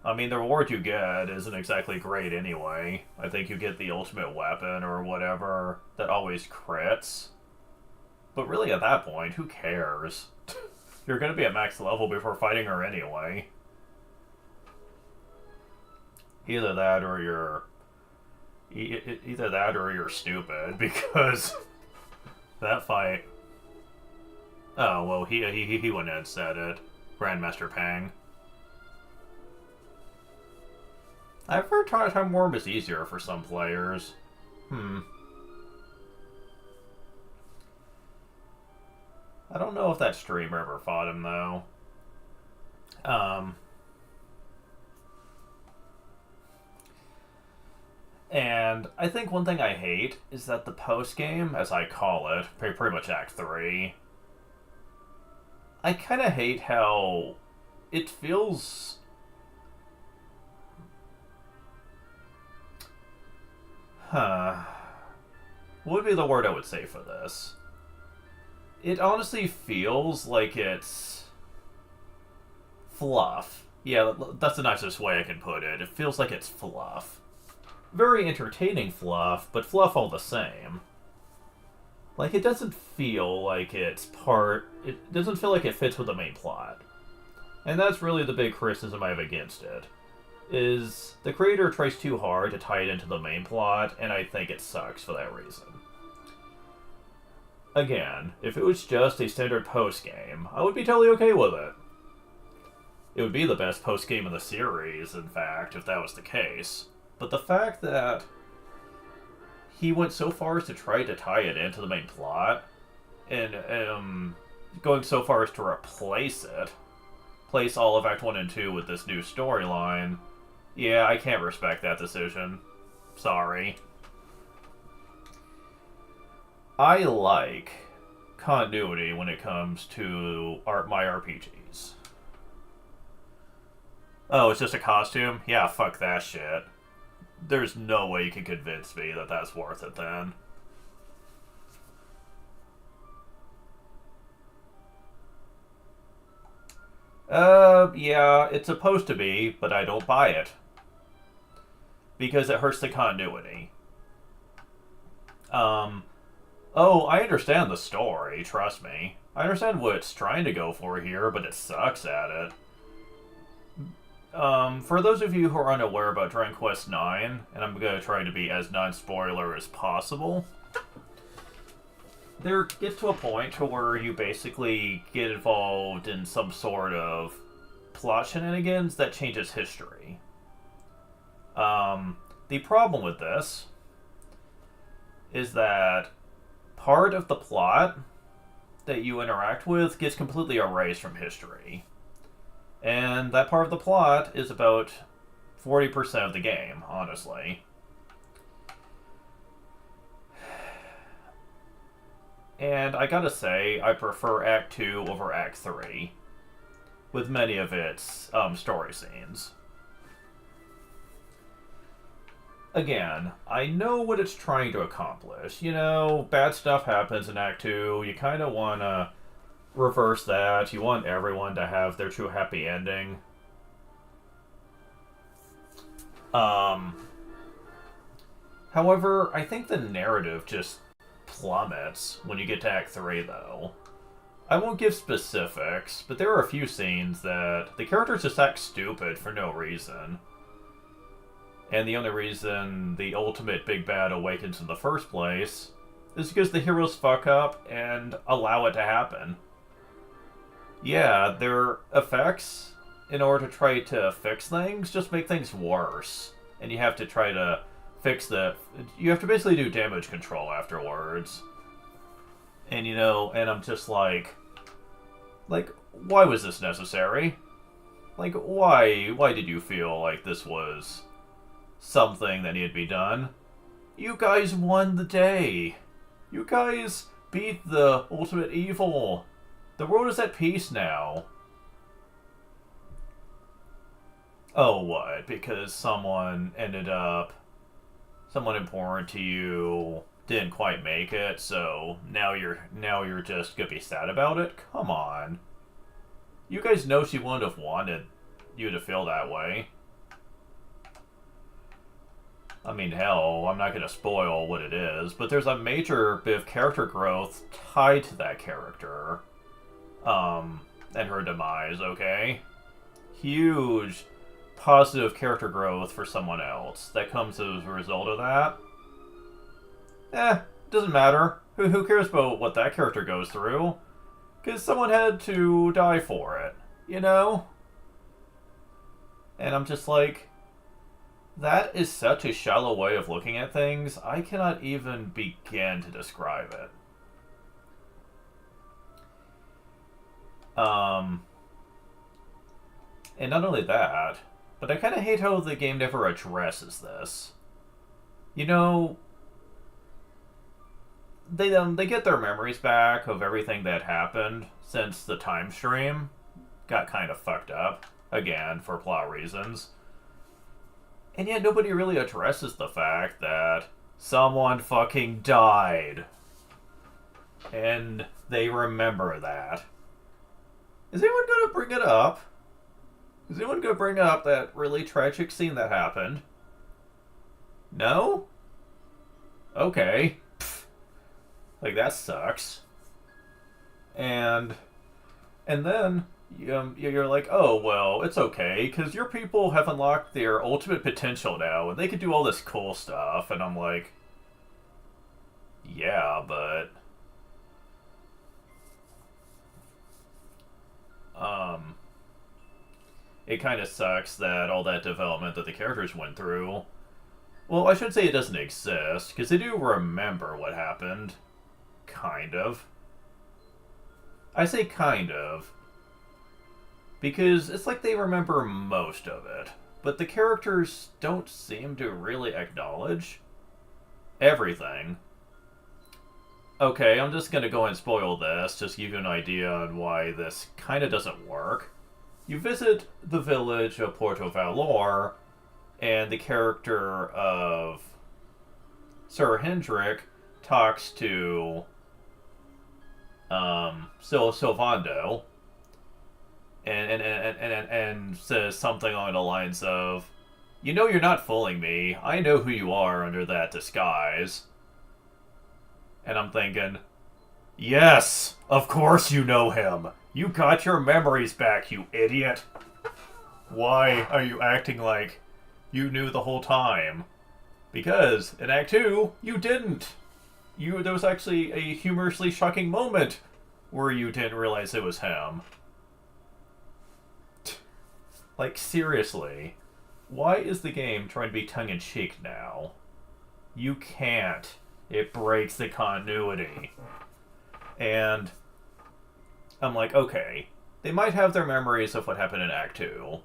[SPEAKER 1] I mean, the reward you get isn't exactly great anyway. I think you get the ultimate weapon or whatever that always crits. But really, at that point, who cares? You're gonna be at max level before fighting her anyway. Either that or you're Either that or you're stupid, because that fight... Oh, well, he went ahead and said it. Grandmaster Pang. I've heard Time Warp is easier for some players. I don't know if that streamer ever fought him, though. And I think one thing I hate is that the post-game, as I call it, pretty much Act 3, I kind of hate how it feels... What would be the word I would say for this? It honestly feels like it's fluff. Yeah, that's the nicest way I can put it. It feels like it's fluff. Very entertaining fluff, but fluff all the same. Like, it doesn't feel like it's it doesn't feel like it fits with the main plot. And that's really the big criticism I have against it. Is the creator tries too hard to tie it into the main plot, and I think it sucks for that reason. Again, if it was just a standard post-game, I would be totally okay with it. It would be the best post-game in the series, in fact, if that was the case. But the fact that he went so far as to try to tie it into the main plot, and going so far as to replace all of Act 1 and 2 with this new storyline, yeah, I can't respect that decision. Sorry. I like continuity when it comes to my RPGs. Oh, it's just a costume? Yeah, fuck that shit. There's no way you can convince me that that's worth it then. Yeah, it's supposed to be, but I don't buy it. Because it hurts the continuity. Oh, I understand the story, trust me. I understand what it's trying to go for here, but it sucks at it. For those of you who are unaware about Dragon Quest IX, and I'm going to try to be as non-spoiler as possible, there gets to a point to where you basically get involved in some sort of plot shenanigans that changes history. The problem with this is that part of the plot that you interact with gets completely erased from history. And that part of the plot is about 40% of the game, honestly. And I gotta say, I prefer Act 2 over Act 3, with many of its story scenes. Again, I know what it's trying to accomplish. You know, bad stuff happens in Act 2, you kind of want to reverse that, you want everyone to have their true happy ending. However, I think the narrative just plummets when you get to Act 3, though. I won't give specifics, but there are a few scenes that the characters just act stupid for no reason. And the only reason the ultimate big bad awakens in the first place is because the heroes fuck up and allow it to happen. Yeah, their effects, in order to try to fix things, just make things worse. And you have to try to you have to basically do damage control afterwards. And and I'm just like, why was this necessary? Like, why did you feel like this was something that needed to be done? You guys won the day. You guys beat the ultimate evil. The world is at peace now. Oh, what? Because someone important to you didn't quite make it, so now you're just gonna be sad about it? Come on. You guys know she wouldn't have wanted you to feel that way. I mean, hell, I'm not gonna spoil what it is, but there's a major bit of character growth tied to that character. And her demise, okay? Huge positive character growth for someone else that comes as a result of that, doesn't matter. Who cares about what that character goes through? Because someone had to die for it, you know? And I'm just like, that is such a shallow way of looking at things, I cannot even begin to describe it. And not only that, but I kind of hate how the game never addresses this. You know, they get their memories back of everything that happened since the time stream got kind of fucked up, again, for plot reasons. And yet nobody really addresses the fact that someone fucking died. And they remember that. Is anyone gonna bring it up? Is anyone gonna bring up that really tragic scene that happened? No? Okay. Pfft. Like, that sucks. And then you're like, oh, well, it's okay, because your people have unlocked their ultimate potential now, and they can do all this cool stuff. And I'm like, yeah, but it kind of sucks that all that development that the characters went through, well, I should say it doesn't exist, because they do remember what happened. Kind of. I say kind of, because it's like they remember most of it, but the characters don't seem to really acknowledge everything. Okay, I'm just gonna go and spoil this, just to give you an idea on why this kind of doesn't work. You visit the village of Porto Valor, and the character of Sir Hendrik talks to Sylvando, and says something along the lines of, you know you're not fooling me, I know who you are under that disguise. And I'm thinking, yes, of course you know him. You got your memories back, you idiot. Why are you acting like you knew the whole time? Because in Act 2, you didn't. There was actually a humorously shocking moment where you didn't realize it was him. Like, seriously, why is the game trying to be tongue-in-cheek now? You can't. It breaks the continuity. And I'm like, okay, they might have their memories of what happened in Act 2,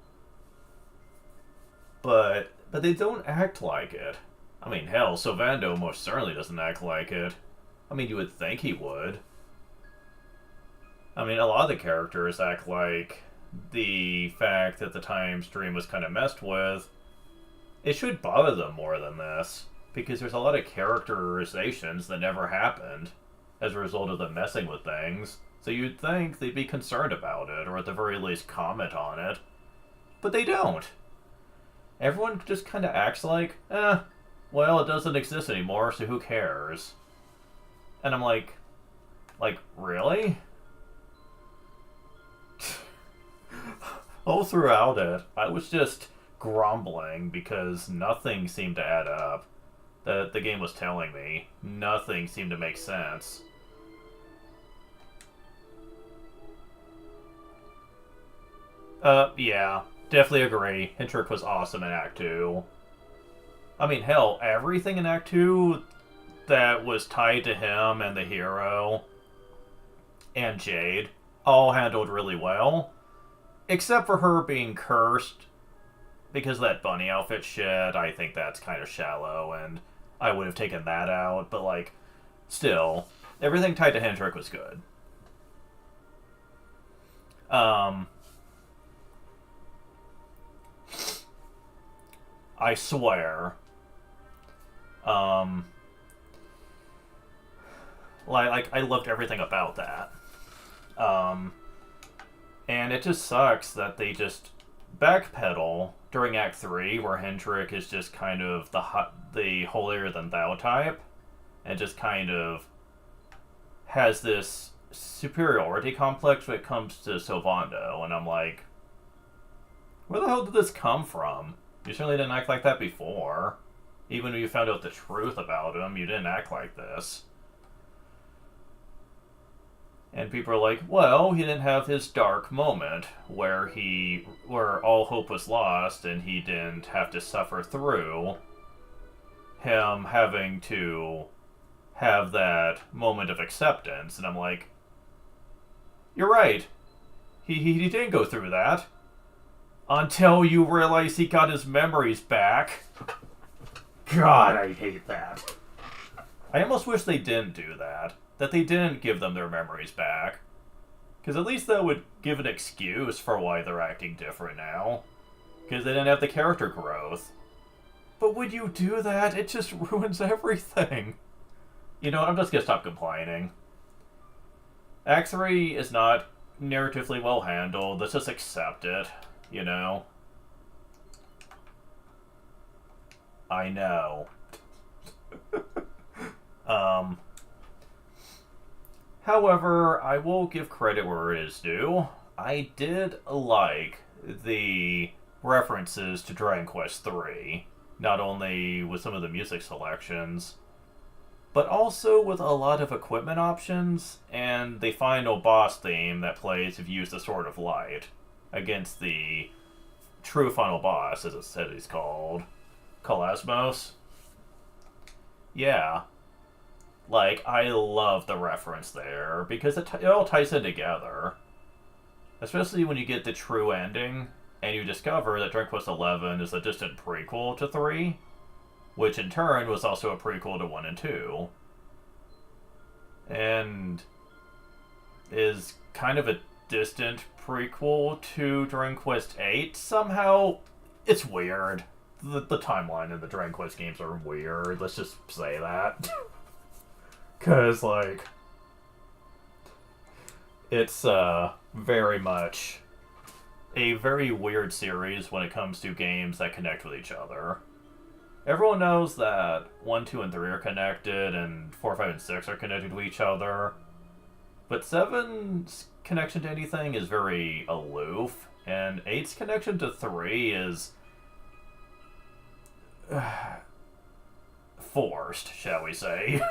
[SPEAKER 1] but they don't act like it. I mean, hell, Sylvando most certainly doesn't act like it. I mean, you would think he would. I mean, a lot of the characters act like the fact that the time stream was kind of messed with, it should bother them more than this, because there's a lot of characterizations that never happened as a result of them messing with things, so you'd think they'd be concerned about it, or at the very least comment on it. But they don't. Everyone just kind of acts like, well, it doesn't exist anymore, so who cares? And I'm like, really? All throughout it, I was just grumbling because nothing seemed to add up. That the game was telling me. Nothing seemed to make sense. Yeah, definitely agree. Hendrik was awesome in Act 2. I mean, hell, everything in Act 2 that was tied to him and the hero and Jade all handled really well. Except for her being cursed because of that bunny outfit shit. I think that's kind of shallow, and I would have taken that out. But, like, still, everything tied to Hendrik was good. I swear. Like, I loved everything about that. And it just sucks that they just backpedal during Act 3, where Hendrik is just kind of the holier-than-thou type, and just kind of has this superiority complex when it comes to Sylvando, and I'm like, Where the hell did this come from? You certainly didn't act like that before. Even when you found out the truth about him, you didn't act like this. And people are like, well, he didn't have his dark moment where all hope was lost and he didn't have to suffer through him having to have that moment of acceptance. And I'm like, you're right. He didn't go through that. Until you realize he got his memories back. God, I hate that. I almost wish they didn't do that. That they didn't give them their memories back. Because at least that would give an excuse for why they're acting different now. Because they didn't have the character growth. But when you do that, it just ruins everything. You know what, I'm just gonna stop complaining. Act 3 is not narratively well handled. Let's just accept it, you know? I know. However, I will give credit where it is due. I did like the references to Dragon Quest 3, not only with some of the music selections, but also with a lot of equipment options, and the final boss theme that plays if you use the Sword of Light against the true final boss, as it said he's called, Kalasmos. Yeah. Like, I love the reference there, because it all ties in together. Especially when you get the true ending, and you discover that Dragon Quest XI is a distant prequel to 3, which in turn was also a prequel to 1 and 2. And is kind of a distant prequel to Dragon Quest VIII. Somehow, it's weird. The timeline in the Dragon Quest games are weird, let's just say that. Because, like, it's very much a very weird series when it comes to games that connect with each other. Everyone knows that 1, 2, and 3 are connected, and 4, 5, and 6 are connected to each other. But 7's connection to anything is very aloof, and 8's connection to 3 is forced, shall we say.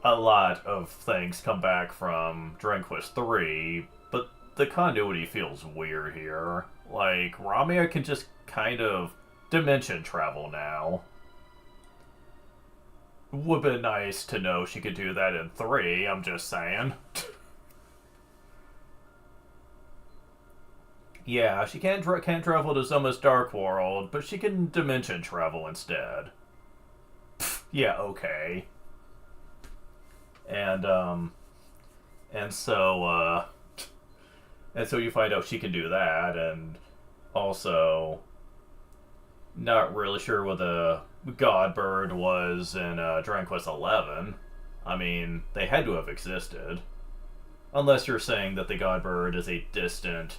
[SPEAKER 1] A lot of things come back from Dragon Quest 3, but the continuity feels weird here. Like, Ramia can just kind of dimension travel now. Would be nice to know she could do that in 3, I'm just saying. Yeah, she can't travel to Zoma's Dark World, but she can dimension travel instead. Pfft, yeah, okay. And so you find out she can do that, and also not really sure what the Godbird was in Dragon Quest XI. I mean, they had to have existed. Unless you're saying that the Godbird is a distant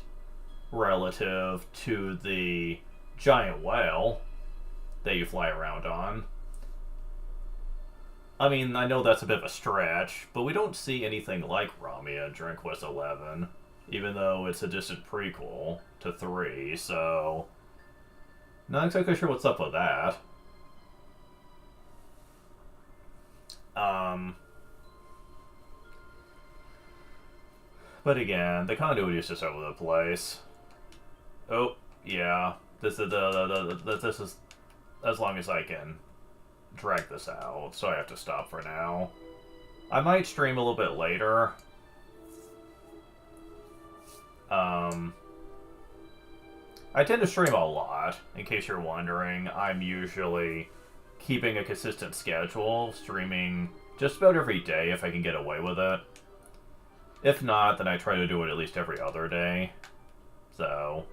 [SPEAKER 1] relative to the giant whale that you fly around on. I mean, I know that's a bit of a stretch, but we don't see anything like Ramia in Dragon Quest XI, even though it's a distant prequel to 3, so not exactly sure what's up with that. But again, the continuity is just over the place. Oh, yeah. This is this is as long as I can drag this out, so I have to stop for now. I might stream a little bit later. I tend to stream a lot, in case you're wondering. I'm usually keeping a consistent schedule, streaming just about every day if I can get away with it. If not, then I try to do it at least every other day. So...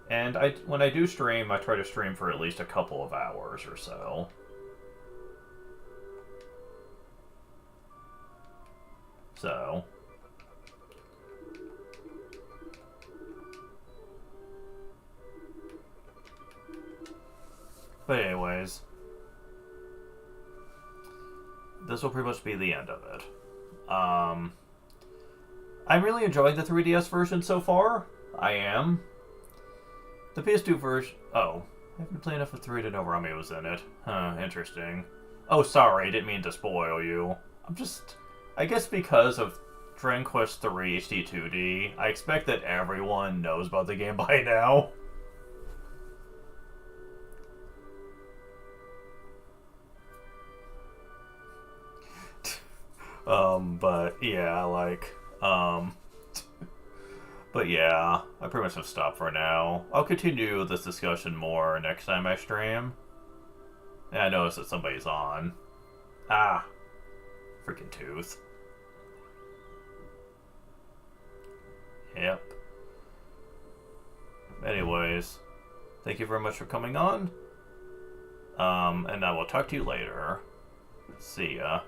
[SPEAKER 1] And when I do stream, I try to stream for at least a couple of hours or so. So... But anyways, this will pretty much be the end of it. I'm really enjoying the 3DS version so far. I am. The PS2 version... Oh. I haven't played enough of 3 to know Rami was in it. Huh, interesting. Oh, sorry, didn't mean to spoil you. I guess because of Dragon Quest 3 HD 2D, I expect that everyone knows about the game by now. But yeah, but yeah, I pretty much have stopped for now. I'll continue this discussion more next time I stream. And I noticed that somebody's on. Ah, freaking tooth. Yep. Anyways, thank you very much for coming on. And I will talk to you later. See ya.